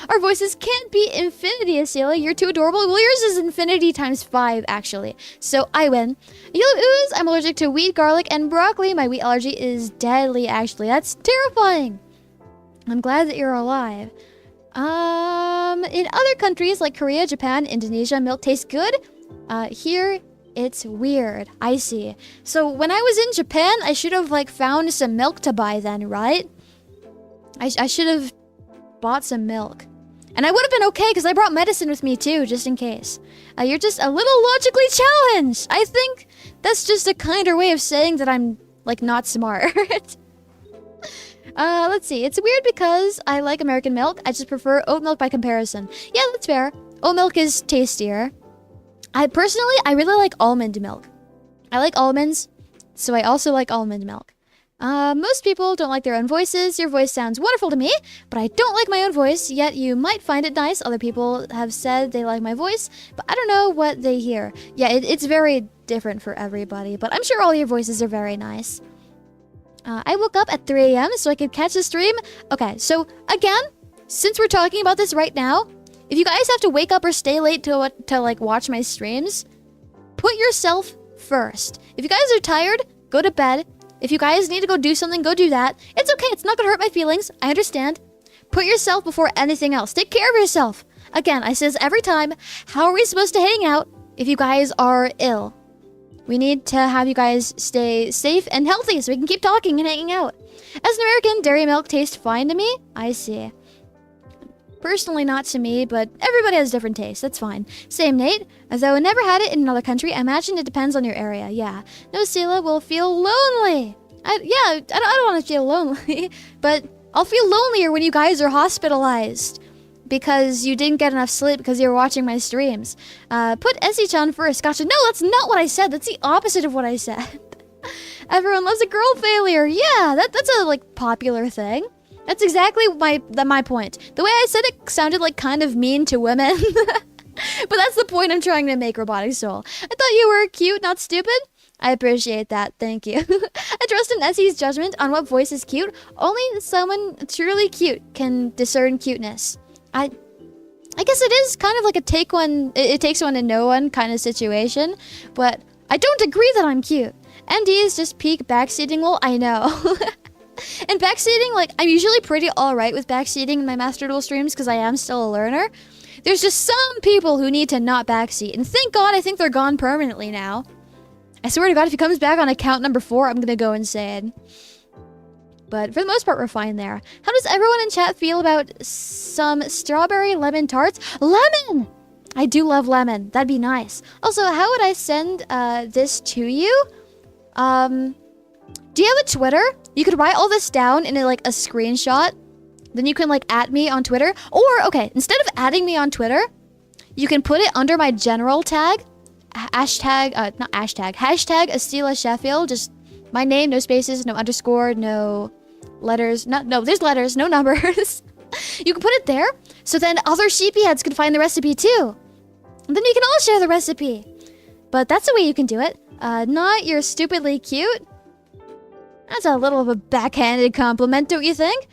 Our voices can't be infinity, Esila. You're too adorable. Well, yours is infinity times 5, actually. So I win. Yellow ooze. I'm allergic to wheat, garlic, and broccoli. My wheat allergy is deadly, actually. That's terrifying. I'm glad that you're alive. In other countries like Korea, Japan, Indonesia, milk tastes good. Here, It's weird. I see. So when I was in Japan, I should have like found some milk to buy then, right? I should have bought some milk. And I would have been okay because I brought medicine with me too, just in case. You're just a little logically challenged. I think that's just a kinder way of saying that I'm like not smart. Let's see. It's weird because I like American milk. I just prefer oat milk by comparison. Yeah, that's fair. Oat milk is tastier. I really like almond milk. I like almonds, so I also like almond milk. Most people don't like their own voices. Your voice sounds wonderful to me, but I don't like my own voice, yet you might find it nice. Other people have said they like my voice, but I don't know what they hear. Yeah, it's very different for everybody, but I'm sure all your voices are very nice. I woke up at 3 a.m. so I could catch the stream. Okay, so again, since we're talking about this right now, if you guys have to wake up or stay late to like watch my streams, put yourself first. If you guys are tired, go to bed. If you guys need to go do something, go do that. It's okay. It's not going to hurt my feelings. I understand. Put yourself before anything else. Take care of yourself. Again, I say this every time. How are we supposed to hang out if you guys are ill? We need to have you guys stay safe and healthy so we can keep talking and hanging out. As an American, dairy milk tastes fine to me. I see. Personally, not to me, but everybody has different tastes. That's fine. Same, Nate. Though I never had it in another country, I imagine it depends on your area. Yeah. No, Esila will feel lonely. I don't want to feel lonely, but I'll feel lonelier when you guys are hospitalized because you didn't get enough sleep because you were watching my streams. Put Essie-chan first. Gotcha. No, that's not what I said. That's the opposite of what I said. Everyone loves a girl failure. Yeah, that's a like popular thing. That's exactly my point. The way I said it sounded like kind of mean to women. But that's the point I'm trying to make, Robotic Soul. I thought you were cute, not stupid. I appreciate that. Thank you. I trust in Essie's judgment on what voice is cute. Only someone truly cute can discern cuteness. I guess it is kind of like it takes one to know one kind of situation. But I don't agree that I'm cute. MD is just peak backseating. Well, I know. And backseating, like, I'm usually pretty alright with backseating in my Master Duel streams because I am still a learner. There's just some people who need to not backseat. And thank God I think they're gone permanently now. I swear to God, if he comes back on account number 4, I'm gonna go insane. But for the most part, we're fine there. How does everyone in chat feel about some strawberry lemon tarts? Lemon! I do love lemon. That'd be nice. Also, how would I send this to you? Do you have a Twitter? You could write all this down in like a screenshot. Then you can like add me on Twitter. Or, okay, instead of adding me on Twitter, you can put it under my general tag. Hashtag Esila Shephield. Just my name, no spaces, no underscore, no letters. No, there's letters, no numbers. You can put it there. So then other sheepyheads can find the recipe too. And then we can all share the recipe. But that's the way you can do it. Not you're stupidly cute. That's a little of a backhanded compliment, don't you think?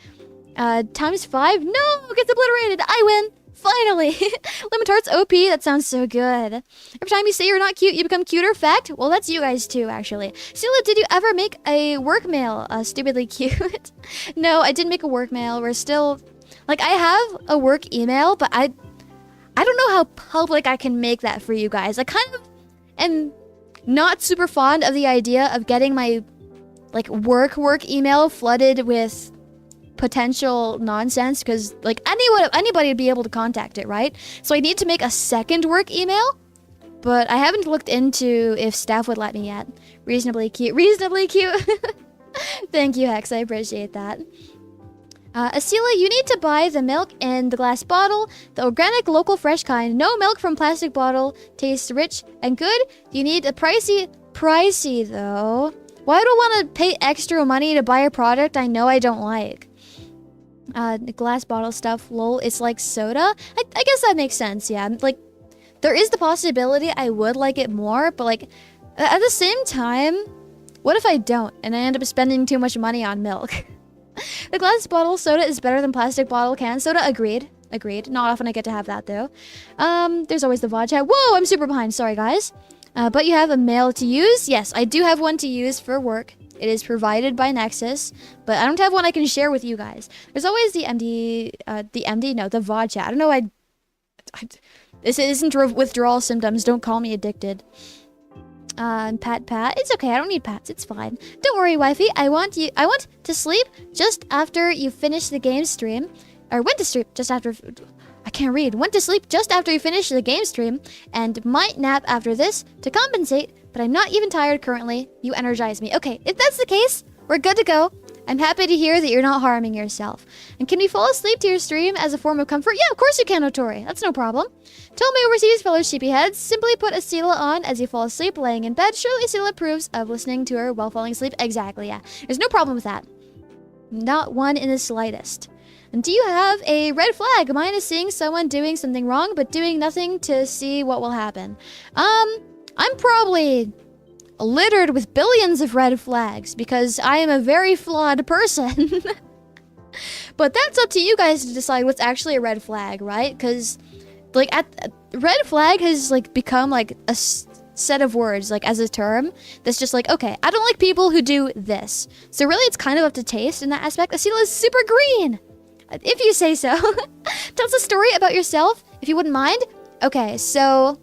Times 5? No, gets obliterated. I win. Finally. Lemon tarts OP. That sounds so good. Every time you say you're not cute, you become cuter. Fact? Well, that's you guys too, actually. Esila, did you ever make a work mail? Stupidly cute. No, I didn't make a work mail. We're still... Like, I have a work email, but I don't know how public I can make that for you guys. I kind of am not super fond of the idea of getting my... like work email flooded with potential nonsense because like anybody would be able to contact it, right? So I need to make a second work email, but I haven't looked into if staff would let me yet. Reasonably cute. Thank you, Hex. I appreciate that. Esila, you need to buy the milk in the glass bottle, the organic, local, fresh kind. No milk from plastic bottle. Tastes rich and good. You need a pricey though. Why do I want to pay extra money to buy a product I know I don't like? The glass bottle stuff, lol, it's like soda? I guess that makes sense, yeah. Like, there is the possibility I would like it more, but like, at the same time, what if I don't, and I end up spending too much money on milk? The glass bottle soda is better than plastic bottle can soda, agreed. Not often I get to have that, though. There's always the VOD chat. Whoa, I'm super behind, sorry guys. But you have a mail to use? Yes, I do have one to use for work. It is provided by Nexus, but I don't have one I can share with you guys. There's always the the VOD chat. I don't know, this isn't withdrawal symptoms. Don't call me addicted. Pat. It's okay. I don't need pats. It's fine. Don't worry, wifey. I want to sleep just after you finish the game stream. Or went to sleep just after... I can't read. Went to sleep just after you finish the game stream. And might nap after this to compensate. But I'm not even tired currently. You energize me. Okay, if that's the case, we're good to go. I'm happy to hear that you're not harming yourself. And can we fall asleep to your stream as a form of comfort? Yeah, of course you can, Otori. That's no problem. Tell me overseas, fellow sheepyheads. Simply put Esila on as you fall asleep laying in bed. Surely Esila approves of listening to her while falling asleep. Exactly, yeah. There's no problem with that. Not one in the slightest. And do you have a red flag? Mine is seeing someone doing something wrong, but doing nothing to see what will happen. I'm probably littered with billions of red flags because I am a very flawed person. But that's up to you guys to decide what's actually a red flag, right? Because like red flag has like become like a set of words like as a term that's just like, okay, I don't like people who do this. So really it's kind of up to taste in that aspect. Esila is super green, if you say so. Tell us a story about yourself if you wouldn't mind. Okay, so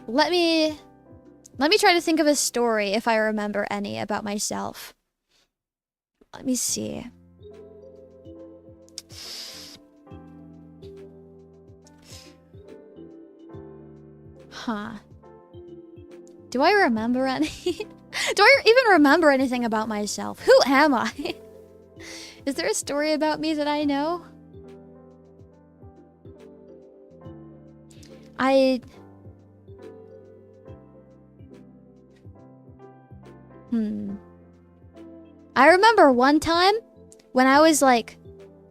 let me try to think of a story if I remember any about myself. Let me see. Huh. Do I remember any? Do I even remember anything about myself? Who am I? Is there a story about me that I know? I remember one time when I was like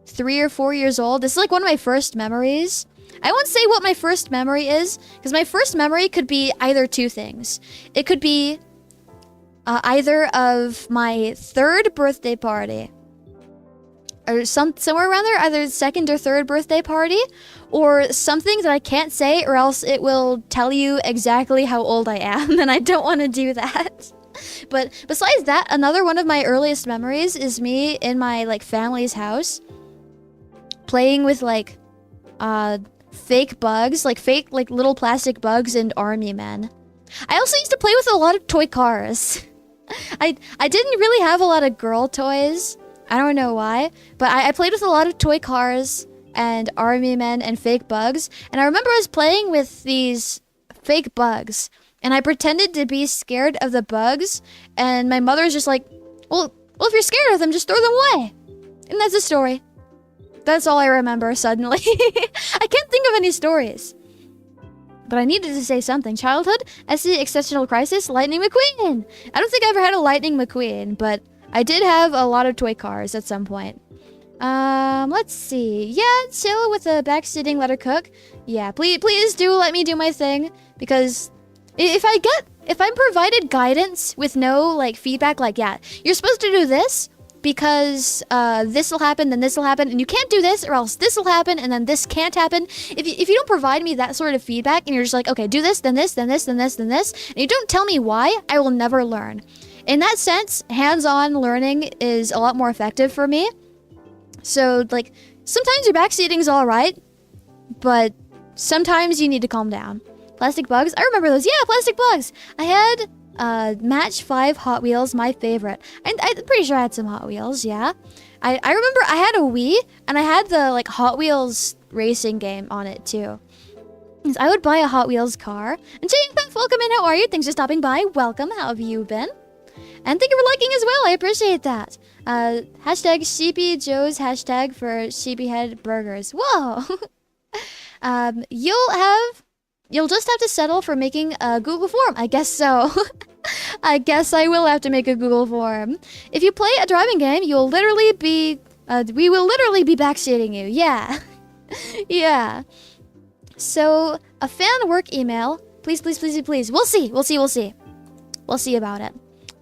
3 or 4 years old. This is like one of my first memories. I won't say what my first memory is, because my first memory could be either two things. It could be either of my 3rd birthday party, or somewhere around there, either 2nd or 3rd birthday party, or something that I can't say, or else it will tell you exactly how old I am, and I don't want to do that. But besides that, another one of my earliest memories is me in my like family's house playing with like fake bugs, like fake like little plastic bugs and army men. I also used to play with a lot of toy cars. I didn't really have a lot of girl toys. I don't know why, but I played with a lot of toy cars and army men and fake bugs. And I remember I was playing with these fake bugs, and I pretended to be scared of the bugs, and my mother was just like, well, if you're scared of them, just throw them away. And that's the story. That's all I remember suddenly. I can't think of any stories. But I needed to say something. Childhood, SC Exceptional Crisis, Lightning McQueen. I don't think I ever had a Lightning McQueen, but I did have a lot of toy cars at some point. Let's see. Yeah, chill with the backseating, let her cook. Yeah, please do let me do my thing, because if I'm provided guidance with no like feedback, like, yeah, you're supposed to do this because this will happen, then this will happen, and you can't do this or else this will happen, and then this can't happen. If you don't provide me that sort of feedback, and you're just like, okay, do this, then this, then this, then this, then this, and you don't tell me why, I will never learn. In that sense, hands-on learning is a lot more effective for me. So, like, sometimes your backseating's alright, but sometimes you need to calm down. Plastic bugs? I remember those. Yeah, plastic bugs! I had Match 5 Hot Wheels, my favorite. And I'm pretty sure I had some Hot Wheels, yeah. I remember I had a Wii, and I had the, like, Hot Wheels racing game on it, too. I would buy a Hot Wheels car. And Jane Beth, welcome in. How are you? Thanks for stopping by. Welcome. How have you been? And thank you for liking as well. I appreciate that. Hashtag Sheepy Joe's hashtag for Sheepyhead Burgers. Whoa! You'll just have to settle for making a Google form. I guess so. I guess I will have to make a Google form. If you play a driving game, we will literally be backseating you. Yeah. Yeah. So, a fan work email. Please, please, please, please. We'll see. We'll see about it.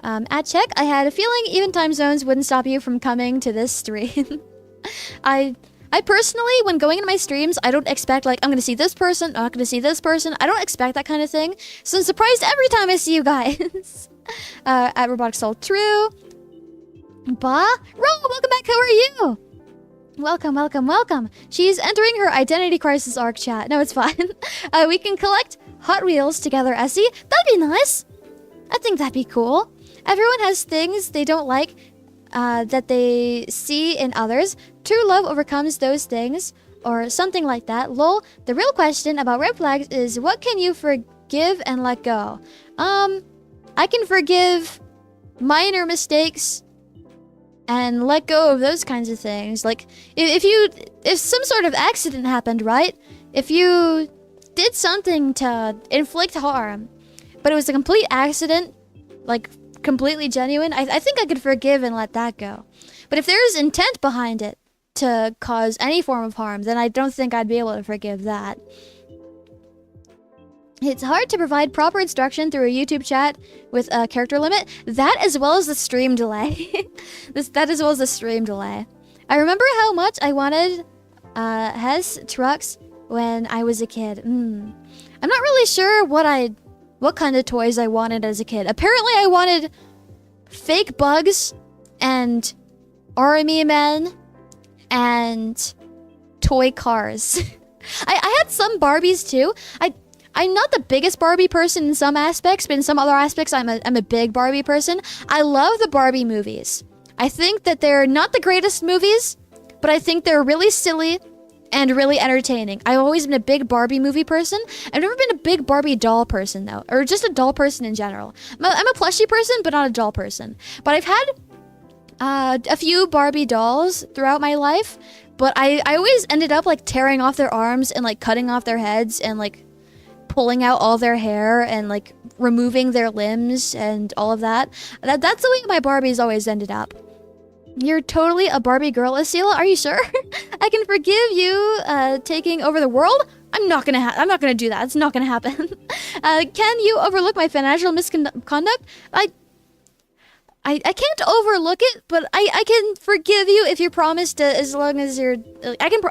At check, I had a feeling even time zones wouldn't stop you from coming to this stream. I personally, when going into my streams, I don't expect, like, I'm gonna see this person, I'm not gonna see this person. I don't expect that kind of thing. So I'm surprised every time I see you guys. At Robotic Soul True. Ro, welcome back, how are you? Welcome, welcome, welcome. She's entering her identity crisis arc chat. No, it's fine. We can collect Hot Wheels together, Essie. That'd be nice. I think that'd be cool. Everyone has things they don't like that they see in others. True love overcomes those things, or something like that. Lol. The real question about red flags is, what can you forgive and let go? I can forgive minor mistakes and let go of those kinds of things. Like, if some sort of accident happened, right? If you did something to inflict harm, but it was a complete accident, like completely genuine, I think I could forgive and let that go. But if there's intent behind it to cause any form of harm, then I don't think I'd be able to forgive that. It's hard to provide proper instruction through a YouTube chat with a character limit. That as well as the stream delay. That as well as the stream delay. I remember how much I wanted Hess trucks when I was a kid. I'm not really sure what kind of toys I wanted as a kid. Apparently I wanted fake bugs and army men and toy cars. I had some Barbies too. I'm not the biggest Barbie person in some aspects, but in some other aspects, I'm a big Barbie person. I love the Barbie movies. I think that they're not the greatest movies, but I think they're really silly and really entertaining. I've always been a big Barbie movie person. I've never been a big Barbie doll person, though, or just a doll person in general. I'm a plushie person, but not a doll person. But I've had a few Barbie dolls throughout my life, but I always ended up, like, tearing off their arms and, like, cutting off their heads and, like, pulling out all their hair and like removing their limbs and all of that. That's the way my Barbies always ended up. You're totally a Barbie girl, Esila. Are you sure? I can forgive you taking over the world. I'm not gonna do that. It's not gonna happen. Can you overlook my financial misconduct? I can't overlook it, but I can forgive you if you promise to, as long as you're... I can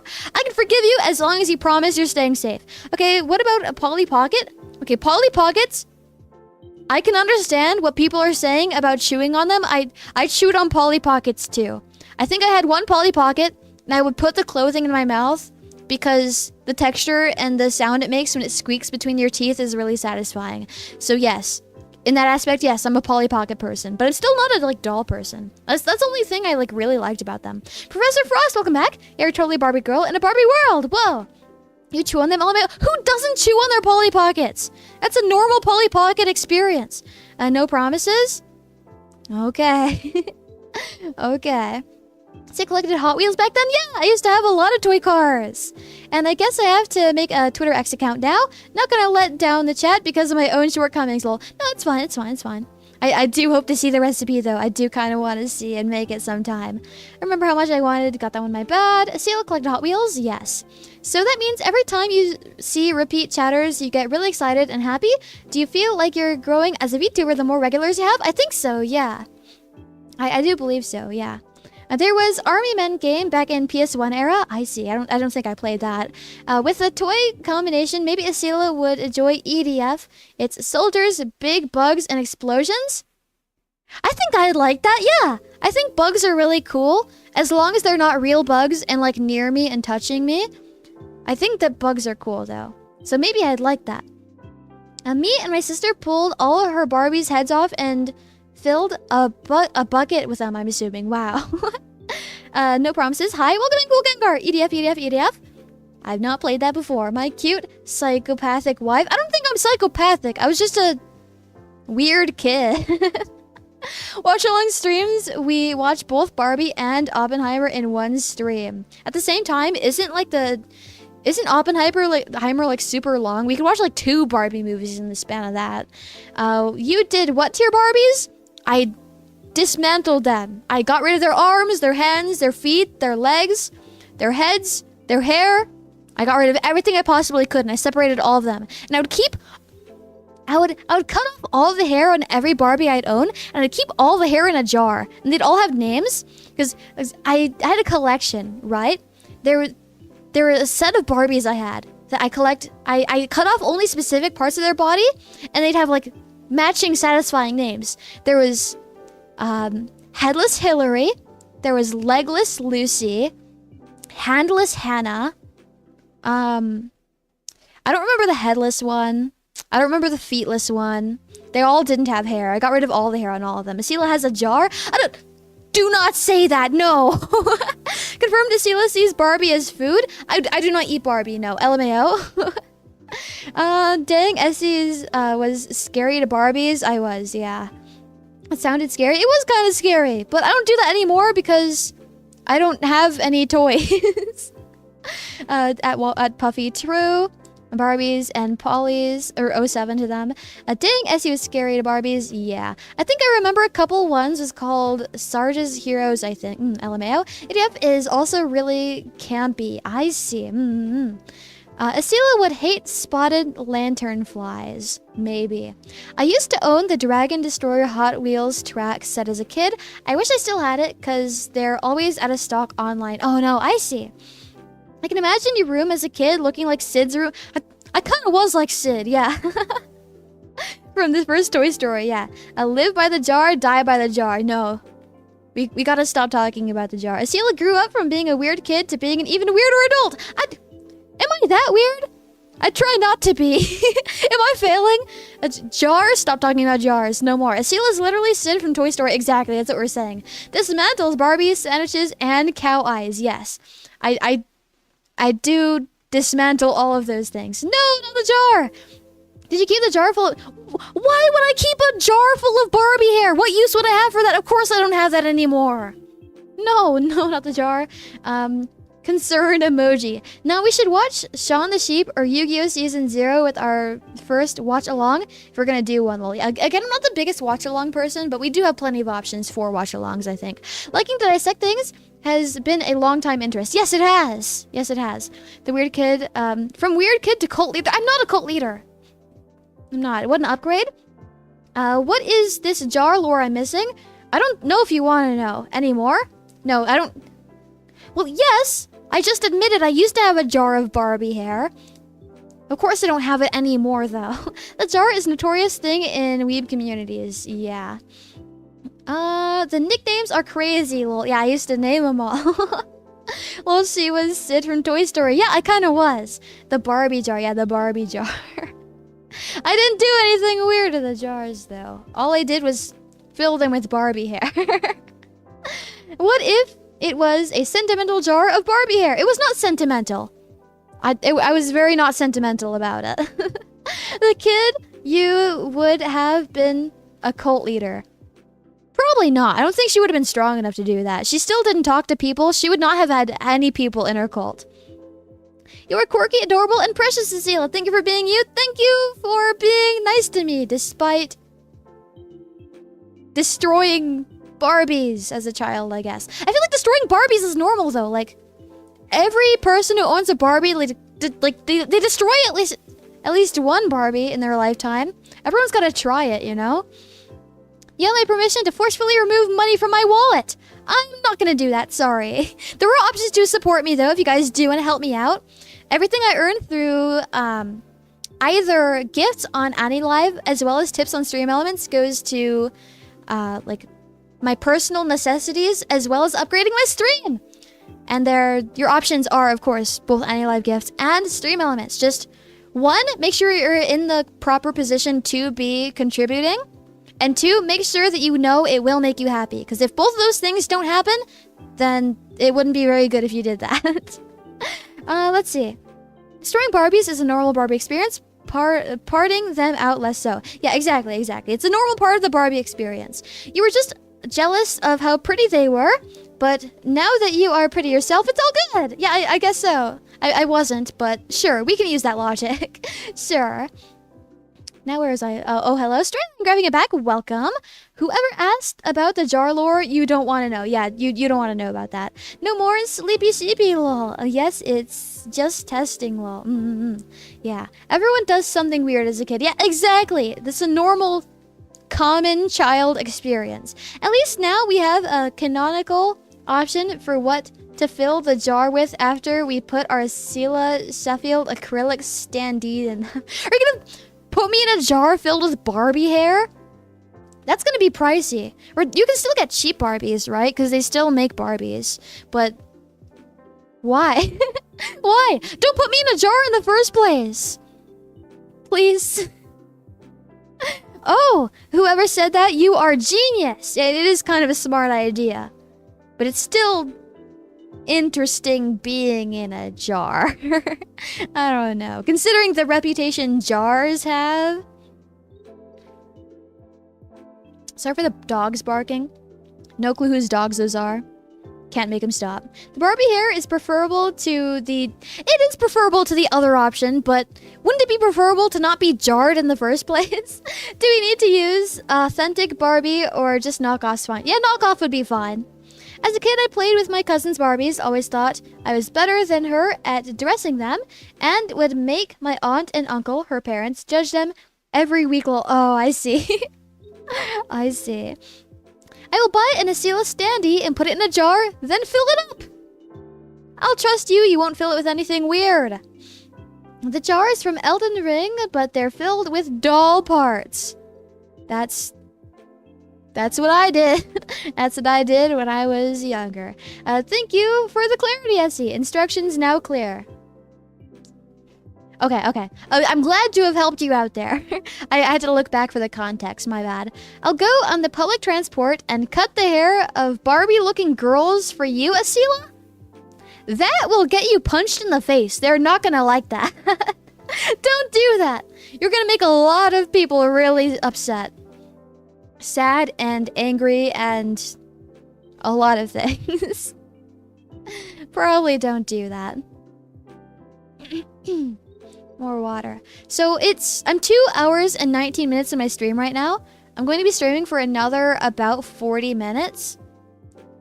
forgive you as long as you promise you're staying safe. Okay, what about a Polly Pocket? Okay, Polly Pockets, I can understand what people are saying about chewing on them. I chewed on Polly Pockets too. I think I had one Polly Pocket, and I would put the clothing in my mouth because the texture and the sound it makes when it squeaks between your teeth is really satisfying. So yes. In that aspect, yes, I'm a Polly Pocket person, but I'm still not a, like, doll person. That's the only thing I, like, really liked about them. Professor Frost, welcome back. You're totally a Barbie girl in a Barbie world. Whoa. You chew on them all the way. Who doesn't chew on their Polly Pockets? That's a normal Polly Pocket experience. No promises? Okay. Okay. So you collected Hot Wheels back then? Yeah, I used to have a lot of toy cars. And I guess I have to make a Twitter X account now. Not gonna let down the chat because of my own shortcomings, lol. No, it's fine, it's fine, it's fine. I do hope to see the recipe, though. I do kind of want to see and make it sometime. Remember how much I wanted, got that one my bad. Esila collected Hot Wheels? Yes. So that means every time you see repeat chatters, you get really excited and happy? Do you feel like you're growing as a VTuber the more regulars you have? I think so, yeah. I do believe so, yeah. There was Army Men game back in PS1 era. I see. I don't think I played that. With a toy combination, maybe Esila would enjoy EDF. It's soldiers, big bugs, and explosions. I think I'd like that. Yeah. I think bugs are really cool as long as they're not real bugs and like near me and touching me. I think that bugs are cool though. So maybe I'd like that. Me and my sister pulled all of her Barbie's heads off and filled a bucket with them, I'm assuming. Wow. No promises. Hi, welcome in, Cool Gengar. EDF, EDF, EDF. I've not played that before. My cute psychopathic wife. I don't think I'm psychopathic. I was just a weird kid. Watch along streams. We watch both Barbie and Oppenheimer in one stream. At the same time, isn't Oppenheimer like super long? We could watch like 2 Barbie movies in the span of that. You did what to your Barbies? I dismantled them. I got rid of their arms, their hands, their feet, their legs, their heads, their hair. I got rid of everything I possibly could, and I separated all of them. And I would cut off all the hair on every Barbie I'd own, and I'd keep all the hair in a jar. And they'd all have names, because I had a collection, right? There were a set of Barbies I had that I cut off only specific parts of their body, and they'd have like matching satisfying names. There was Headless Hillary, there was Legless Lucy, handless Hannah. I don't remember the headless one. I don't remember the feetless one. They all didn't have hair. I got rid of all the hair on all of them. Esila has a jar. Do not say that. No. Confirmed Esila sees Barbie as food. I do not eat Barbie. No. LMAO. Dang, Essie's was scary to Barbies. I was, yeah. It sounded scary. It was kind of scary, but I don't do that anymore because I don't have any toys. At Puffy, true. Barbies and Polly's, or 07 to them. Dang, Essie was scary to Barbies. Yeah. I think I remember a couple ones was called Sarge's Heroes, I think. LMAO. EDF is also really campy. I see. Esila would hate spotted lantern flies. Maybe. I used to own the Dragon Destroyer Hot Wheels track set as a kid. I wish I still had it, because they're always out of stock online. Oh no, I see. I can imagine your room as a kid looking like Sid's room. I kind of was like Sid, yeah. From the first Toy Story, yeah. Live by the jar, die by the jar. No. We gotta stop talking about the jar. Esila grew up from being a weird kid to being an even weirder adult. Am I that weird? I try not to be. Am I failing? Jars? Stop talking about jars. No more. Esila's literally Sid from Toy Story. Exactly, that's what we're saying. Dismantles Barbies, sandwiches, and cow eyes. Yes. I do dismantle all of those things. No, not the jar! Did you keep the jar full of... Why would I keep a jar full of Barbie hair? What use would I have for that? Of course I don't have that anymore. No, not the jar. Concerned emoji. Now we should watch Shaun the Sheep or Yu-Gi-Oh! Season 0 with our first watch-along if we're gonna do one. Well, again, I'm not the biggest watch-along person, but we do have plenty of options for watch-alongs, I think. Liking to dissect things has been a long time interest. Yes, it has. Yes, it has. The weird kid, from weird kid to cult leader. I'm not a cult leader. I'm not. What an upgrade. What is this jar lore I'm missing? I don't know if you want to know anymore. No, I don't. Well, yes. I just admitted I used to have a jar of Barbie hair. Of course I don't have it anymore, though. The jar is a notorious thing in weeb communities. Yeah. The nicknames are crazy, lol. Yeah, I used to name them all. Well, she was Sid from Toy Story. Yeah, I kind of was. The Barbie jar. Yeah, the Barbie jar. I didn't do anything weird to the jars, though. All I did was fill them with Barbie hair. What if it was a sentimental jar of Barbie hair? It was not sentimental. I was very not sentimental about it. The kid, you would have been a cult leader. Probably not. I don't think she would have been strong enough to do that. She still didn't talk to people. She would not have had any people in her cult. You are quirky, adorable, and precious, Esila. Thank you for being you. Thank you for being nice to me, despite destroying Barbies as a child, I guess. I feel like destroying Barbies is normal, though. Like, every person who owns a Barbie, they destroy at least one Barbie in their lifetime. Everyone's got to try it, you know? You have my permission to forcefully remove money from my wallet. I'm not gonna do that, sorry. There are options to support me, though, if you guys do want to help me out. Everything I earn through either gifts on AniLive as well as tips on Stream Elements goes to like my personal necessities as well as upgrading my stream. And your options are, of course, both AniLive gifts and Stream Elements. Just one, make sure you're in the proper position to be contributing. And two, make sure that you know it will make you happy. Because if both of those things don't happen, then it wouldn't be very good if you did that. Let's see. Destroying Barbies is a normal Barbie experience. Parting them out less so. Yeah, exactly. It's a normal part of the Barbie experience. You were just jealous of how pretty they were. But now that you are pretty yourself, it's all good. Yeah, I guess so. I wasn't, but sure, we can use that logic. Sure. Now where is I? Oh, hello, Strand. I'm grabbing it back. Welcome. Whoever asked about the jar lore, you don't want to know. Yeah, you don't want to know about that. No more sleepy sleepy lol. Yes, it's just testing lol. Yeah, everyone does something weird as a kid. Yeah, exactly. This is a normal, common child experience. At least now we have a canonical option for what to fill the jar with after we put our Esila Shephield acrylic standee in. Are you gonna put me in a jar filled with Barbie hair? That's gonna be pricey. Or you can still get cheap Barbies, right? Because they still make Barbies. But Why? Why? Don't put me in a jar in the first place. Please. Oh, whoever said that, you are genius. It is kind of a smart idea. But it's still interesting being in a jar. I don't know. Considering the reputation jars have. Sorry for the dogs barking. No clue whose dogs those are. Can't make them stop. The Barbie hair is preferable to the... It is preferable to the other option, but wouldn't it be preferable to not be jarred in the first place? Do we need to use authentic Barbie or just knockoff's fine? Yeah, knockoff would be fine. As a kid, I played with my cousin's Barbies, always thought I was better than her at dressing them, and would make my aunt and uncle, her parents, judge them every week. Oh, I see. I see. I will buy an Esila standee and put it in a jar, then fill it up. I'll trust you, you won't fill it with anything weird. The jar is from Elden Ring, but they're filled with doll parts. That's what I did. That's what I did when I was younger. Thank you for the clarity, Essie. Instructions now clear. Okay. I'm glad to have helped you out there. I had to look back for the context, my bad. I'll go on the public transport and cut the hair of Barbie-looking girls for you, Esila? That will get you punched in the face. They're not gonna like that. Don't do that. You're gonna make a lot of people really upset. Sad and angry and a lot of things. Probably don't do that. More water. So I'm 2 hours and 19 minutes in my stream right now. I'm going to be streaming for another about 40 minutes.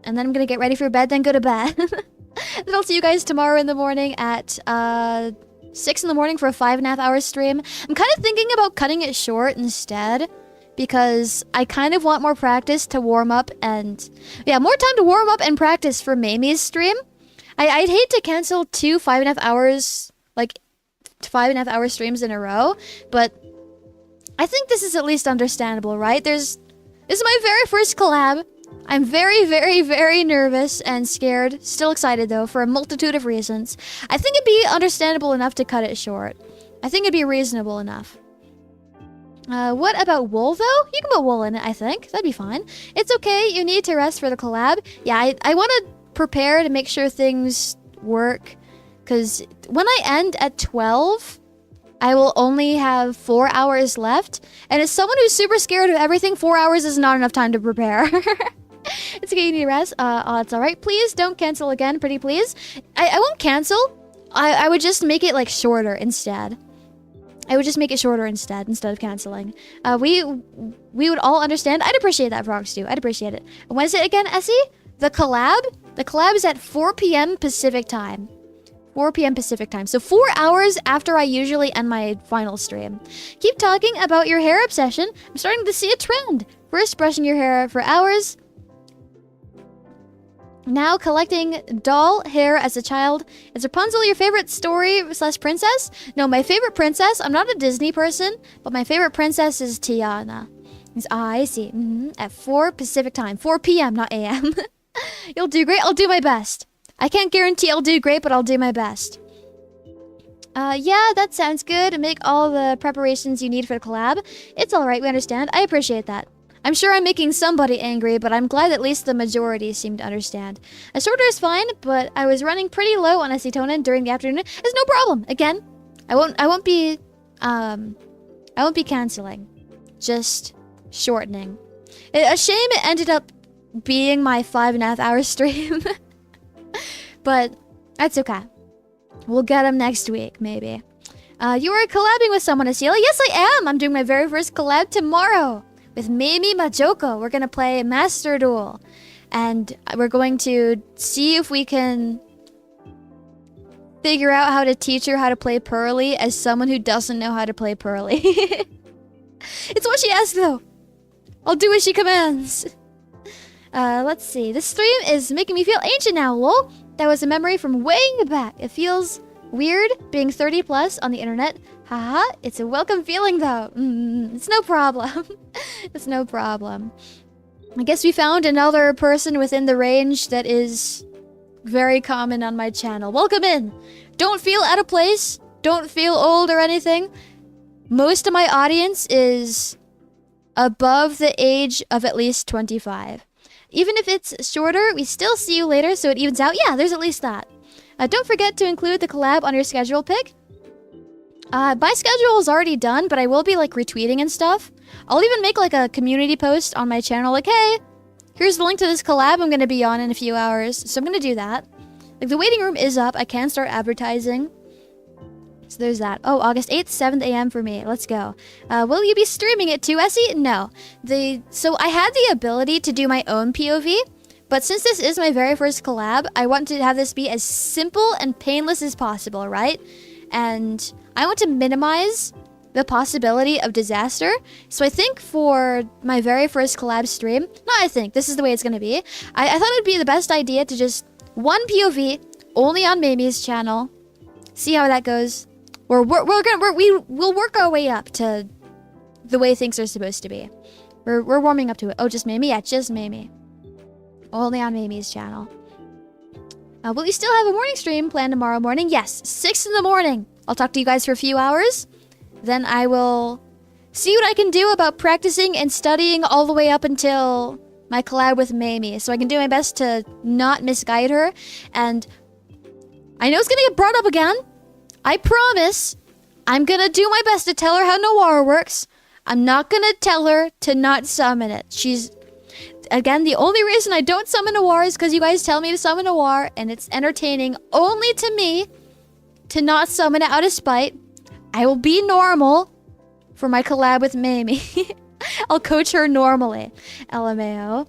And then I'm going to get ready for bed, then go to bed. Then I'll see you guys tomorrow in the morning at 6 in the morning for a 5.5 hour stream. I'm kind of thinking about cutting it short instead, because I kind of want more practice to warm up and... Yeah, more time to warm up and practice for Mamie's stream. I'd hate to cancel 2 5.5 hours, like 5.5 hour streams in a row, but I think this is at least understandable, right? This is my very first collab. I'm very, very, very nervous and scared. Still excited though, for a multitude of reasons. I think it'd be understandable enough to cut it short. I think it'd be reasonable enough. What about wool though? You can put wool in it, I think. That'd be fine. It's okay, you need to rest for the collab. Yeah, I want to prepare to make sure things work. Because when I end at 12, I will only have 4 hours left. And as someone who's super scared of everything, 4 hours is not enough time to prepare. It's okay, you need to rest. It's alright. Please don't cancel again, pretty please. I won't cancel. I would just make it like shorter instead. I would just make it shorter instead of canceling. We would all understand. I'd appreciate that, Frogs too. I'd appreciate it. When is it again, Essie? The collab? The collab is at 4 p.m. Pacific time. 4 p.m. Pacific time. So 4 hours after I usually end my final stream. Keep talking about your hair obsession. I'm starting to see a trend. First brushing your hair for hours. Now collecting doll hair as a child. Is Rapunzel your favorite story / princess? No, my favorite princess, I'm not a Disney person, but my favorite princess is Tiana. I see. At 4 Pacific time. 4 p.m., not a.m. You'll do great. I'll do my best. I can't guarantee I'll do great, but I'll do my best. Yeah, that sounds good. Make all the preparations you need for the collab. It's alright, we understand. I appreciate that. I'm sure I'm making somebody angry, but I'm glad at least the majority seem to understand. A shorter is fine, but I was running pretty low on acetonin during the afternoon. It's no problem. Again, I won't be canceling. Just shortening. A shame it ended up being my 5.5 hour stream. But that's okay. We'll get them next week, maybe. You are collabing with someone, Esila? Yes, I am. I'm doing my very first collab tomorrow with Mamie Majoko. We're gonna play Master Duel, and we're going to see if we can figure out how to teach her how to play Purrely as someone who doesn't know how to play Purrely. It's what she asks, though. I'll do as she commands. Let's see. This stream is making me feel ancient now, lol. That was a memory from way back. It feels weird being 30 plus on the internet. Haha, it's a welcome feeling though. It's no problem. It's no problem. I guess we found another person within the range that is very common on my channel. Welcome in. Don't feel out of place. Don't feel old or anything. Most of my audience is above the age of at least 25. Even if it's shorter, we still see you later, so it evens out. Yeah, there's at least that. Don't forget to include the collab on your schedule pic. My schedule is already done, but I will be like retweeting and stuff. I'll even make like a community post on my channel like, hey, here's the link to this collab I'm going to be on in a few hours. So I'm going to do that. Like the waiting room is up. I can start advertising. So there's that. Oh, August 8th, 7 a.m. for me. Let's go. Will you be streaming it too, Essie? No. So I had the ability to do my own POV, but since this is my very first collab, I want to have this be as simple and painless as possible, right? And I want to minimize the possibility of disaster. So I think for my very first collab stream, this is the way it's going to be. I thought it would be the best idea to just one POV only on Mamie's channel. See how that goes. We'll work our way up to the way things are supposed to be. We're warming up to it. Oh, just Mamie? Yeah, just Mamie. Only on Mamie's channel. Will you still have a morning stream planned tomorrow morning? Yes, 6 in the morning. I'll talk to you guys for a few hours. Then I will see what I can do about practicing and studying all the way up until my collab with Mamie. So I can do my best to not misguide her. And I know it's going to get brought up again. I promise I'm going to do my best to tell her how Noir works. I'm not going to tell her to not summon it. Again, the only reason I don't summon Noir is because you guys tell me to summon Noir, and it's entertaining only to me to not summon it out of spite. I will be normal for my collab with Mamie. I'll coach her normally. LMAO.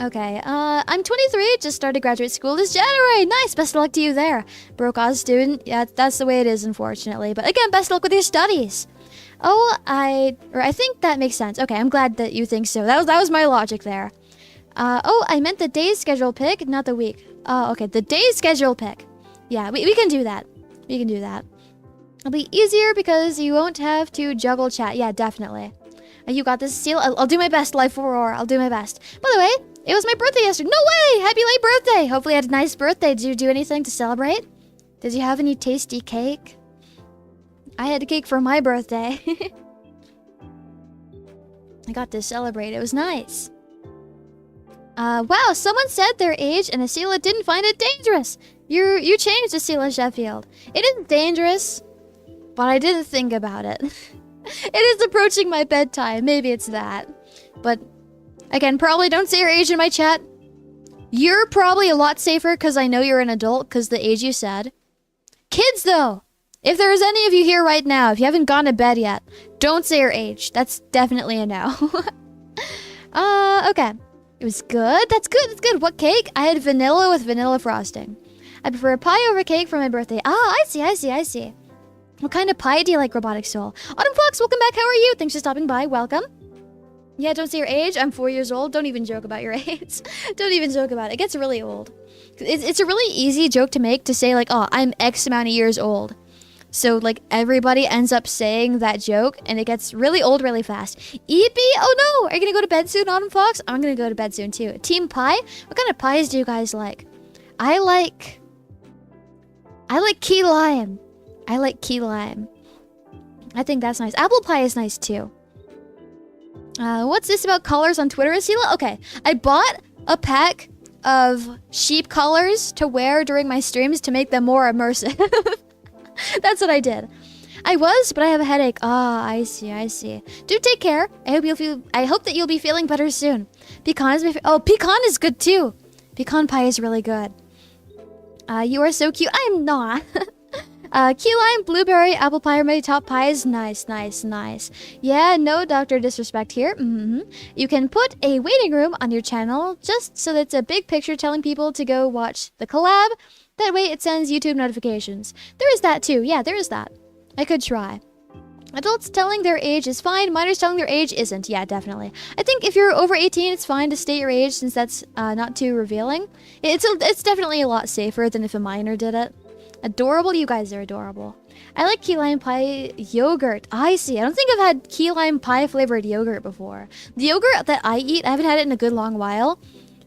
Okay, I'm 23, just started graduate school this January. Nice, best of luck to you there. Broke Oz student. Yeah, that's the way it is, unfortunately. But again, best of luck with your studies. Oh, I think that makes sense. Okay, I'm glad that you think so. That was my logic there. Oh, I meant the day's schedule pick, not the week. Oh, okay, the day's schedule pick. Yeah, we can do that. We can do that. It'll be easier because you won't have to juggle chat. Yeah, definitely. You got this, Seal. I'll do my best, Life Aurora. I'll do my best. By the way, it was my birthday yesterday. No way! Happy late birthday! Hopefully you had a nice birthday. Did you do anything to celebrate? Did you have any tasty cake? I had a cake for my birthday. I got to celebrate. It was nice. Wow, someone said their age and Esila didn't find it dangerous. You changed Esila Shephield. It isn't dangerous, but I didn't think about it. It is approaching my bedtime. Maybe it's that. But again, probably don't say your age in my chat. You're probably a lot safer because I know you're an adult because the age you said. Kids, though, if there's any of you here right now, if you haven't gone to bed yet, don't say your age. That's definitely a no. Okay. It was good. That's good. That's good. What cake? I had vanilla with vanilla frosting. I prefer pie over cake for my birthday. Ah, I see. What kind of pie do you like, Robotic Soul? Autumn Fox, welcome back. How are you? Thanks for stopping by. Welcome. Yeah, don't say your age. I'm 4 years old. Don't even joke about your age. Don't even joke about it. It gets really old. It's a really easy joke to make to say like, oh, I'm X amount of years old. So like everybody ends up saying that joke and it gets really old really fast. Eepy? Oh no! Are you gonna go to bed soon, Autumn Fox? I'm gonna go to bed soon too. Team pie? What kind of pies do you guys like? I like key lime. I like key lime. I think that's nice. Apple pie is nice too. What's this about colors on Twitter, Esila? Okay, I bought a pack of sheep collars to wear during my streams to make them more immersive. That's what I did. But I have a headache. Ah, I see. Do take care. I hope that you'll be feeling better soon. Pecan is good too. Pecan pie is really good. You are so cute. I'm not. Key lime, blueberry, apple pie are my top pies. Nice. Yeah, no Dr. Disrespect here. You can put a waiting room on your channel just so that it's a big picture telling people to go watch the collab. That way it sends YouTube notifications. There is that too. Yeah, there is that. I could try. Adults telling their age is fine. Minors telling their age isn't. Yeah, definitely. I think if you're over 18, it's fine to state your age since that's not too revealing. It's definitely a lot safer than if a minor did it. Adorable? You guys are adorable. I like key lime pie yogurt. I see. I don't think I've had key lime pie flavored yogurt before. The yogurt that I eat, I haven't had it in a good long while.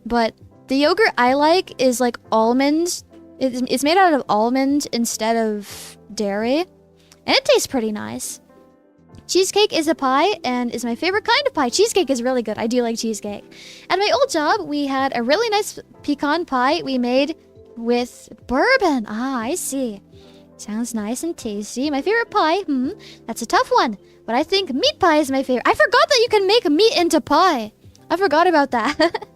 But The yogurt I like is like almond. It's made out of almond instead of dairy. And it tastes pretty nice. Cheesecake is a pie and is my favorite kind of pie. Cheesecake is really good. I do like cheesecake. At my old job, we had a really nice pecan pie we made with bourbon. Ah, I see. Sounds nice and tasty. My favorite pie? That's a tough one. But I think meat pie is my favorite. I forgot that you can make meat into pie. I forgot about that.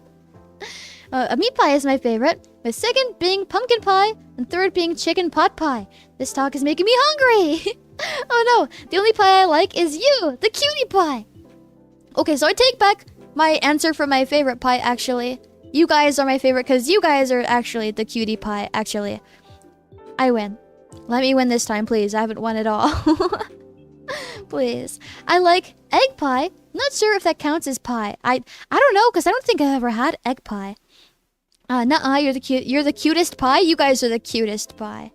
A meat pie is my favorite. My second being pumpkin pie. And third being chicken pot pie. This talk is making me hungry. Oh no, the only pie I like is you, the cutie pie. Okay, so I take back my answer for my favorite pie, actually. You guys are my favorite because you guys are actually the cutie pie, actually. I win. Let me win this time, please. I haven't won at all. Please. I like egg pie. I'm not sure if that counts as pie. I don't know, because I don't think I've ever had egg pie. Nuh-uh, you're the cutest pie. You guys are the cutest pie.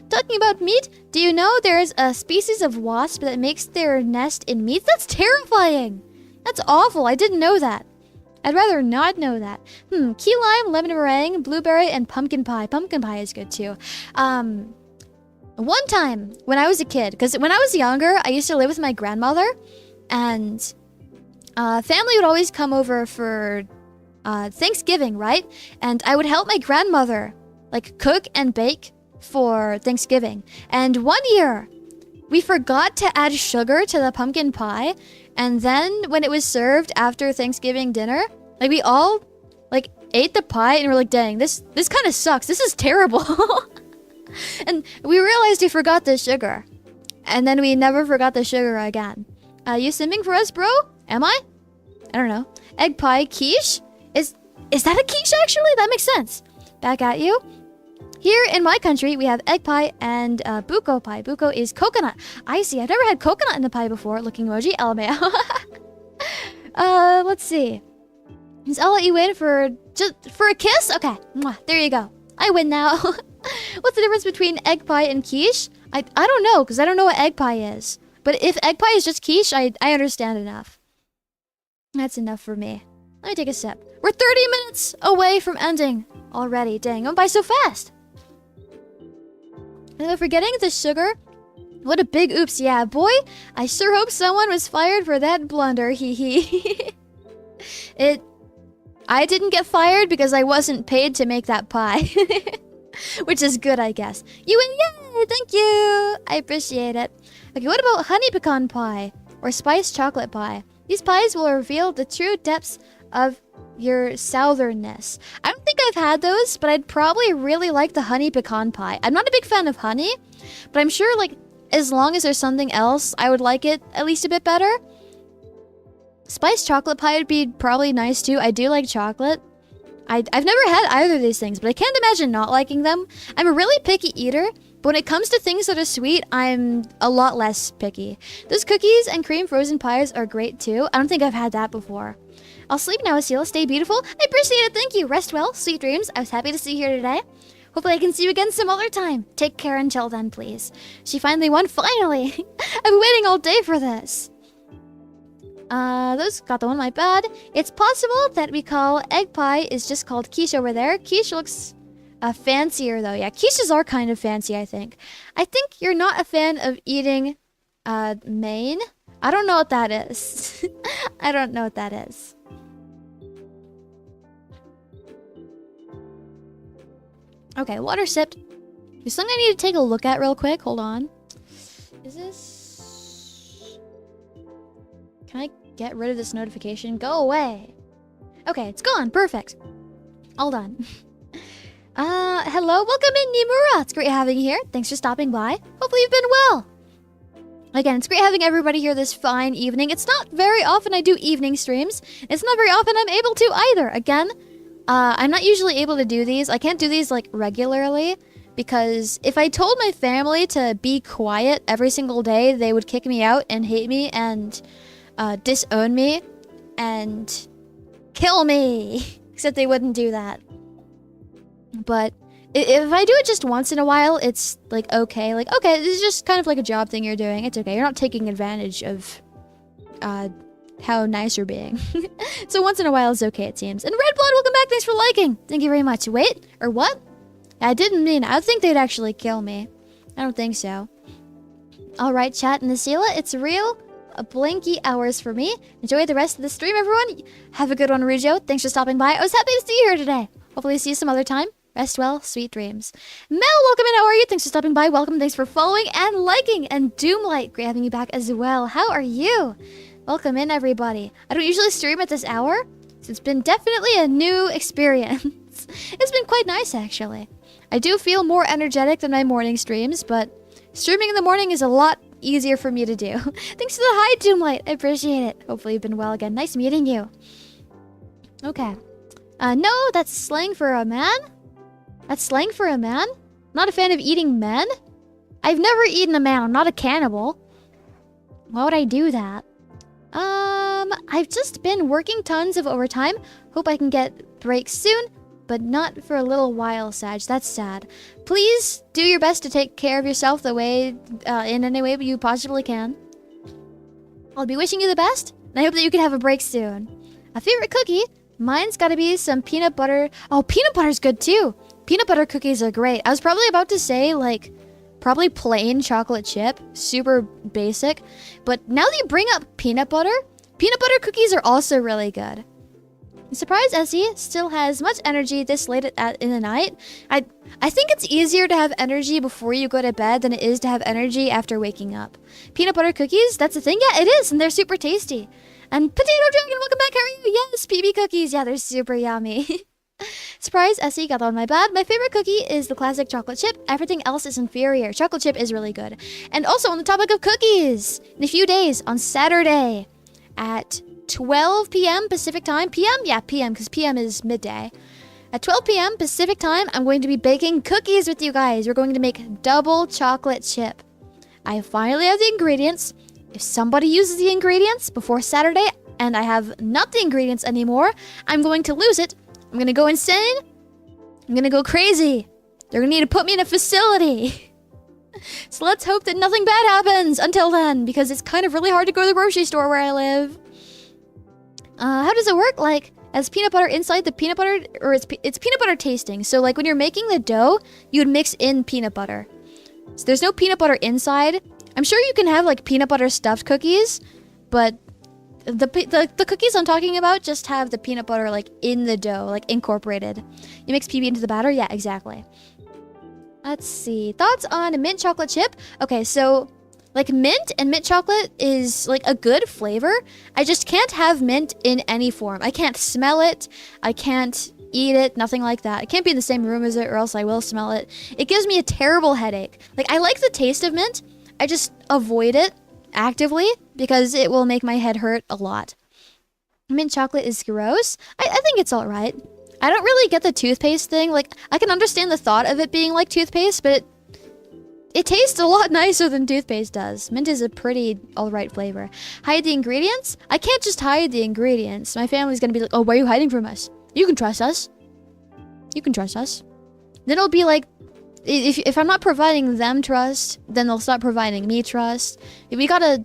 Talking about meat, do you know there's a species of wasp that makes their nest in meat? That's terrifying. That's awful. I didn't know that. I'd rather not know that. Key lime, lemon meringue, blueberry, and pumpkin pie. Pumpkin pie is good too. One time when I was a kid, because when I was younger, I used to live with my grandmother, and family would always come over for Thanksgiving, right? And I would help my grandmother like cook and bake for Thanksgiving. And one year we forgot to add sugar to the pumpkin pie, and then when it was served after Thanksgiving dinner, like we all like ate the pie and we're like, dang, this kind of sucks. This is terrible. And we realized we forgot the sugar, and then we never forgot the sugar again. You simming for us, bro? Am I? I don't know. Egg pie quiche? Is that a quiche actually? That makes sense. Back at you. Here in my country, we have egg pie and buko pie. Buko is coconut. I see. I've never had coconut in the pie before. Looking emoji. LMAO. Let's see. I'll let you in for a kiss? Okay. Mwah. There you go. I win now. What's the difference between egg pie and quiche? I don't know, because I don't know what egg pie is. But if egg pie is just quiche, I understand enough. That's enough for me. Let me take a sip. We're 30 minutes away from ending already. Dang, I'm by so fast. Am I forgetting the sugar? What a big oops. Yeah, boy, I sure hope someone was fired for that blunder. Hee hee. I didn't get fired because I wasn't paid to make that pie. Which is good, I guess. You win, yay! Thank you! I appreciate it. Okay, what about honey pecan pie? Or spiced chocolate pie? These pies will reveal the true depths of your southernness. I don't think I've had those, but I'd probably really like the honey pecan pie. I'm not a big fan of honey, but I'm sure, like, as long as there's something else, I would like it at least a bit better. Spiced chocolate pie would be probably nice too. I do like chocolate. I've never had either of these things, but I can't imagine not liking them. I'm a really picky eater, but when it comes to things that are sweet, I'm a lot less picky. Those cookies and cream frozen pies are great too. I don't think I've had that before. I'll sleep now, Esila. Stay beautiful. I appreciate it. Thank you. Rest well. Sweet dreams. I was happy to see you here today. Hopefully I can see you again some other time. Take care until then, please. She finally won. Finally. I've been waiting all day for this. Those got the one, my bad. It's possible that we call egg pie is just called quiche over there. Quiche looks fancier though. Yeah, quiches are kind of fancy, I think. I think you're not a fan of eating Maine. I don't know what that is. I don't know what that is. Okay, water sipped. There's something I need to take a look at real quick. Hold on. Is this... Can I get rid of this notification? Go away. Okay, it's gone. Perfect. All done. Hello. Welcome in, Nimura. It's great having you here. Thanks for stopping by. Hopefully you've been well. Again, it's great having everybody here this fine evening. It's not very often I do evening streams. It's not very often I'm able to either. Again, I'm not usually able to do these. I can't do these, like, regularly. Because if I told my family to be quiet every single day, they would kick me out and hate me and disown me and kill me. Except they wouldn't do that. But if I do it just once in a while, it's like, okay. Like, okay, this is just kind of like a job thing you're doing. It's okay. You're not taking advantage of how nice you're being. So once in a while is okay, it seems. And Red Blood, welcome back. Thanks for liking. Thank you very much. Wait, or what? I didn't mean, I think they'd actually kill me. I don't think so. All right, chat and Esila, it's real. A blinky hours for me. Enjoy the rest of the stream, everyone. Have a good one, Rujo. Thanks for stopping by. I was happy to see you here today. Hopefully see you some other time. Rest well, sweet dreams. Mel, welcome in. How are you? Thanks for stopping by. Welcome. Thanks for following and liking. And Doomlight, great having you back as well. How are you? Welcome in, everybody. I don't usually stream at this hour, so it's been definitely a new experience. It's been quite nice, actually. I do feel more energetic than my morning streams, but streaming in the morning is a lot easier for me to do. Thanks for the hi, Doomlight. I appreciate it. Hopefully you've been well again. Nice meeting you. Okay. No, that's slang for a man? That's slang for a man? Not a fan of eating men? I've never eaten a man. I'm not a cannibal. Why would I do that? I've just been working tons of overtime. Hope I can get breaks soon, but not for a little while, Sag. That's sad. Please do your best to take care of yourself the way, in any way you possibly can. I'll be wishing you the best, and I hope that you can have a break soon. A favorite cookie? Mine's gotta be some peanut butter. Oh, peanut butter's good too. Peanut butter cookies are great. I was probably about to say, like, probably plain chocolate chip. Super basic. But now that you bring up peanut butter cookies are also really good. I'm surprised Essie still has much energy this late in the night. I think it's easier to have energy before you go to bed than it is to have energy after waking up. Peanut butter cookies, that's the thing? Yeah, it is, and they're super tasty. And Potato Dragon, welcome back, how are you? Yes, PB cookies, yeah, they're super yummy. Surprise, Essie, got on my bad. My favorite cookie is the classic chocolate chip. Everything else is inferior. Chocolate chip is really good. And also on the topic of cookies, in a few days, on Saturday, at 12 p.m. Pacific time. PM? Yeah, PM, because PM is midday. At 12 p.m. Pacific time, I'm going to be baking cookies with you guys. We're going to make double chocolate chip. I finally have the ingredients. If somebody uses the ingredients before Saturday, and I have not the ingredients anymore, I'm going to lose it. I'm going to go insane. I'm going to go crazy. They're going to need to put me in a facility. So let's hope that nothing bad happens until then, because it's kind of really hard to go to the grocery store where I live. How does it work? Like, as peanut butter inside the peanut butter, or it's peanut butter tasting. So like when you're making the dough, you would mix in peanut butter. So there's no peanut butter inside. I'm sure you can have like peanut butter stuffed cookies, but the cookies I'm talking about just have the peanut butter like in the dough, like incorporated. You mix PB into the batter? Yeah, exactly. Let's see. Thoughts on mint chocolate chip? Okay, so like mint and mint chocolate is like a good flavor. I just can't have mint in any form. I can't smell it. I can't eat it. Nothing like that. I can't be in the same room as it or else I will smell it. It gives me a terrible headache. Like I like the taste of mint. I just avoid it actively because it will make my head hurt a lot. Mint chocolate is gross. I think it's alright. I don't really get the toothpaste thing. Like, I can understand the thought of it being like toothpaste, but it tastes a lot nicer than toothpaste does. Mint is a pretty alright flavor. Hide the ingredients? I can't just hide the ingredients. My family's gonna be like, oh, why are you hiding from us? You can trust us. You can trust us. Then it'll be like, if I'm not providing them trust, then they'll stop providing me trust. We gotta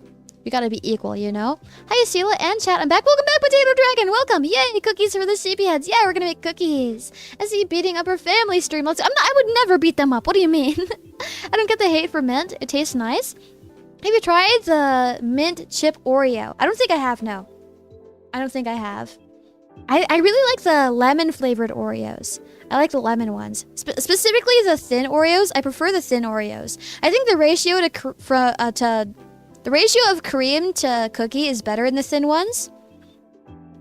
be equal, you know? Hi, Esila and chat. I'm back. Welcome back, Potato Dragon. Welcome. Yay, cookies for the sleepyheads. Yeah, we're gonna make cookies. I see you beating up her family stream. I would never beat them up. What do you mean? I don't get the hate for mint. It tastes nice. Have you tried the mint chip Oreo? I don't think I have, no. I don't think I have. I really like the lemon flavored Oreos. I like the lemon ones. Specifically the thin Oreos. I prefer the thin Oreos. I think the ratio the ratio of cream to cookie is better in the thin ones.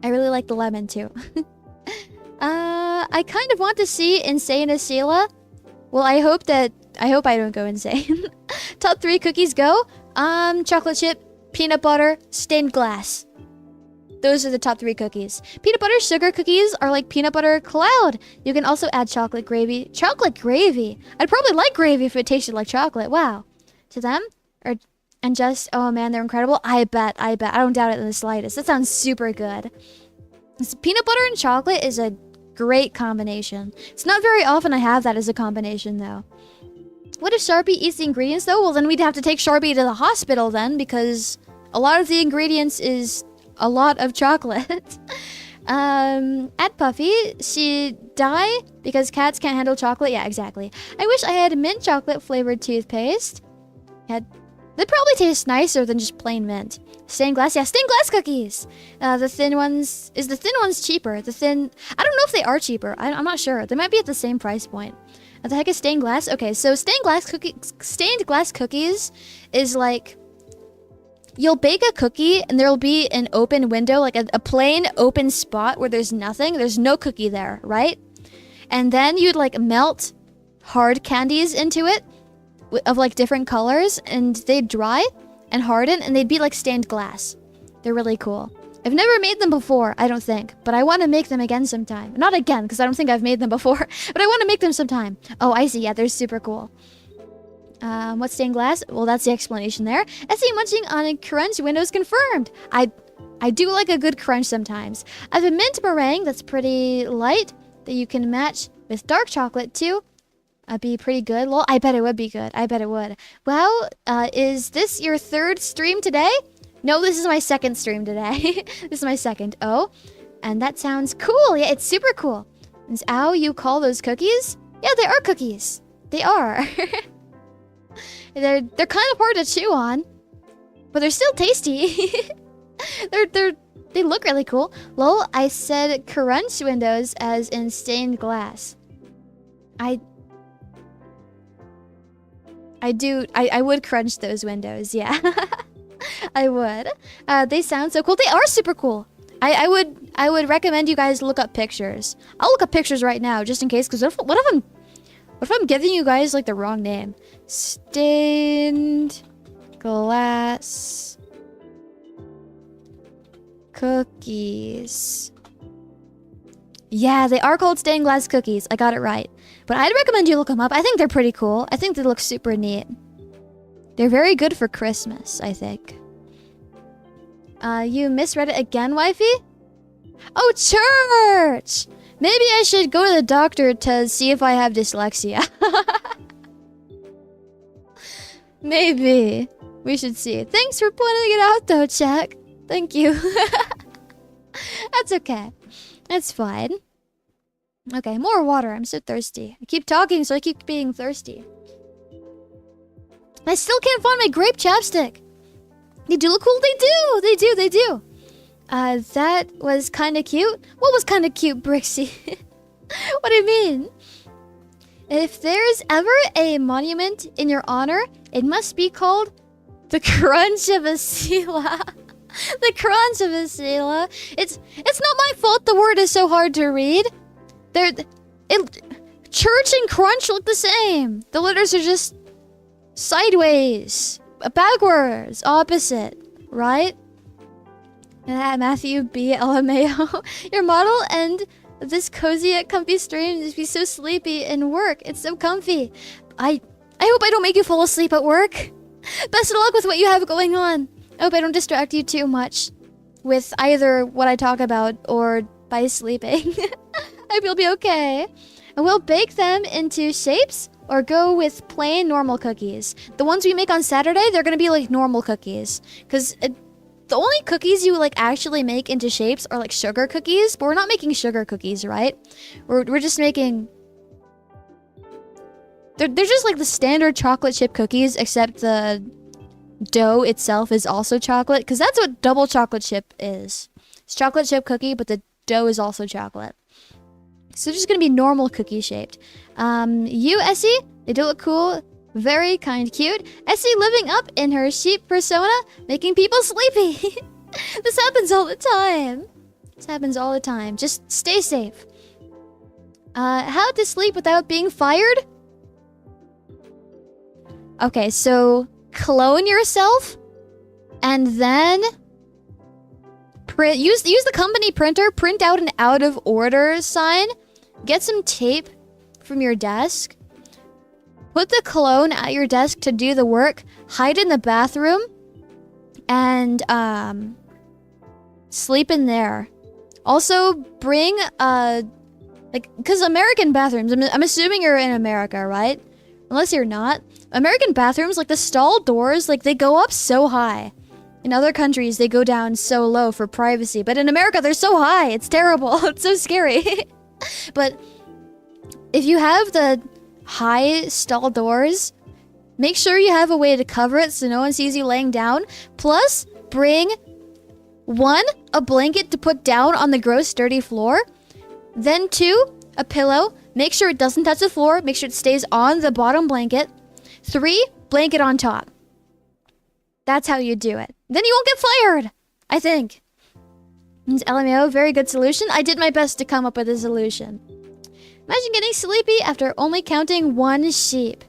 I really like the lemon too. I kind of want to see Insane Esila. Well, I hope I don't go insane. Top 3 cookies go. Chocolate chip, peanut butter, stained glass. Those are the top 3 cookies. Peanut butter sugar cookies are like peanut butter cloud. You can also add chocolate gravy. Chocolate gravy? I'd probably like gravy if it tasted like chocolate. Wow. To them? And just, oh man, they're incredible. I bet. I don't doubt it in the slightest. That sounds super good. Peanut butter and chocolate is a great combination. It's not very often I have that as a combination though. What if Sharpie eats the ingredients though? Well, then we'd have to take Sharpie to the hospital then, because a lot of the ingredients is a lot of chocolate. At Puffy, she die because cats can't handle chocolate. Yeah, exactly. I wish I had mint chocolate flavored toothpaste. They'd probably taste nicer than just plain mint. Stained glass, yeah, stained glass cookies. The thin ones cheaper? I don't know if they are cheaper. I'm not sure. They might be at the same price point. What the heck is stained glass? Okay, so stained glass cookies is like, you'll bake a cookie and there'll be an open window, like a plain open spot where there's nothing. There's no cookie there, right? And then you'd like melt hard candies into it of like different colors, and they'd dry and harden, and they'd be like stained glass. They're really cool. I've never made them before, I don't think, but I want to make them again sometime. Not again, because I don't think I've made them before, but I want to make them sometime. Oh, I see. Yeah, they're super cool. What's stained glass? Well, that's the explanation there. Essie munching on a crunch. Windows confirmed. I do like a good crunch sometimes. I have a mint meringue that's pretty light that you can match with dark chocolate too. Be pretty good. Well, I bet it would be good. I bet it would. Well, is this your third stream today? No, this is my second stream today. This is my second. Oh, and that sounds cool. Yeah, it's super cool. Is ow you call those cookies? Yeah, they are cookies. They are. They're kind of hard to chew on, but they're still tasty. They look really cool. Lol, I said crunch windows as in stained glass. I would crunch those windows, yeah. I would. They sound so cool. They are super cool. I would recommend you guys look up pictures. I'll look up pictures right now just in case, because what if I'm giving you guys like the wrong name? Stained glass cookies. Yeah, they are called stained glass cookies. I got it right. But I'd recommend you look them up. I think they're pretty cool. I think they look super neat. They're very good for Christmas, I think. You misread it again, wifey? Oh, church! Maybe I should go to the doctor to see if I have dyslexia. Maybe. We should see. Thanks for pointing it out, though, Jack. Thank you. That's okay. It's fine. Okay, more water. I'm so thirsty. I keep talking, so I keep being thirsty. I still can't find my grape chapstick. They do look cool. They do. They do. They do. That was kind of cute. What was kind of cute, Brixie? What do you mean? If there's ever a monument in your honor, it must be called the Crunch of Esila. The Crunch of Esila. It's not my fault the word is so hard to read. Church and crunch look the same. The letters are just sideways, backwards, opposite, right? Matthew B. LMAO. Your model and this cozy yet comfy stream just be so sleepy in work. It's so comfy. I hope I don't make you fall asleep at work. Best of luck with what you have going on. I hope I don't distract you too much with either what I talk about or by sleeping. I hope you'll be okay. And we'll bake them into shapes or go with plain normal cookies. The ones we make on Saturday, they're gonna be like normal cookies. Because the only cookies you like actually make into shapes are like sugar cookies. But we're not making sugar cookies, right? We're just making... They're just like the standard chocolate chip cookies, except the dough itself is also chocolate. Because that's what double chocolate chip is. It's chocolate chip cookie, but the dough is also chocolate. So they're just gonna be normal cookie shaped. You, Essie, they do look cool. Very kind, cute. Essie living up in her sheep persona, making people sleepy. This happens all the time. This happens all the time. Just stay safe. How to sleep without being fired? Okay, so clone yourself and then use the company printer, print out an out of order sign, get some tape from your desk, put the clone at your desk to do the work, hide in the bathroom, and sleep in there. Also bring because American bathrooms, I'm assuming you're in America, right? Unless you're not. American bathrooms, like the stall doors, like they go up so high. In other countries, they go down so low for privacy. But in America, they're so high. It's terrible. It's so scary. But if you have the high stall doors, make sure you have a way to cover it so no one sees you laying down. Plus, bring 1, a blanket to put down on the gross, dirty floor. Then 2, a pillow. Make sure it doesn't touch the floor. Make sure it stays on the bottom blanket. 3, blanket on top. That's how you do it. Then you won't get fired, I think. It's LMAO, very good solution. I did my best to come up with a solution. Imagine getting sleepy after only counting 1 sheep.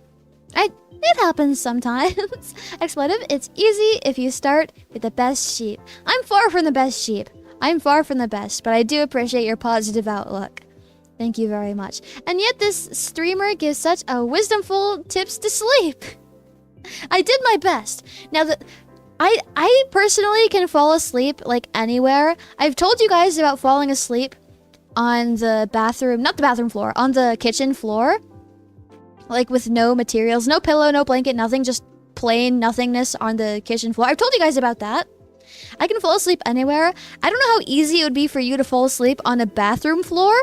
It happens sometimes. Expletive, it's easy if you start with the best sheep. I'm far from the best sheep. I'm far from the best, but I do appreciate your positive outlook. Thank you very much. And yet this streamer gives such a wisdomful tips to sleep. I did my best. Now, I personally can fall asleep like anywhere. I've told you guys about falling asleep on the bathroom, not the bathroom floor, on the kitchen floor. Like with no materials, no pillow, no blanket, nothing, just plain nothingness on the kitchen floor. I've told you guys about that. I can fall asleep anywhere. I don't know how easy it would be for you to fall asleep on a bathroom floor,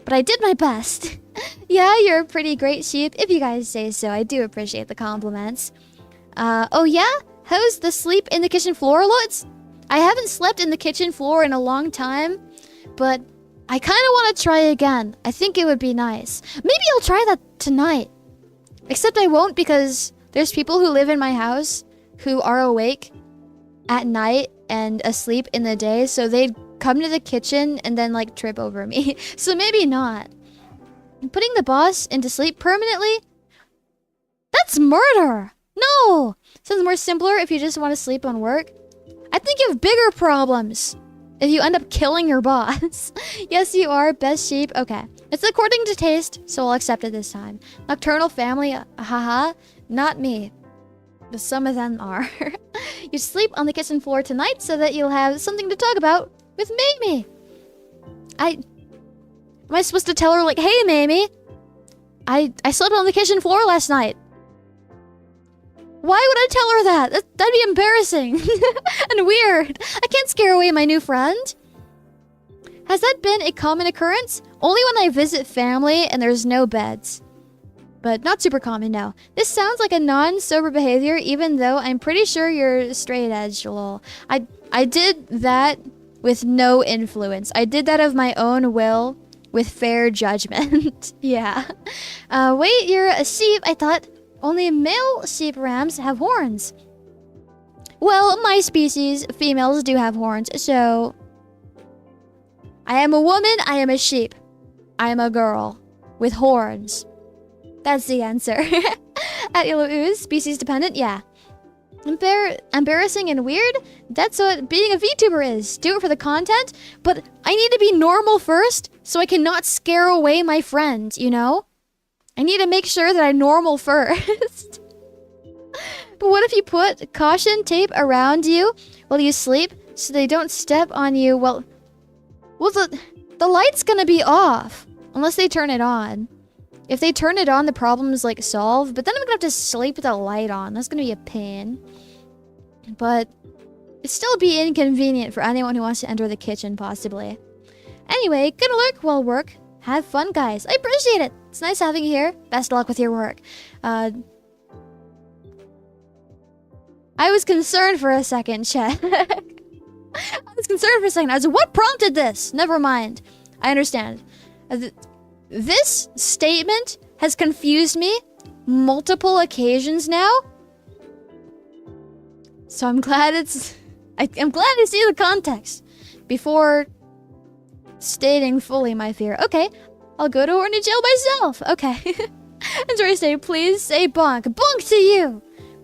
but I did my best. Yeah, you're a pretty great sheep, if you guys say so. I do appreciate the compliments. Oh yeah? How's the sleep in the kitchen floor? I haven't slept in the kitchen floor in a long time, but I kind of want to try again. I think it would be nice. Maybe I'll try that tonight. Except I won't, because there's people who live in my house who are awake at night and asleep in the day, so they'd come to the kitchen and then like trip over me. So maybe not. Putting the boss into sleep permanently? That's murder! No! Sounds more simpler if you just want to sleep on work. I think you have bigger problems if you end up killing your boss. Yes, you are. Best sheep. Okay. It's according to taste, so I'll accept it this time. Nocturnal family. Haha. Not me. But some of them are. You sleep on the kitchen floor tonight so that you'll have something to talk about with Mamie. Am I supposed to tell her like, hey Mamie, I slept on the kitchen floor last night. Why would I tell her that? That'd be embarrassing and weird. I can't scare away my new friend. Has that been a common occurrence? Only when I visit family and there's no beds. But not super common, no. This sounds like a non-sober behavior, even though I'm pretty sure you're straight edge, lol. I did that with no influence. I did that of my own will with fair judgment. Yeah. Wait, you're a sheep? I thought only male sheep rams have horns. Well, my species, females do have horns, so... I am a woman, I am a sheep. I am a girl with horns. That's the answer. At Yellow Ooze, species dependent, yeah. Embarrassing and weird? That's what being a VTuber is. Do it for the content, but I need to be normal first so I cannot scare away my friend, you know? I need to make sure that I'm normal first. But what if you put caution tape around you while you sleep so they don't step on you? Well, the light's gonna be off unless they turn it on. If they turn it on, the problem's like solved, but then I'm gonna have to sleep with the light on. That's gonna be a pain. But it'd still be inconvenient for anyone who wants to enter the kitchen, possibly. Anyway, good luck while work. Have fun, guys. I appreciate it. It's nice having you here. Best of luck with your work. I was concerned for a second, Chet. I was concerned for a second. I was like, what prompted this? Never mind. I understand. This statement has confused me multiple occasions now. So I'm glad I'm glad to see the context before stating fully my fear. Okay, I'll go to horny jail myself. Okay. And Tori say, please say bonk. Bonk to you.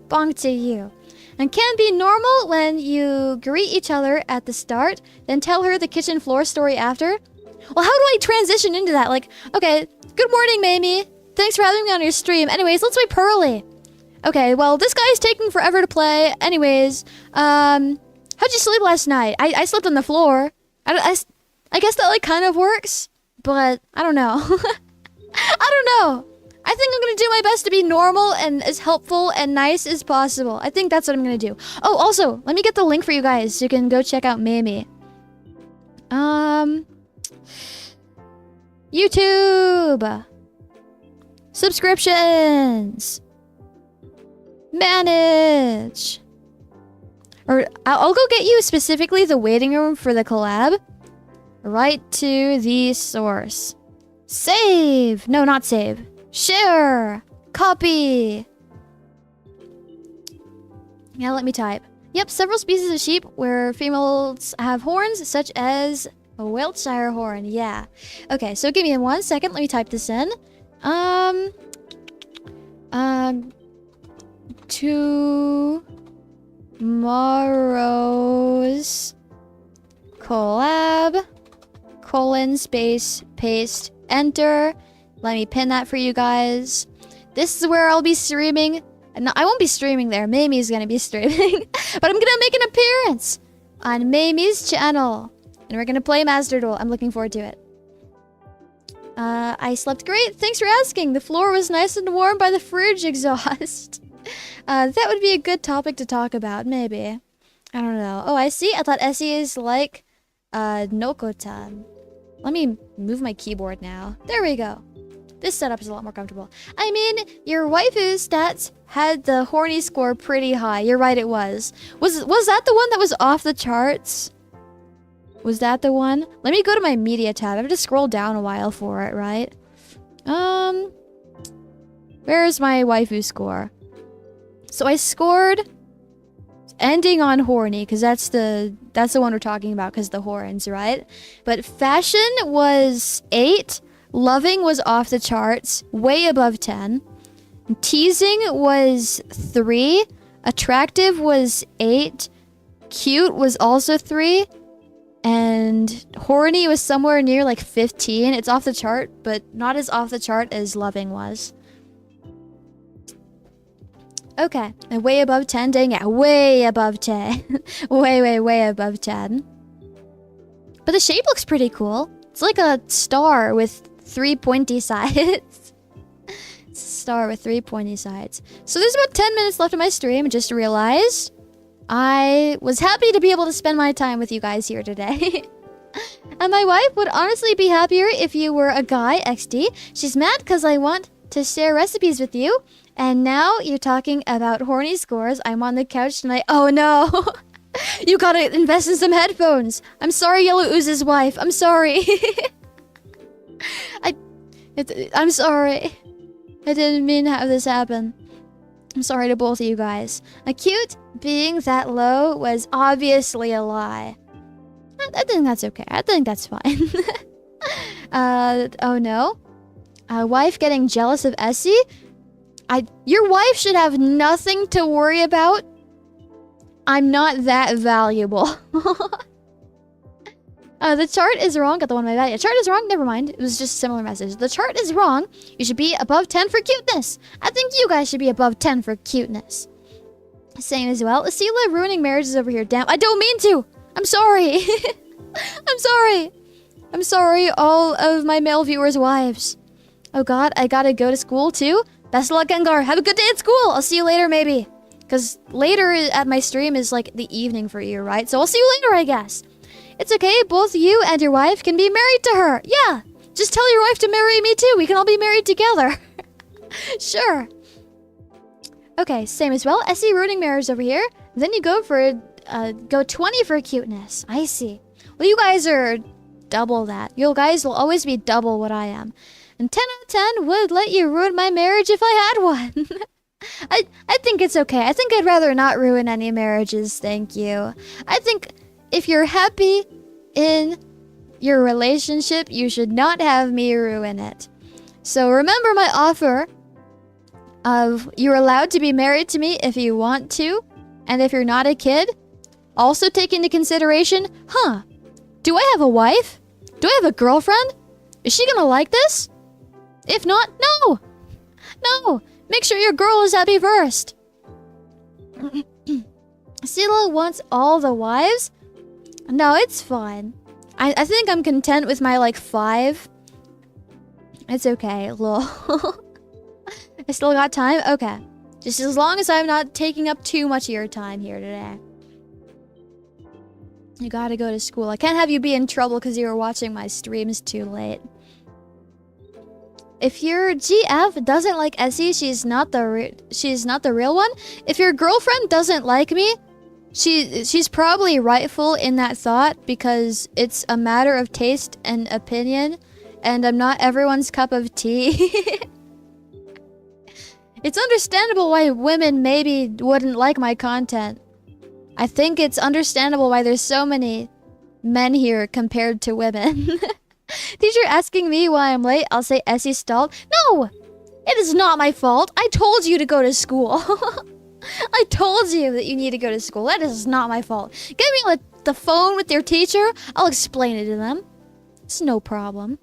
Bonk to you. And can be normal when you greet each other at the start, then tell her the kitchen floor story after. Well, how do I transition into that? Like, okay, good morning, Mamie. Thanks for having me on your stream. Anyways, let's play Purrely. Okay, well, this guy's taking forever to play. Anyways, how'd you sleep last night? I slept on the floor. I guess that, like, kind of works, but I don't know. I don't know. I think I'm gonna do my best to be normal and as helpful and nice as possible. I think that's what I'm gonna do. Oh, also, let me get the link for you guys so you can go check out Mamie. YouTube. Subscriptions. Manage. Or I'll go get you specifically the waiting room for the collab. Right to the source. Save. No, not save. Share. Copy. Yeah, let me type. Yep, several species of sheep where females have horns, such as a Wiltshire horn. Yeah. Okay, so give me 1 second. Let me type this in. Tomorrow's collab, :space, paste, enter. Let me pin that for you guys. This is where I'll be streaming. No, I won't be streaming there. Mamie's gonna be streaming. But I'm gonna make an appearance on Mamie's channel. And we're gonna play Master Duel. I'm looking forward to it. I slept great. Thanks for asking. The floor was nice and warm by the fridge exhaust. That would be a good topic to talk about, maybe. I don't know. Oh, I see. I thought Essie is like Nokotan. Let me move my keyboard now. There we go. This setup is a lot more comfortable. I mean, your waifu's stats had the horny score pretty high. You're right, it was. Was that the one that was off the charts? Was that the one? Let me go to my media tab. I have to scroll down a while for it, right? Where's my waifu score? So I scored ending on horny, because that's the one we're talking about, because the horns, right? But fashion was 8. Loving was off the charts, way above 10. Teasing was 3. Attractive was 8. Cute was also 3. And horny was somewhere near like 15. It's off the chart, but not as off the chart as loving was. Okay, and way above 10, dang it, way above 10. way above 10. But the shape looks pretty cool. It's like a star with 3 pointy sides. It's a star with 3 pointy sides. So there's about 10 minutes left of my stream. I just realized I was happy to be able to spend my time with you guys here today. And my wife would honestly be happier if you were a guy, XD. She's mad because I want to share recipes with you. And now you're talking about horny scores. I'm on the couch tonight. Oh no. You gotta invest in some headphones. I'm sorry, Yellow Ooze's wife. I'm sorry. I'm sorry. I didn't mean to have this happen. I'm sorry to both of you guys. Acute being that low was obviously a lie. I think that's okay. I think that's fine. Oh no. Wife getting jealous of Essie? Your wife should have nothing to worry about. I'm not that valuable. The chart is wrong. Got the one on my value. The chart is wrong. Never mind. It was just a similar message. The chart is wrong. You should be above 10 for cuteness. I think you guys should be above 10 for cuteness. Same as well. Esila ruining marriages over here. Damn. I don't mean to. I'm sorry. I'm sorry. I'm sorry, all of my male viewers' wives. Oh god, I gotta go to school too? Best of luck, Gengar. Have a good day at school. I'll see you later, maybe. Because later at my stream is like the evening for you, right? So I'll see you later, I guess. It's okay. Both you and your wife can be married to her. Yeah. Just tell your wife to marry me too. We can all be married together. Sure. Okay, same as well. Essie ruining marriage over here. Then you go for go 20 for cuteness. I see. Well, you guys are double that. You guys will always be double what I am. And 10 out of 10 would let you ruin my marriage if I had one. I think it's okay. I think I'd rather not ruin any marriages, thank you. I think if you're happy in your relationship, you should not have me ruin it. So remember my offer of you're allowed to be married to me if you want to, and if you're not a kid. Also take into consideration, do I have a wife? Do I have a girlfriend? Is she gonna like this? If not, no! No! Make sure your girl is happy first. Esila wants all the wives? No, it's fine. I think I'm content with my, like, 5. It's okay, lol. I still got time? Okay. Just as long as I'm not taking up too much of your time here today. You gotta go to school. I can't have you be in trouble because you were watching my streams too late. If your GF doesn't like Essie, she's not the real one. If your girlfriend doesn't like me, she's probably rightful in that thought because it's a matter of taste and opinion, and I'm not everyone's cup of tea. It's understandable why women maybe wouldn't like my content. I think it's understandable why there's so many men here compared to women. Teacher asking me why I'm late, I'll say Essie stalled. No! It is not my fault. I told you to go to school. I told you that you need to go to school. That is not my fault. Get me on the phone with your teacher. I'll explain it to them. It's no problem.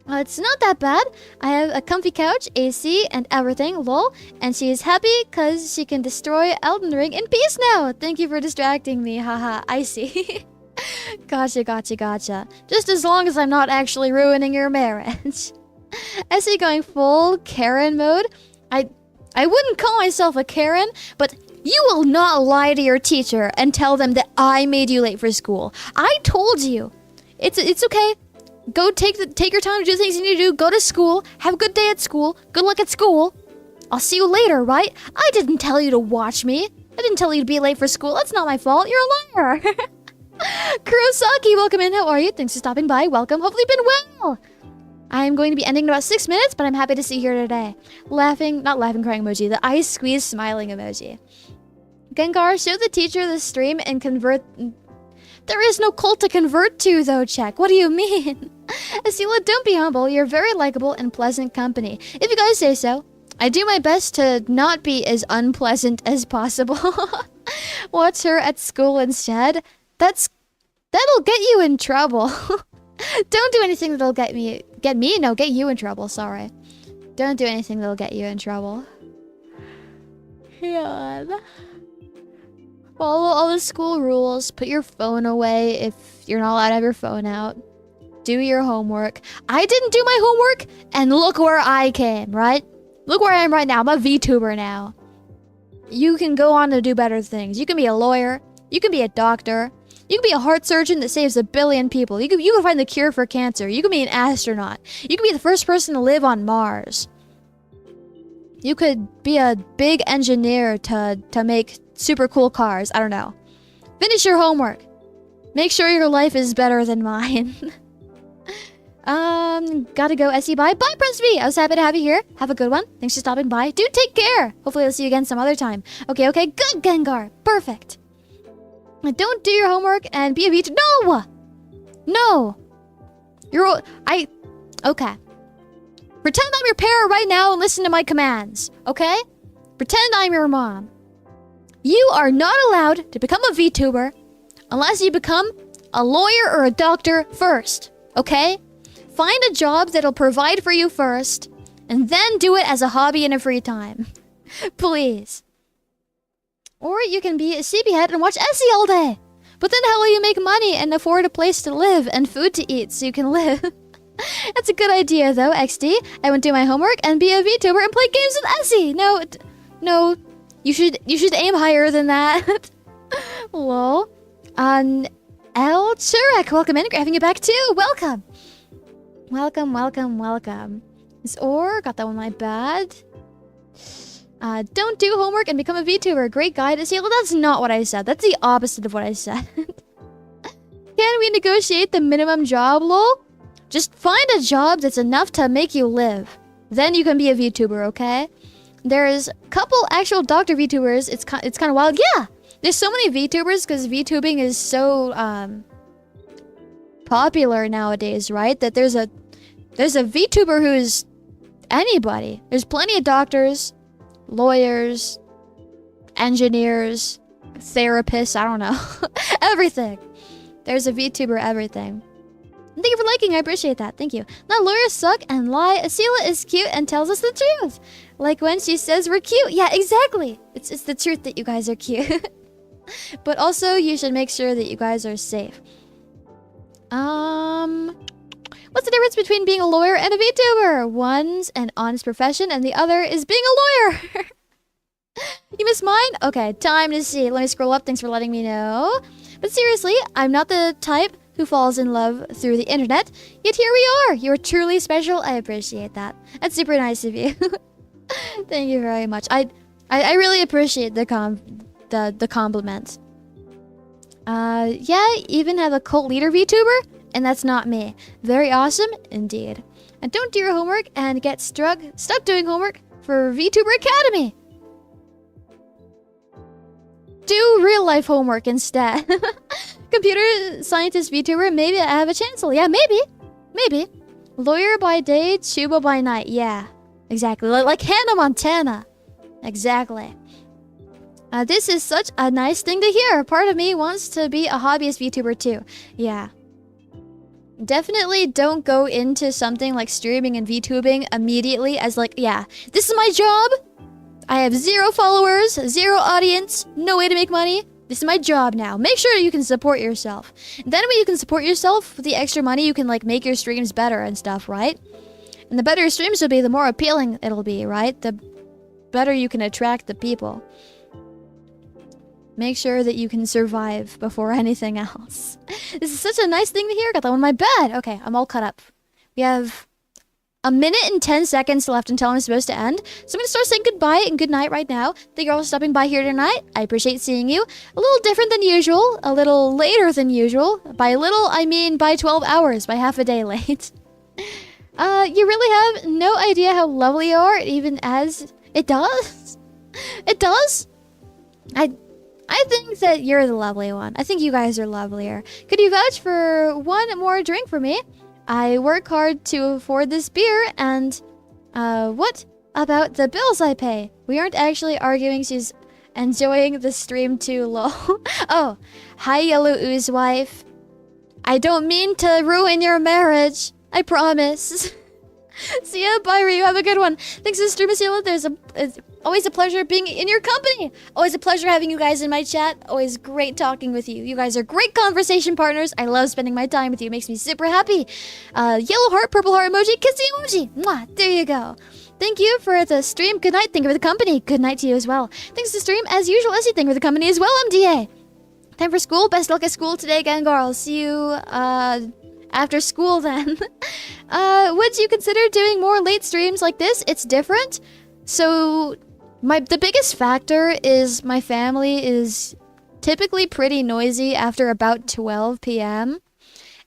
It's not that bad. I have a comfy couch, AC, and everything, lol. And she is happy because she can destroy Elden Ring in peace now. Thank you for distracting me, haha, I see. Gotcha. Just as long as I'm not actually ruining your marriage. Essie going full Karen mode. I wouldn't call myself a Karen, but you will not lie to your teacher and tell them that I made you late for school. I told you. It's okay. Go take your time to do things you need to do. Go to school. Have a good day at school. Good luck at school. I'll see you later, right? I didn't tell you to watch me. I didn't tell you to be late for school. That's not my fault. You're a liar. Kurosaki, welcome in. How are you? Thanks for stopping by. Welcome. Hopefully you've been well. I'm going to be ending in about 6 minutes, but I'm happy to see you here today. Not laughing, crying emoji. The eyes squeeze smiling emoji. Gengar, show the teacher the stream and convert... There is no cult to convert to, though, Check. What do you mean? Esila, don't be humble. You're very likable and pleasant company. If you guys say so. I do my best to not be as unpleasant as possible. Watch her at school instead. That'll get you in trouble. Don't do anything that'll get you in trouble, sorry. Don't do anything that'll get you in trouble. God. Follow all the school rules. Put your phone away if you're not allowed to have your phone out. Do your homework. I didn't do my homework, and look where I came, right? Look where I am right now. I'm a VTuber now. You can go on to do better things. You can be a lawyer. You can be a doctor. You can be a heart surgeon that saves 1 billion people. You can find the cure for cancer. You can be an astronaut. You can be the first person to live on Mars. You could be a big engineer to make super cool cars. I don't know. Finish your homework. Make sure your life is better than mine. Gotta go, Essie. Bye. Bye, Prince V. I was happy to have you here. Have a good one. Thanks for stopping by. Dude, take care. Hopefully I'll see you again some other time. Okay. Good, Gengar. Perfect. Don't do your homework and be a VTuber. No. Okay. Pretend I'm your parent right now and listen to my commands. Okay? Pretend I'm your mom. You are not allowed to become a VTuber unless you become a lawyer or a doctor first. Okay? Find a job that'll provide for you first, and then do it as a hobby in a free time. Please. Or you can be a sleepyhead and watch Essie all day. But then how will you make money and afford a place to live and food to eat so you can live? That's a good idea though, XD. I won't do my homework and be a VTuber and play games with Essie. No. You should aim higher than that. Lol. L. Churek, welcome in. Great having you back too. Welcome. This or got that one my bad. Don't do homework and become a VTuber. Great guide. Esila, that's not what I said. That's the opposite of what I said. Can we negotiate the minimum job, lol? Just find a job that's enough to make you live. Then you can be a VTuber, okay? There's a couple actual doctor VTubers. It's kind of wild. Yeah! There's so many VTubers because VTubing is so popular nowadays, right? That there's a VTuber who's anybody. There's plenty of doctors, lawyers, engineers, therapists, I don't know. Everything. There's a VTuber everything. Thank you for liking, I appreciate that. Thank you. Now lawyers suck and lie. Esila is cute and tells us the truth. Like when she says we're cute. Yeah, exactly. It's the truth that you guys are cute. But also you should make sure that you guys are safe. What's the difference between being a lawyer and a VTuber? One's an honest profession and the other is being a lawyer. You missed mine? Okay, time to see. Let me scroll up. Thanks for letting me know. But seriously, I'm not the type who falls in love through the internet. Yet here we are. You're truly special. I appreciate that. That's super nice of you. Thank you very much. I really appreciate the compliment. Yeah, even have a cult leader VTuber, and that's not me. Very awesome indeed. And don't do your homework and get stuck doing homework for VTuber Academy. Do real life homework instead. Computer scientist VTuber, maybe I have a chance. Yeah, maybe. Lawyer by day, tuba by night. Yeah, exactly. Like Hannah Montana. Exactly. This is such a nice thing to hear. Part of me wants to be a hobbyist VTuber too. Yeah. Definitely don't go into something like streaming and VTubing immediately as like, yeah, this is my job. I have 0 followers, 0 audience, no way to make money. This is my job now. Make sure you can support yourself. Then when you can support yourself with the extra money, you can like make your streams better and stuff, right? And the better your streams will be, the more appealing it'll be, right? The better you can attract the people. Make sure that you can survive before anything else. This is such a nice thing to hear. Got that one in my bed. Okay, I'm all cut up. We have a minute and 10 seconds left until I'm supposed to end. So I'm going to start saying goodbye and good night right now. Thank you all for stopping by here tonight. I appreciate seeing you. A little different than usual. A little later than usual. By little, I mean by 12 hours. By half a day late. You really have no idea how lovely you are, even as it does. It does. I think that you're the lovely one. I think you guys are lovelier. Could you vouch for one more drink for me? I work hard to afford this beer, and what about the bills I pay? We aren't actually arguing. She's enjoying the stream too, lol. Oh, hi, Yellow Ooze wife. I don't mean to ruin your marriage. I promise. See ya, bye, Ryu. Have a good one. Thanks for the stream, Esila. It's always a pleasure being in your company. Always a pleasure having you guys in my chat. Always great talking with you. You guys are great conversation partners. I love spending my time with you. It makes me super happy. Yellow heart, purple heart emoji, kissy emoji. Mwah, there you go. Thank you for the stream. Good night. Thank you for the company. Good night to you as well. Thanks for the stream. As usual, Essie. Thank you for the company as well, MDA. Time for school. Best luck at school today, Gengar. I'll see you, after school then. Would you consider doing more late streams like this? It's different. So the biggest factor is my family is typically pretty noisy after about 12 p.m.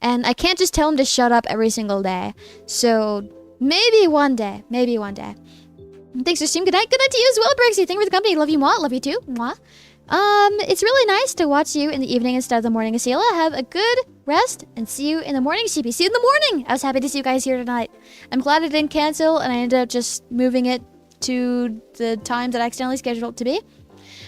And I can't just tell them to shut up every single day. So maybe one day. Thanks for stream. Good night. Good night to you as well, Brixie. Thank you for the company. Love you, mwah. Love you too. Mwah. It's really nice to watch you in the evening instead of the morning, Esila. Have a good rest and see you in the morning, CP. See you in the morning! I was happy to see you guys here tonight. I'm glad I didn't cancel and I ended up just moving it to the time that I accidentally scheduled it to be.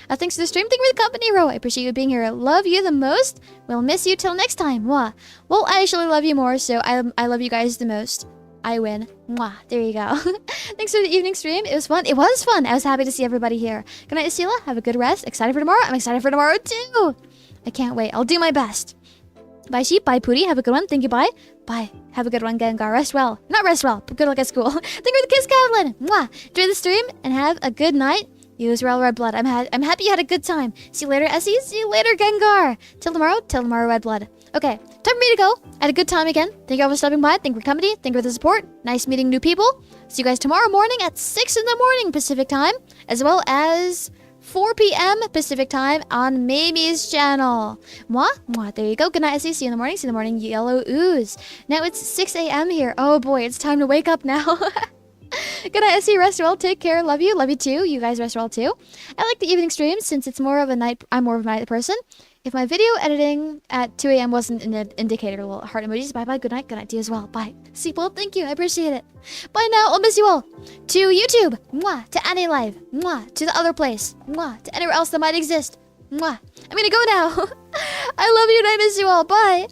Thanks for the stream. Thank you for the company, Ro. I appreciate you being here. Love you the most. We'll miss you till next time. Mwah. Well, I actually love you more, so I love you guys the most. I win. Mwah. There you go. Thanks for the evening stream. It was fun. It was fun. I was happy to see everybody here. Good night, Esila. Have a good rest. Excited for tomorrow? I'm excited for tomorrow too. I can't wait. I'll do my best. Bye, Sheep. Bye, Pooty. Have a good one. Thank you. Bye. Bye. Have a good one, Gengar. Rest well. Not rest well, but good luck at school. Thank you for the kiss, Catalin. Mwah. Enjoy the stream and have a good night. You as well, Red Blood. I'm happy you had a good time. See you later, Essie. See you later, Gengar. Till tomorrow, Red Blood. Okay, time for me to go. I had a good time again. Thank you all for stopping by. Thank you for company. Thank you for the support. Nice meeting new people. See you guys tomorrow morning at 6 in the morning Pacific time, as well as 4 p.m. Pacific time on Mamie's channel. Mwah, mwah. There you go. Good night, Essie. See you in the morning. See you in the morning, Yellow Ooze. Now it's 6 a.m. here. Oh boy, it's time to wake up now. Good night, Essie. Rest well. Take care. Love you. Love you too. You guys rest well too. I like the evening streams since it's more of a night. I'm more of a night person. If my video editing at 2 a.m. wasn't an indicator, well, heart emojis. Bye bye. Good night. Good night to you as well. Bye. Sleep well. Thank you. I appreciate it. Bye now. I'll miss you all. To YouTube. Mwah. To Annie Live. Mwah. To the other place. Mwah. To anywhere else that might exist. Mwah. I'm gonna go now. I love you and I miss you all. Bye.